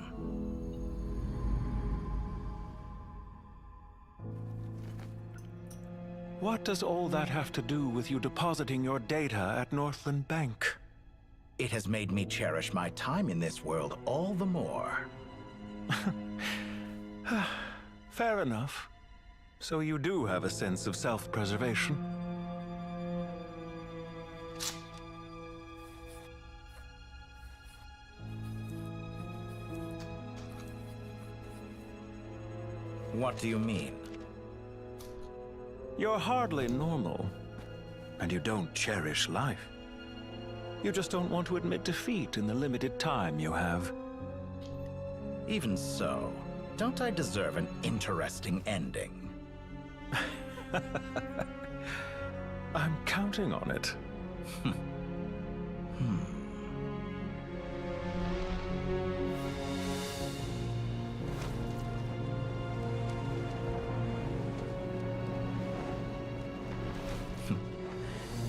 What does all that have to do with you depositing your data at Northland Bank? It has made me cherish my time in this world all the more. Fair enough. So you do have a sense of self-preservation. What do you mean? You're hardly normal, and you don't cherish life. You just don't want to admit defeat in the limited time you have. Even so, don't I deserve an interesting ending? I'm counting on it.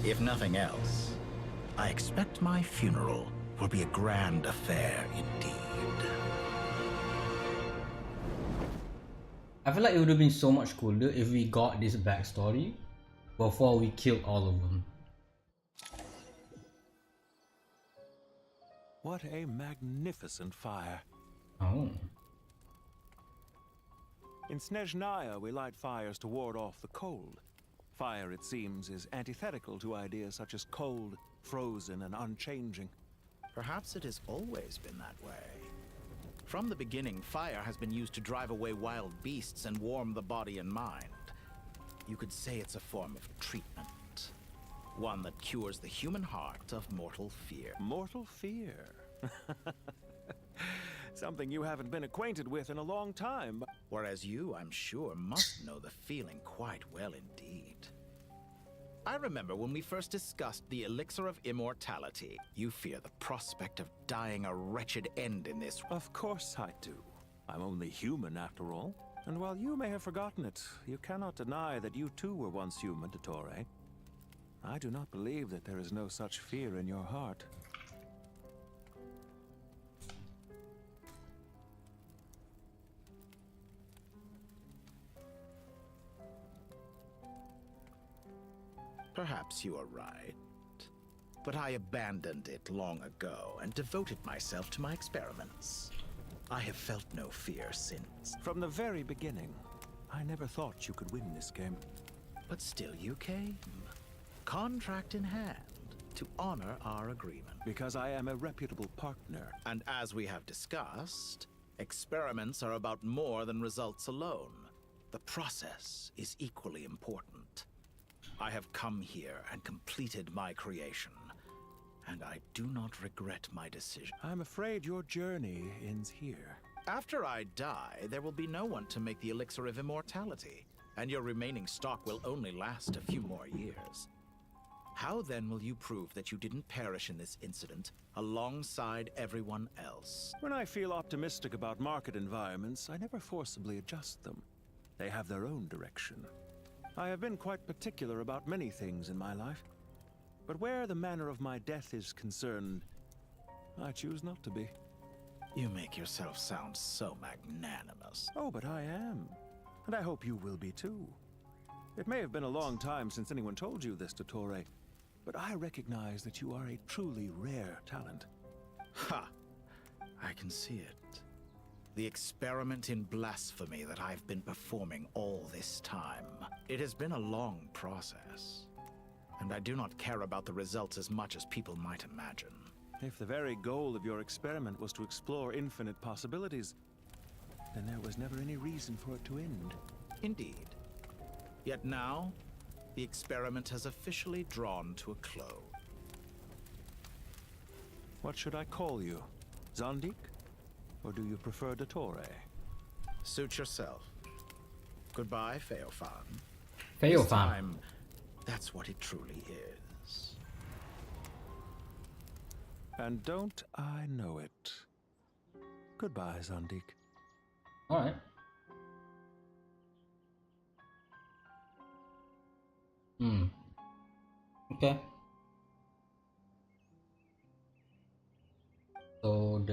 If nothing else, I expect my funeral will be a grand affair indeed. I feel like it would have been so much cooler if we got this backstory before we killed all of them. What a magnificent fire. Oh. In Snezhnaya, we light fires to ward off the cold. Fire, it seems, is antithetical to ideas such as cold, frozen, and unchanging. Perhaps it has always been that way. From the beginning, fire has been used to drive away wild beasts and warm the body and mind. You could say it's a form of treatment. One that cures the human heart of mortal fear. Mortal fear? Something you haven't been acquainted with in a long time. Whereas you, I'm sure, must know the feeling quite well indeed. I remember when we first discussed the elixir of immortality. You fear the prospect of dying a wretched end in this. Of course I do. I'm only human after all. And while you may have forgotten it, you cannot deny that you too were once human, Dottore. I do not believe that there is no such fear in your heart. Perhaps you are right. But I abandoned it long ago and devoted myself to my experiments. I have felt no fear since. From the very beginning, I never thought you could win this game. But still you came. Contract in hand, to honor our agreement. Because I am a reputable partner. And as we have discussed, experiments are about more than results alone. The process is equally important. I have come here and completed my creation, and I do not regret my decision. I'm afraid your journey ends here. After I die, there will be no one to make the elixir of immortality, and your remaining stock will only last a few more years. How then will you prove that you didn't perish in this incident alongside everyone else? When I feel optimistic about market environments, I never forcibly adjust them. They have their own direction. I have been quite particular about many things in my life, but where the manner of my death is concerned, I choose not to be. You make yourself sound so magnanimous. Oh, but I am, and I hope you will be too. It may have been a long time since anyone told you this, Dottore, but I recognize that you are a truly rare talent. Ha! I can see it. The experiment in blasphemy that I've been performing all this time. It has been a long process, and I do not care about the results as much as people might imagine. If the very goal of your experiment was to explore infinite possibilities, then there was never any reason for it to end. Indeed. Yet now, the experiment has officially drawn to a close. What should I call you? Zandik? Or do you prefer Dottore? Suit yourself. Goodbye, Feofan. Feofan. This time, that's what it truly is. And don't I know it? Goodbye, Zandik. Alright. Okay. So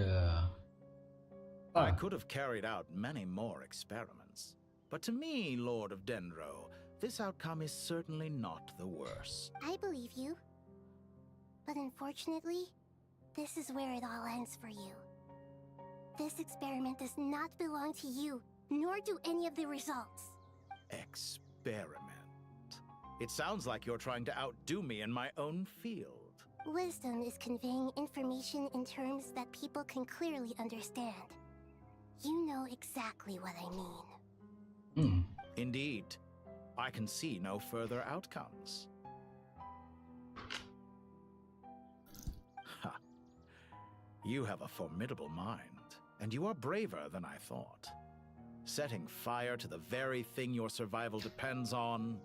I could have carried out many more experiments, but to me, Lord of Dendro, this outcome is certainly not the worst. I believe you. But unfortunately, this is where it all ends for you. This experiment does not belong to you, nor do any of the results. Experiment? It sounds like you're trying to outdo me in my own field. Wisdom is conveying information in terms that people can clearly understand. You know exactly what I mean. Indeed. I can see no further outcomes. Ha. You have a formidable mind, and you are braver than I thought. Setting fire to the very thing your survival depends on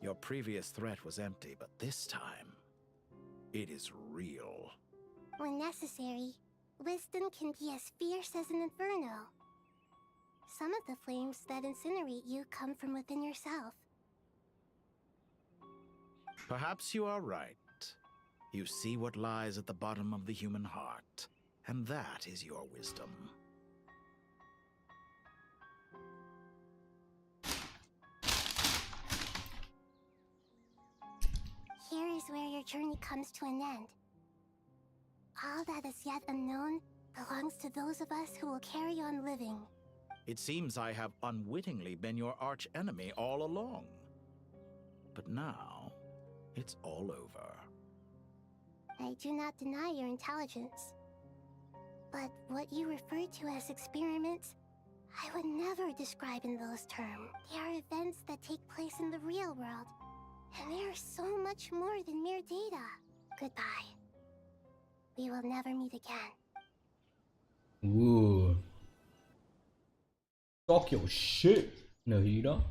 Your previous threat was empty, but this time, it is real. When necessary, wisdom can be as fierce as an inferno. Some of the flames that incinerate you come from within yourself. Perhaps you are right. You see what lies at the bottom of the human heart, and that is your wisdom. Here is where your journey comes to an end. All that is yet unknown belongs to those of us who will carry on living. It seems I have unwittingly been your arch enemy all along. But now, it's all over. I do not deny your intelligence. But what you refer to as experiments, I would never describe in those terms. They are events that take place in the real world, and they are so much more than mere data. Goodbye. We will never meet again. Ooh. Talk your shit, Nahida.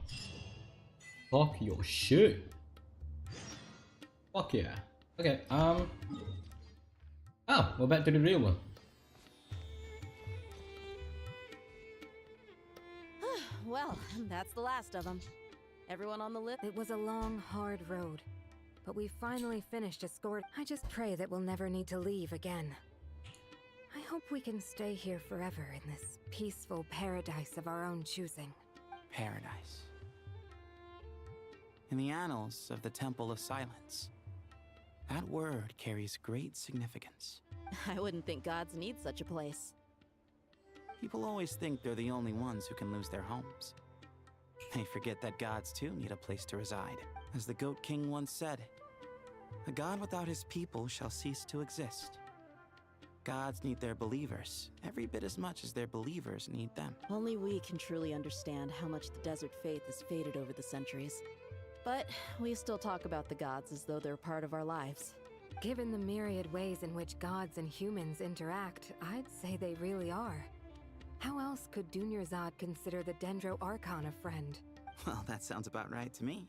Talk your shit. Fuck yeah. Okay, oh, we're back to the real one. Well, that's the last of them. Everyone on the list? It was a long, hard road, but we finally finished escort. I just pray that we'll never need to leave again. I hope we can stay here forever in this peaceful paradise of our own choosing. Paradise. In the annals of the Temple of Silence, that word carries great significance. I wouldn't think gods need such a place. People always think they're the only ones who can lose their homes. They forget that gods too need a place to reside. As the Goat King once said, "A god without his people shall cease to exist." Gods need their believers every bit as much as their believers need them. Only we can truly understand how much the desert faith has faded over the centuries. But we still talk about the gods as though they're part of our lives. Given the myriad ways in which gods and humans interact, I'd say they really are. How else could Dunyarzad consider the Dendro Archon a friend? Well, that sounds about right to me.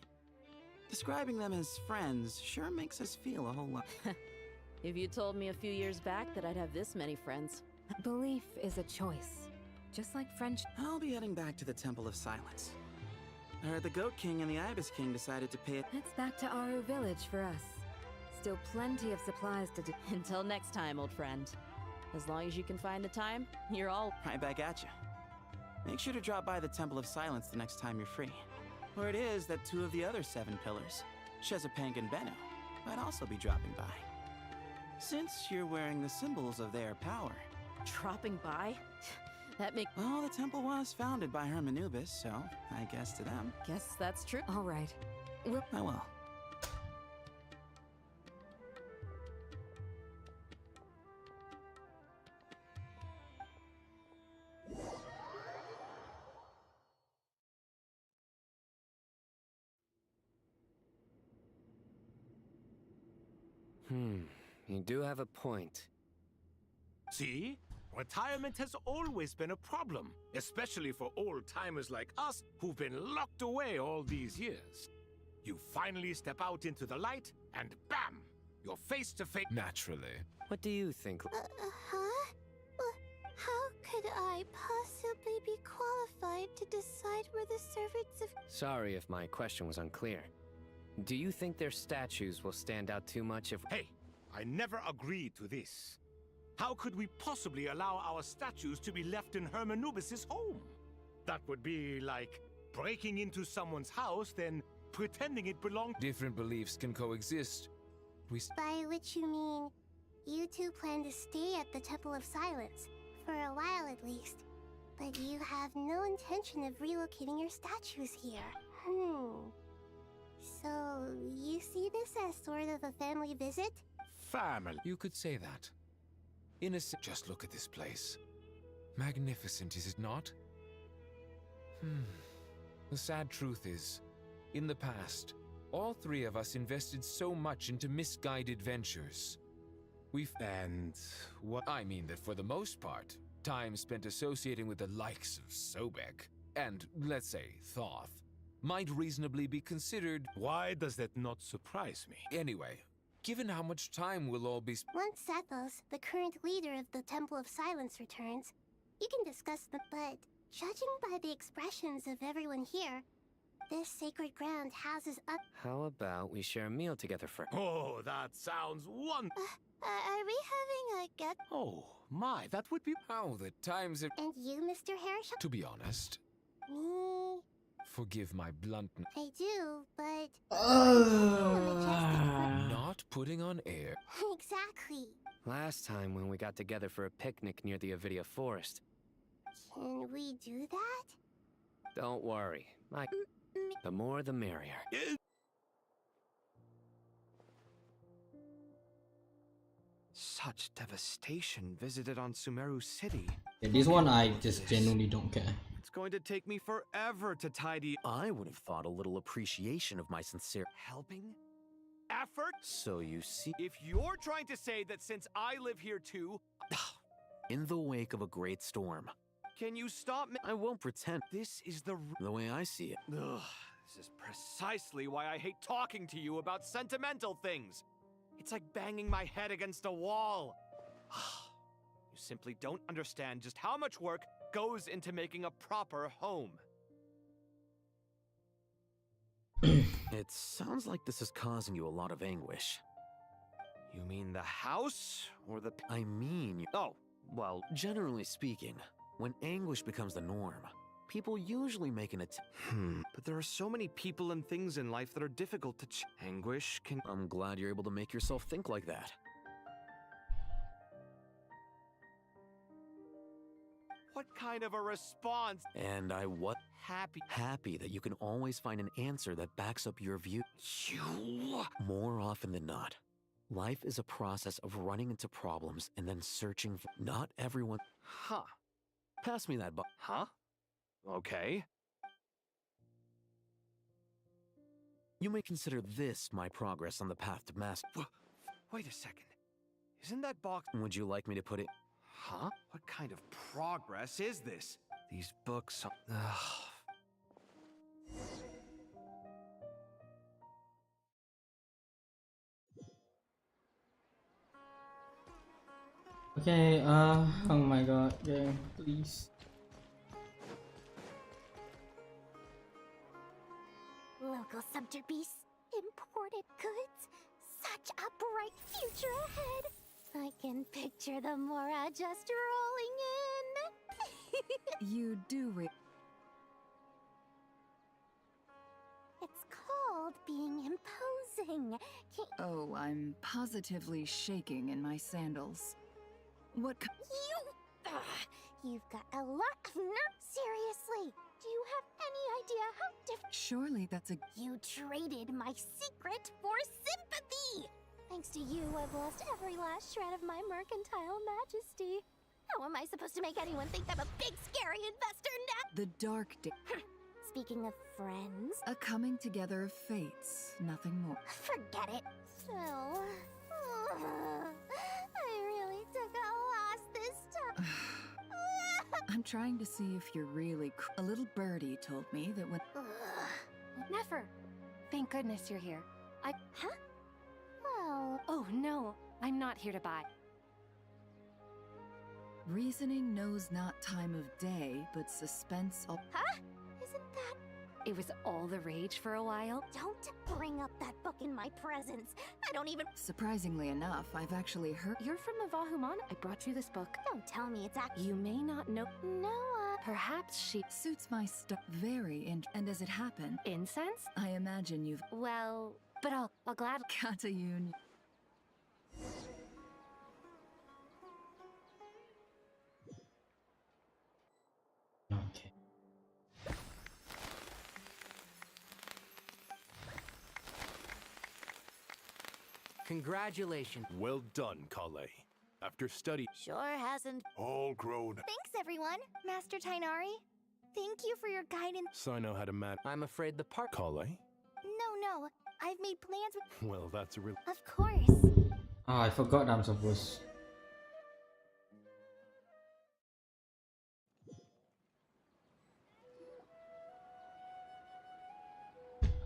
Describing them as friends sure makes us feel a whole lot. If you told me a few years back that I'd have this many friends. Belief is a choice, just like friendship. I'll be heading back to the Temple of Silence. I heard the Goat King and the Ibis King decided to pay it. It's back to Aru Village for us. Still plenty of supplies to do. Until next time, old friend. As long as you can find the time, you're all right back at you. Make sure to drop by the Temple of Silence the next time you're free. Where it is that two of the other 7 pillars, Shezapank and Bennu, might also be dropping by. Since you're wearing the symbols of their power. Dropping by? That makes... Well, the temple was founded by Hermanubis, so I guess to them. Guess that's true. All right. I will. You do have a point. See? Retirement has always been a problem, especially for old-timers like us who've been locked away all these years. You finally step out into the light, and bam! You're face to face. Naturally. What do you think? Huh? How could I possibly be qualified to decide where the servants of... Sorry if my question was unclear. Do you think their statues will stand out too much if... Hey, I never agreed to this. How could we possibly allow our statues to be left in Hermanubis' home? That would be like breaking into someone's house, then pretending it belonged... Different beliefs can coexist. By which you mean, you two plan to stay at the Temple of Silence, for a while at least. But you have no intention of relocating your statues here. So, you see this as sort of a family visit? Family. You could say that. Innocent. Just look at this place. Magnificent, is it not? The sad truth is, in the past, all 3 of us invested so much into misguided ventures. And what? I mean that for the most part, time spent associating with the likes of Sobek, and, let's say, Thoth, might reasonably be considered. Why does that not surprise me? Anyway, given how much time we'll all be Once Sethos, the current leader of the Temple of Silence, returns, you can discuss the. But judging by the expressions of everyone here, this sacred ground houses up. How about we share a meal together first? Oh, that sounds wonderful. Are we having a get? Oh, my, that would be... How the times have... And you, Mr. Hershon? To be honest, Me. forgive my bluntness. I do, but. Not putting on air. Exactly. Last time when we got together for a picnic near the Avidia Forest. Can we do that? Don't worry. The more the merrier. Such devastation visited on Sumeru City. Yeah, this one I just genuinely don't care. It's going to take me forever to tidy. I would have thought a little appreciation of my sincere Helping? Effort? So you see, If you're trying to say that since I live here too, in the wake of a great storm, can you stop me? I won't pretend. This is the way I see it. Ugh, this is precisely why I hate talking to you about sentimental things. It's like banging my head against a wall. You simply don't understand just how much work goes into making a proper home. It sounds like this is causing you a lot of anguish. You mean the house or the... I mean... Oh, well... Generally speaking, when anguish becomes the norm, people usually make an attempt. But there are so many people and things in life that are difficult to anguish can... I'm glad you're able to make yourself think like that. What kind of a response? And what? Happy that you can always find an answer that backs up your view. You... More often than not, life is a process of running into problems and then searching for... Not everyone... Huh. Pass me that Huh? Okay. You may consider this my progress on the path to master. Wait a second. Isn't that box... Would you like me to put it... Huh? What kind of progress is this? These books are... Okay, oh my god, game, please. Local subject beasts, imported goods, such a bright future ahead. I can picture the Mora just rolling in. You do It's called being imposing. Oh, I'm positively shaking in my sandals. What You've got a lot of nerve. Seriously, do you have any idea how different? Surely that's a... You traded my secret for sympathy! Thanks to you, I've lost every last shred of my mercantile majesty. How am I supposed to make anyone think I'm a big, scary investor now? The dark day. Speaking of friends... A coming together of fates, nothing more. Forget it. So... I really took a loss this time. I'm trying to see if you're really... A little birdie told me that when... Nefer, thank goodness you're here. Huh? Well... Oh, no. I'm not here to buy. Reasoning knows not time of day, but suspense... Huh? Isn't that... It was all the rage for a while. Don't bring up that book in my presence. I don't even... Surprisingly enough, I've actually heard... You're from the Vahuman? I brought you this book. Don't tell me it's You may not know... Noah. Perhaps she... Suits my stuff very and as it happened... Incense? I imagine you've... Well, but I'll gladly... Katayun. Okay. Congratulations. Well done, Kale. After study... Sure hasn't... All grown... Thanks, everyone. Master Tainari. Thank you for your guidance. So I know how to I'm afraid the part... Kale? No. I've made plans with... Well, that's a real... Of course. Oh, I forgot I'm supposed...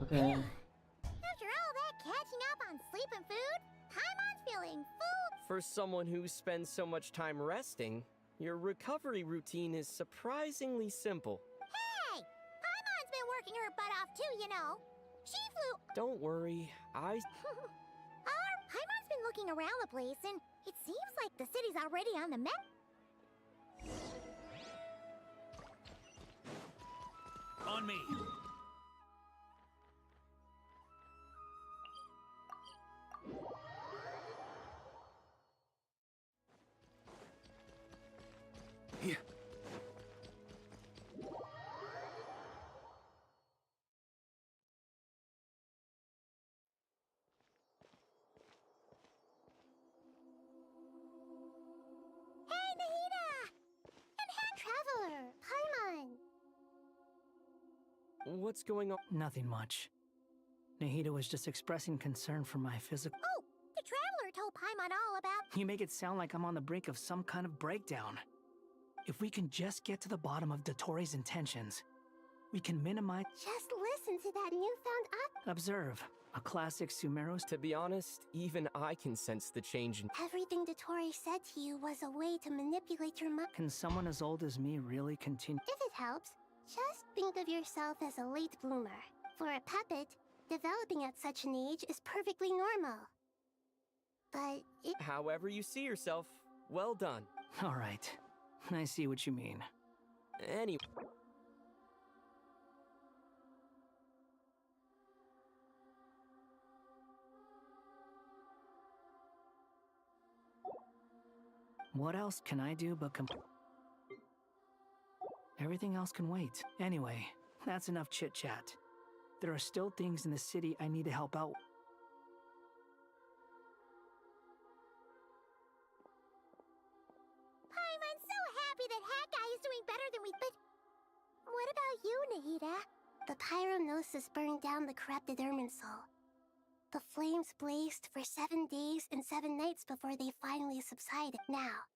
Okay. After all that catching up on sleep and food, Paimon's feeling full. For someone who spends so much time resting, your recovery routine is surprisingly simple. Hey! Paimon's been working her butt off too, you know. She flew. Don't worry, Paimon's been looking around the place, and it seems like the city's already on the map. On me. Here. Hey, Nahida! And Traveler, Paimon. What's going on? Nothing much. Nahida was just expressing concern for my physical. Oh, the Traveler told Paimon all about. You make it sound like I'm on the brink of some kind of breakdown. If we can just get to the bottom of Dotori's intentions, we can minimize. Just listen to that newfound Observe. A classic Sumeros. To be honest, even I can sense the change in. Everything Dotori said to you was a way to manipulate your mind. Can someone as old as me really continue? If it helps, just think of yourself as a late bloomer. For a puppet, developing at such an age is perfectly normal. But it. However you see yourself, well done. All right. I see what you mean. Anyway. What else can I do but Everything else can wait. Anyway, that's enough chit-chat. There are still things in the city I need to help out. I'm so happy that Hat Guy is doing better than we. But what about you, Nahida? The Pyronosis burned down the corrupted Irminsul. The flames blazed for 7 days and 7 nights before they finally subsided. Now,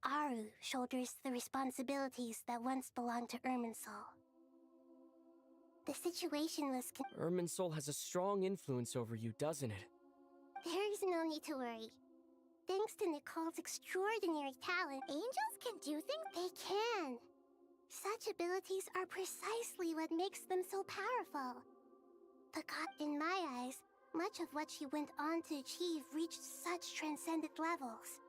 Aru shoulders the responsibilities that once belonged to Irminsul. The situation was. Irminsul has a strong influence over you, doesn't it? There is no need to worry. Thanks to Nicole's extraordinary talent, angels can do things they can. Such abilities are precisely what makes them so powerful. But in my eyes, much of what she went on to achieve reached such transcendent levels.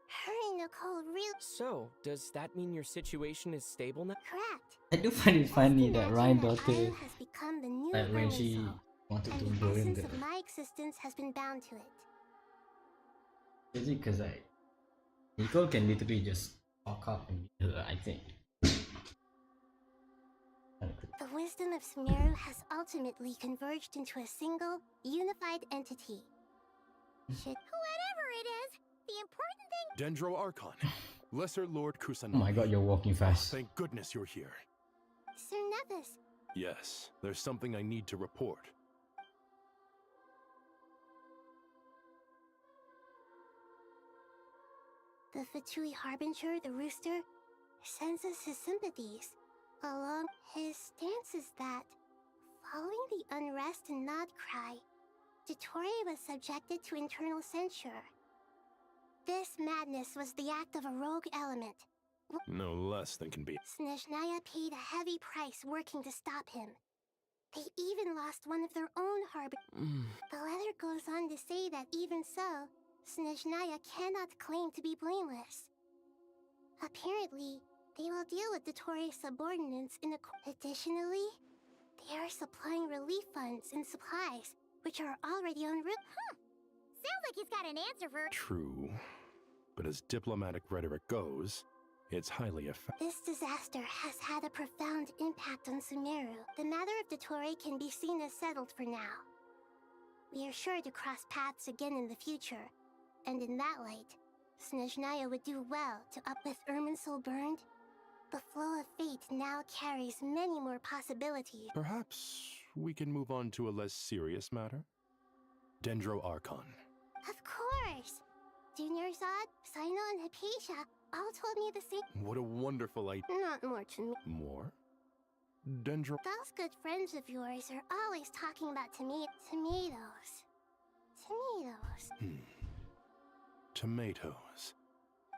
Her and Nicole really. So, does that mean your situation is stable now? Correct. I do find it funny that Ryan daughter, has become the new like when she Irminsul, wanted to and the burn essence the. of my existence has been bound to it. Is it because like Nicole can literally just walk up and meet her? I think. The wisdom of Sumeru has ultimately converged into a single, unified entity. Whatever it is, the important thing. Dendro Archon, Lesser Lord Kusanagi. Oh my god, you're walking fast. Thank goodness you're here. Sir Nevis. Yes, there's something I need to report. The Fatui Harbinger, the rooster, sends us his sympathies. Along his stance is that, following the unrest and Nod Cry, Dotori was subjected to internal censure. This madness was the act of a rogue element. No less than can be. Snezhnaya paid a heavy price working to stop him. They even lost one of their own harbingers. The letter goes on to say that even so, Snezhnaya cannot claim to be blameless. Apparently, they will deal with Dotori's subordinates in a. Additionally, they are supplying relief funds and supplies, which are already en route. Sounds like he's got an answer for. True. But as diplomatic rhetoric goes, it's highly effective. This disaster has had a profound impact on Sumeru. The matter of Dotori can be seen as settled for now. We are sure to cross paths again in the future, and in that light, Snezhnaya would do well to with Irminsul burned. The flow of fate now carries many more possibilities. Perhaps we can move on to a less serious matter? Dendro Archon. Of course! Junior Zod, Sino, and Hypatia all told me the same. What a wonderful idea. Not more to me. More? Dendro. Those good friends of yours are always talking about tomatoes. Tomatoes.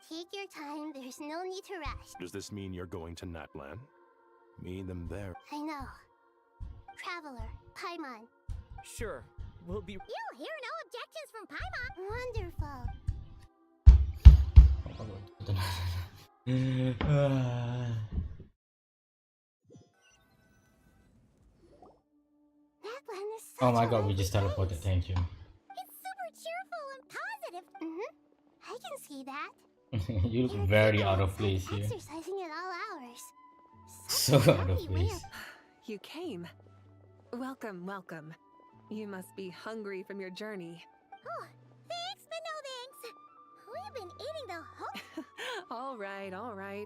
Take your time, there's no need to rush. Does this mean you're going to Natlan? Me them there. I know. Traveler, Paimon. Sure, we'll be. You hear no objections from Paimon? Wonderful. Natlan is such Oh my a god, we just lovely teleported, place. thank you. It's super cheerful and positive. I can see that. You look very out of place here. Exercising at all hours. So out of place. You came. Welcome, welcome. You must be hungry from your journey. Oh, thanks, but no thanks. We've been eating the whole... All right.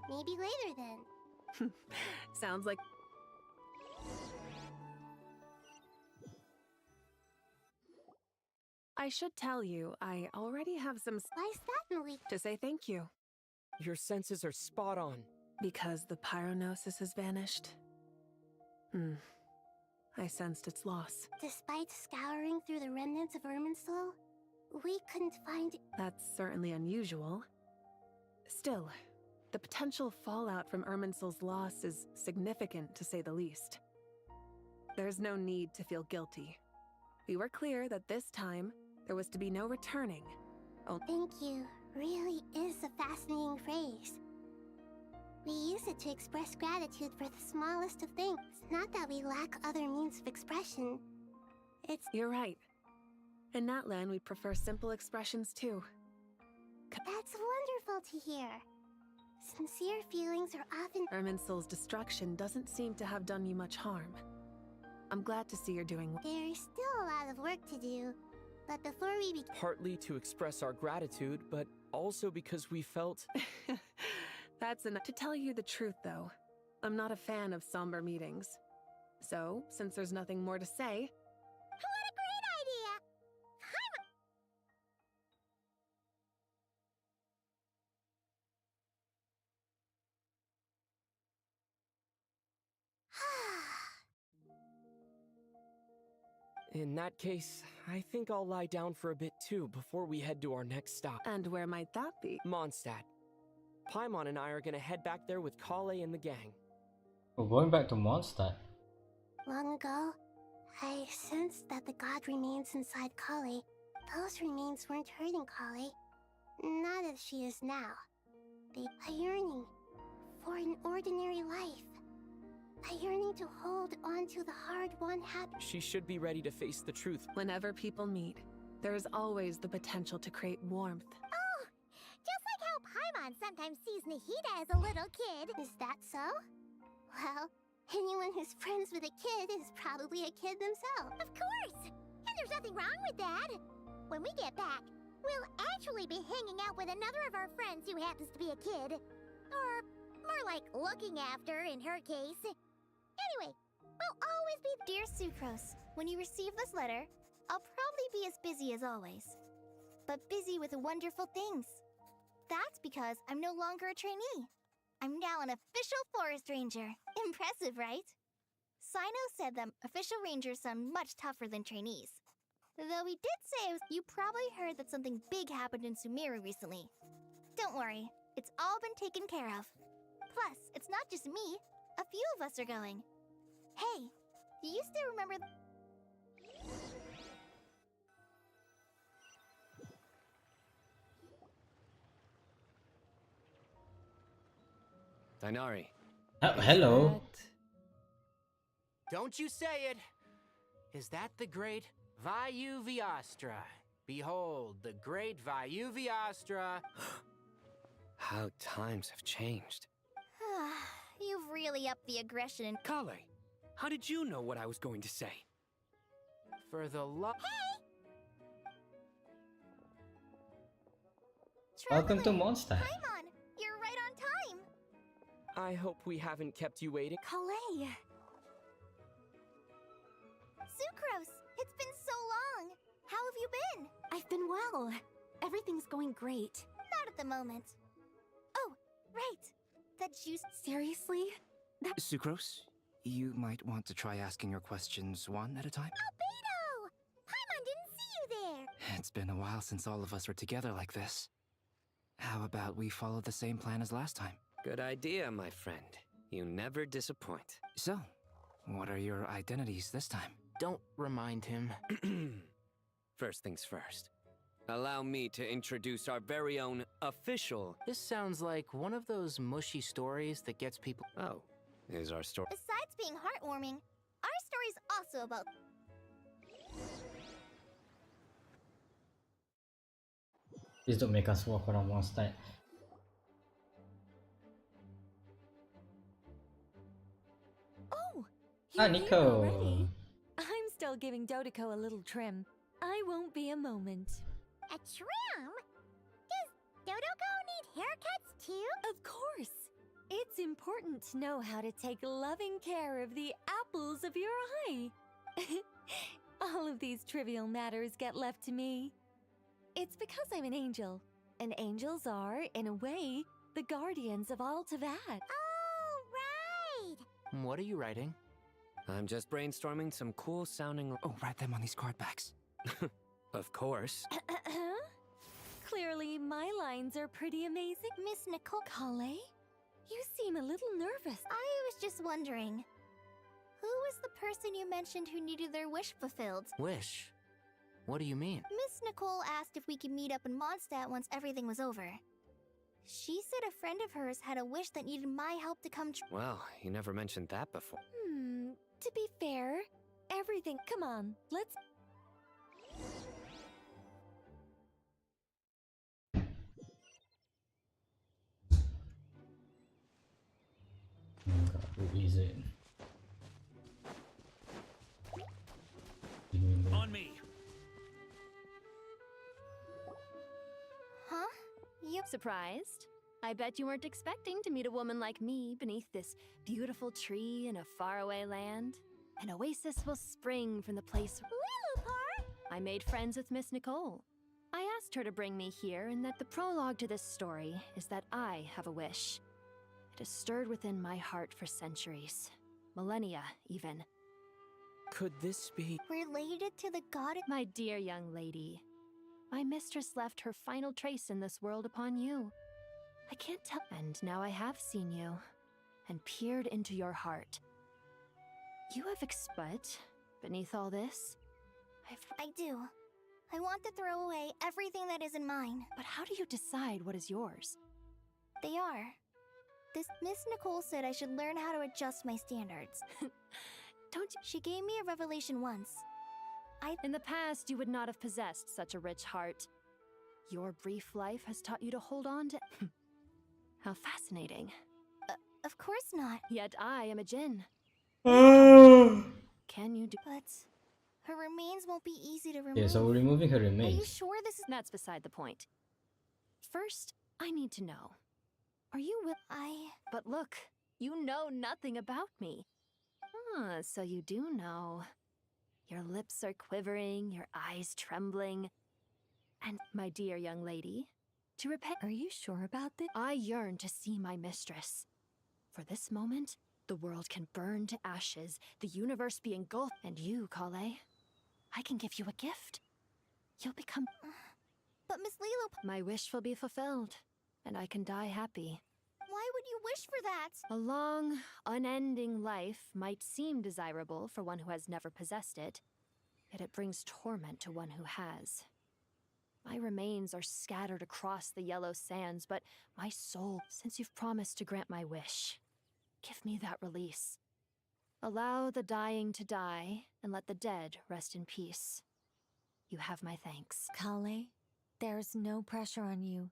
Maybe later then. Sounds like... I should tell you, I already have some to say thank you. Your senses are spot on. Because the pyronosis has vanished. I sensed its loss. Despite scouring through the remnants of Irminsul, we couldn't find... That's certainly unusual. Still, the potential fallout from Irminsul's loss is significant, to say the least. There's no need to feel guilty. We were clear that this time, there was to be no returning. Thank you really is a fascinating phrase. We use it to express gratitude for the smallest of things. Not that we lack other means of expression. You're right. In Natlan, we prefer simple expressions too. That's wonderful to hear. Sincere feelings are often... Irminsul's destruction doesn't seem to have done you much harm. I'm glad to see you're doing well. There's still a lot of work to do. But before we begin... Partly to express our gratitude, but also because we felt... That's enough. To tell you the truth, though, I'm not a fan of somber meetings. So, since there's nothing more to say... What a great idea! In that case, I think I'll lie down for a bit too before we head to our next stop. And where might that be? Mondstadt. Paimon and I are gonna head back there with Kale and the gang. We're going back to Mondstadt. Long ago, I sensed that the god remains inside Kale. Those remains weren't hurting Kale. Not as she is now. A yearning for an ordinary life. A yearning to hold on to the hard-won happiness. She should be ready to face the truth. Whenever people meet, there is always the potential to create warmth. Oh! Just like how Paimon sometimes sees Nahida as a little kid. Is that so? Well, anyone who's friends with a kid is probably a kid themselves. Of course! And there's nothing wrong with that. When we get back, we'll actually be hanging out with another of our friends who happens to be a kid. Or more like looking after, in her case. Anyway, we'll always be... Dear Sucrose, when you receive this letter, I'll probably be as busy as always. But busy with wonderful things. That's because I'm no longer a trainee. I'm now an official forest ranger. Impressive, right? Sino said that official rangers sound much tougher than trainees. Though he did say you probably heard that something big happened in Sumeru recently. Don't worry, it's all been taken care of. Plus, it's not just me. A few of us are going. Hey, do you still remember... Dainari. Hello. Don't you say it! Is that the great Vayuviastra? Behold, the great Vayuviastra. How times have changed. You've really upped the aggression and... Kale, how did you know what I was going to say? For the love... Welcome to Mondstadt. Paimon, you're right on time. I hope we haven't kept you waiting. Kale. Sucrose, it's been so long. How have you been? I've been well. Everything's going great. Not at the moment. Oh, right. That juice... Seriously? Sucrose, You might want to try asking your questions one at a time. Albedo! Paimon didn't see you there! It's been a while since all of us were together like this. How about we follow the same plan as last time? Good idea, my friend. You never disappoint. So, what are your identities this time? Don't remind him. First things first. Allow me to introduce our very own official. This sounds like one of those mushy stories that gets people... Oh, is our story... Besides being heartwarming, our story's also about... Please don't make us walk around one side. Oh, Hi, you're here Nico. already. I'm still giving Dodiko a little trim. I won't be a moment. A trim? Does Dodoko need haircuts too? Of course. It's important to know how to take loving care of the apples of your eye. All of these trivial matters get left to me. It's because I'm an angel, and angels are, in a way, the guardians of all Teyvat. Oh, right! What are you writing? I'm just brainstorming some cool sounding... Oh, write them on these card backs. Of course. Clearly, my lines are pretty amazing. Miss Nicole... Kale, you seem a little nervous. I was just wondering, who was the person you mentioned who needed their wish fulfilled? Wish? What do you mean? Miss Nicole asked if we could meet up in Mondstadt once everything was over. She said a friend of hers had a wish that needed my help to come true. Well, you never mentioned that before. To be fair, everything... Come on, let's... Who is it? On me. Huh? You surprised? I bet you weren't expecting to meet a woman like me beneath this beautiful tree in a faraway land. An oasis will spring from the place... Lilupar! I made friends with Miss Nicole. I asked her to bring me here, and that the prologue to this story is that I have a wish. It has stirred within my heart for centuries. Millennia, even. Could this be... Related to the god... My dear young lady, my mistress left her final trace in this world upon you. I can't tell... And now I have seen you, and peered into your heart. You have but beneath all this, I do. I want to throw away everything that isn't mine. But how do you decide what is yours? They are. This Miss Nicole said I should learn how to adjust my standards. Don't you... She gave me a revelation once. In the past, you would not have possessed such a rich heart. Your brief life has taught you to hold on to... How fascinating. Of course not. Yet I am a djinn. Can you do... But her remains won't be easy to remove. Yeah, so we're removing her Are you remains. sure this is... That's beside the point. First, I need to know. Are you with... But look, you know nothing about me. Ah, so you do know. Your lips are quivering, your eyes trembling. And, my dear young lady, to repent... Are you sure about this? I yearn to see my mistress. For this moment, the world can burn to ashes, the universe be engulfed, and you, Kale, I can give you a gift. You'll become... But Miss Lilo... My wish will be fulfilled, and I can die happy. Why would you wish for that? A long, unending life might seem desirable for one who has never possessed it, yet it brings torment to one who has. My remains are scattered across the yellow sands, but my soul, since you've promised to grant my wish, give me that release. Allow the dying to die, and let the dead rest in peace. You have my thanks. Kale, there's no pressure on you.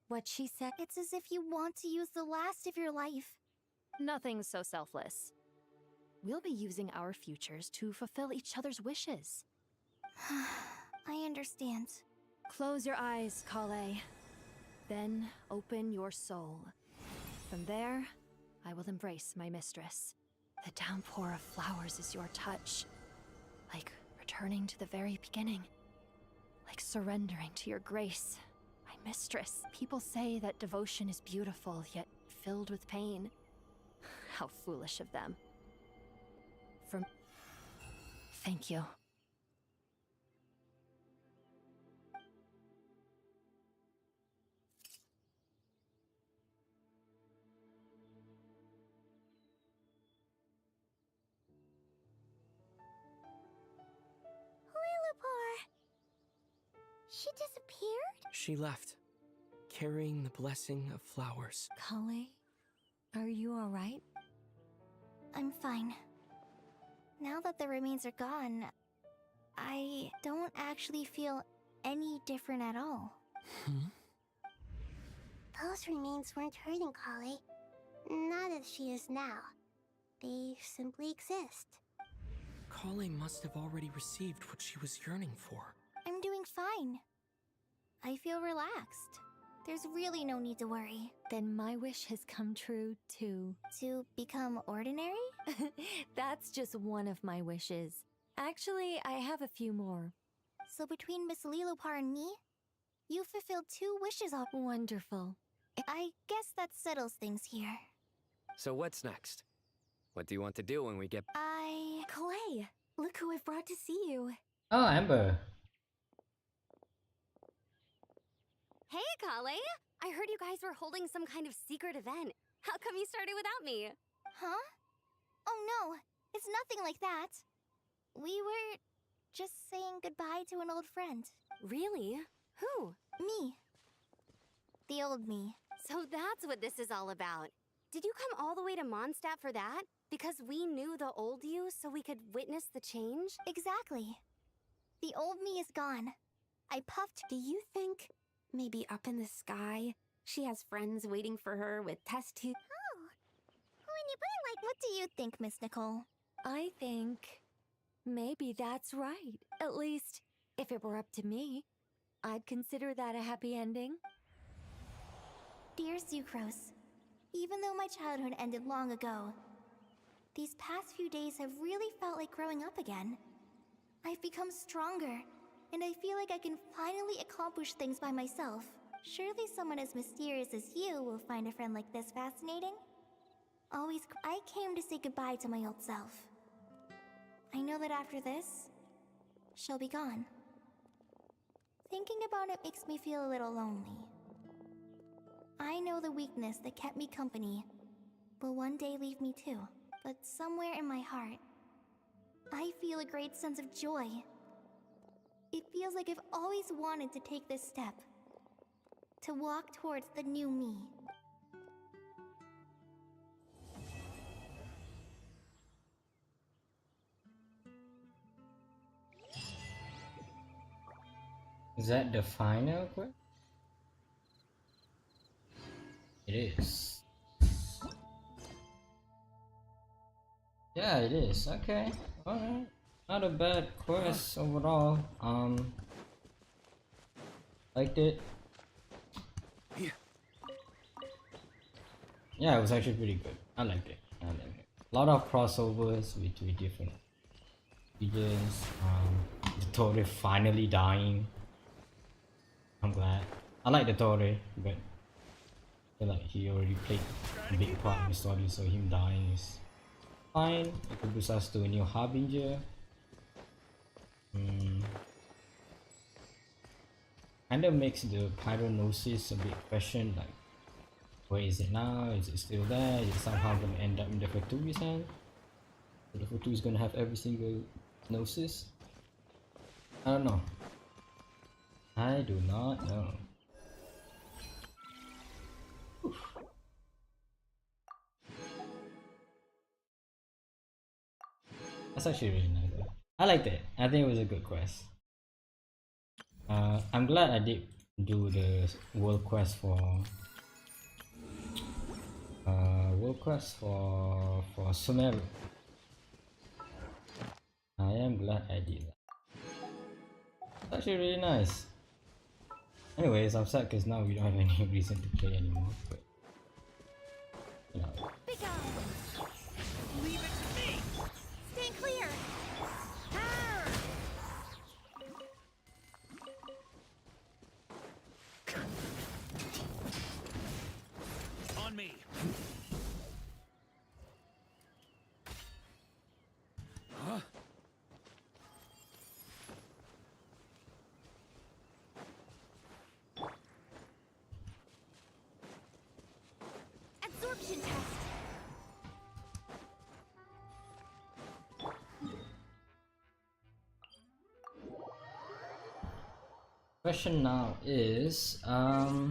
What she said... It's as if you want to use the last of your life. Nothing so selfless. We'll be using our futures to fulfill each other's wishes. I understand. Close your eyes, Kale. Then open your soul. From there, I will embrace my mistress. The downpour of flowers is your touch. Like returning to the very beginning. Like surrendering to your grace. My mistress. People say that devotion is beautiful, yet filled with pain. How foolish of them. Thank you. Lillipore! She disappeared? She left, carrying the blessing of flowers. Kale, are you alright? I'm fine. Now that the remains are gone, I don't actually feel any different at all. Those remains weren't hurting Kali. Not as she is now. They simply exist. Kale must have already received what she was yearning for. I'm doing fine. I feel relaxed. There's really no need to worry. Then my wish has come true too. To become ordinary? That's just one of my wishes. Actually, I have a few more. So between Miss Lilopar and me, you fulfilled 2 wishes all— Wonderful. I guess that settles things here. So what's next? What do you want to do when we get... Clay, look who I've brought to see you. Oh, Amber. Hey, Kale! I heard you guys were holding some kind of secret event. How come you started without me? Huh? Oh no, it's nothing like that. We were just saying goodbye to an old friend. Really? Who? Me. The old me. So that's what this is all about. Did you come all the way to Mondstadt for that? Because we knew the old you so we could witness the change? Exactly. The old me is gone. I puffed— Do you think maybe up in the sky she has friends waiting for her with test tubes? Oh. When you put it like— What do you think, Miss Nicole? I think maybe that's right. At least, if it were up to me, I'd consider that a happy ending. Dear Sucrose, even though my childhood ended long ago, these past few days have really felt like growing up again. I've become stronger, and I feel like I can finally accomplish things by myself. Surely someone as mysterious as you will find a friend like this fascinating? I came to say goodbye to my old self. I know that after this, she'll be gone. Thinking about it makes me feel a little lonely. I know the weakness that kept me company will one day leave me too. But somewhere in my heart, I feel a great sense of joy. It feels like I've always wanted to take this step. To walk towards the new me. Is that the final quest? It is. Yeah, it is. Okay. Alright. Not a bad quest overall. Liked it. Yeah, it was actually pretty good. I liked it. A lot of crossovers between different regions. The Tore finally dying. I'm glad. I like the Tore, but I feel like he already played a big part in the story, so him dying is fine. It could boost us to a new Harbinger. Kinda makes the Pyronosis a big question, like where is it now? Is it still there? Is it somehow gonna end up in the Faturi's hand? So the Faturi is gonna have every single Gnosis? I don't know. I do not know. Oof. That's actually really nice though. I liked it. I think it was a good quest. I'm glad I did do the world quest for Sumeru. I am glad I did that. It's actually really nice. Anyways, I'm sad because now we don't have any reason to play anymore. But you know. Leave it to me! Stay clear! On me! Huh? Question now is oh,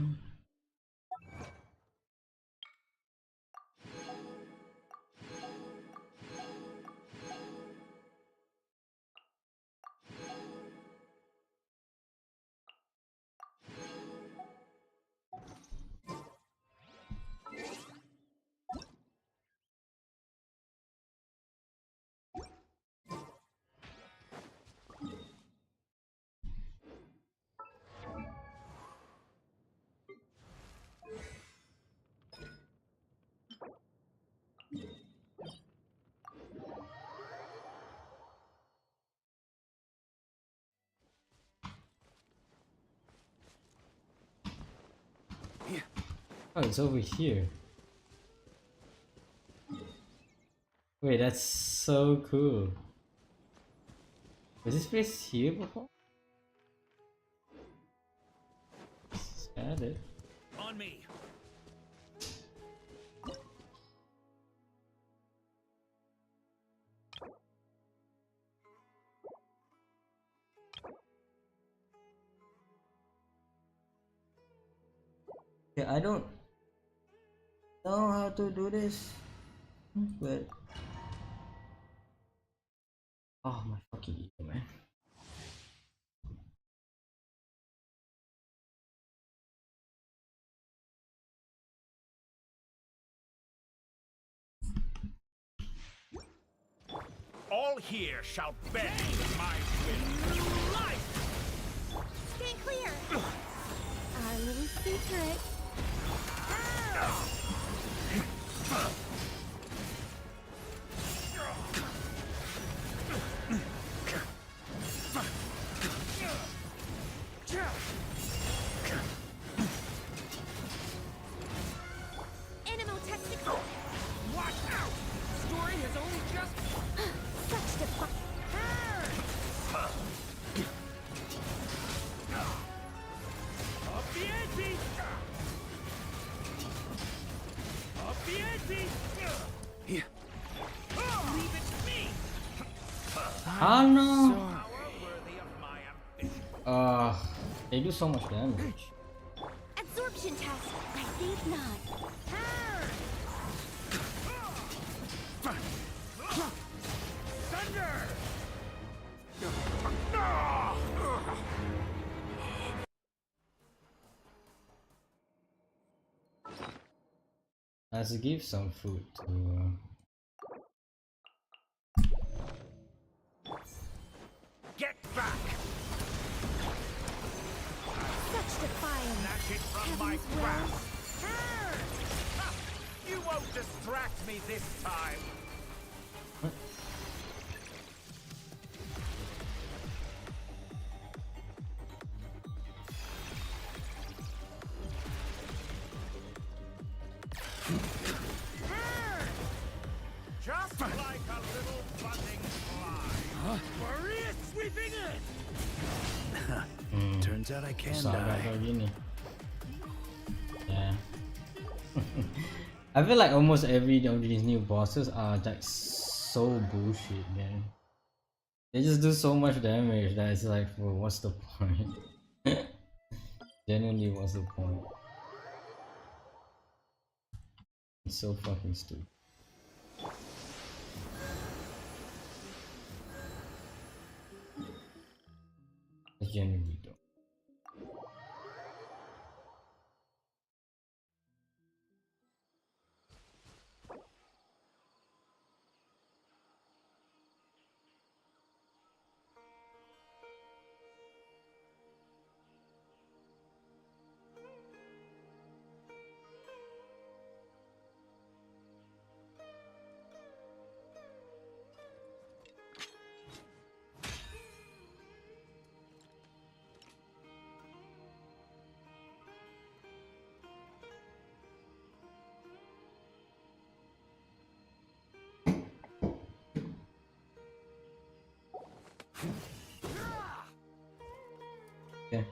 it's over here. Wait, that's so cool. Was this place here before? Got it. On me. Yeah, I don't know how to do this, but oh my fucking ego, man. All here shall bend my will. Life! Stand clear! Our little secret. Animal testicle! Watch out! Story has only just... Such defi- Up the ante! Up the ante! Yeah. Leave it to me! Oh no! Power worthy of my ambition. They do so much damage. Absorption test. I think not. Thunder! Let's give some food to. Get back! Such defiance. Snatch it from my Heaven's will. grasp! Ha! You won't distract me this time! Just like a little buzzing fly. Maria sweeping in! Turns out I can Saga die. kayak gini. Yeah. I feel like almost every of these new bosses are like so bullshit, man. They just do so much damage that it's like, well, what's the point? Genuinely, what's the point? It's so fucking stupid. I genuinely don't. Okay.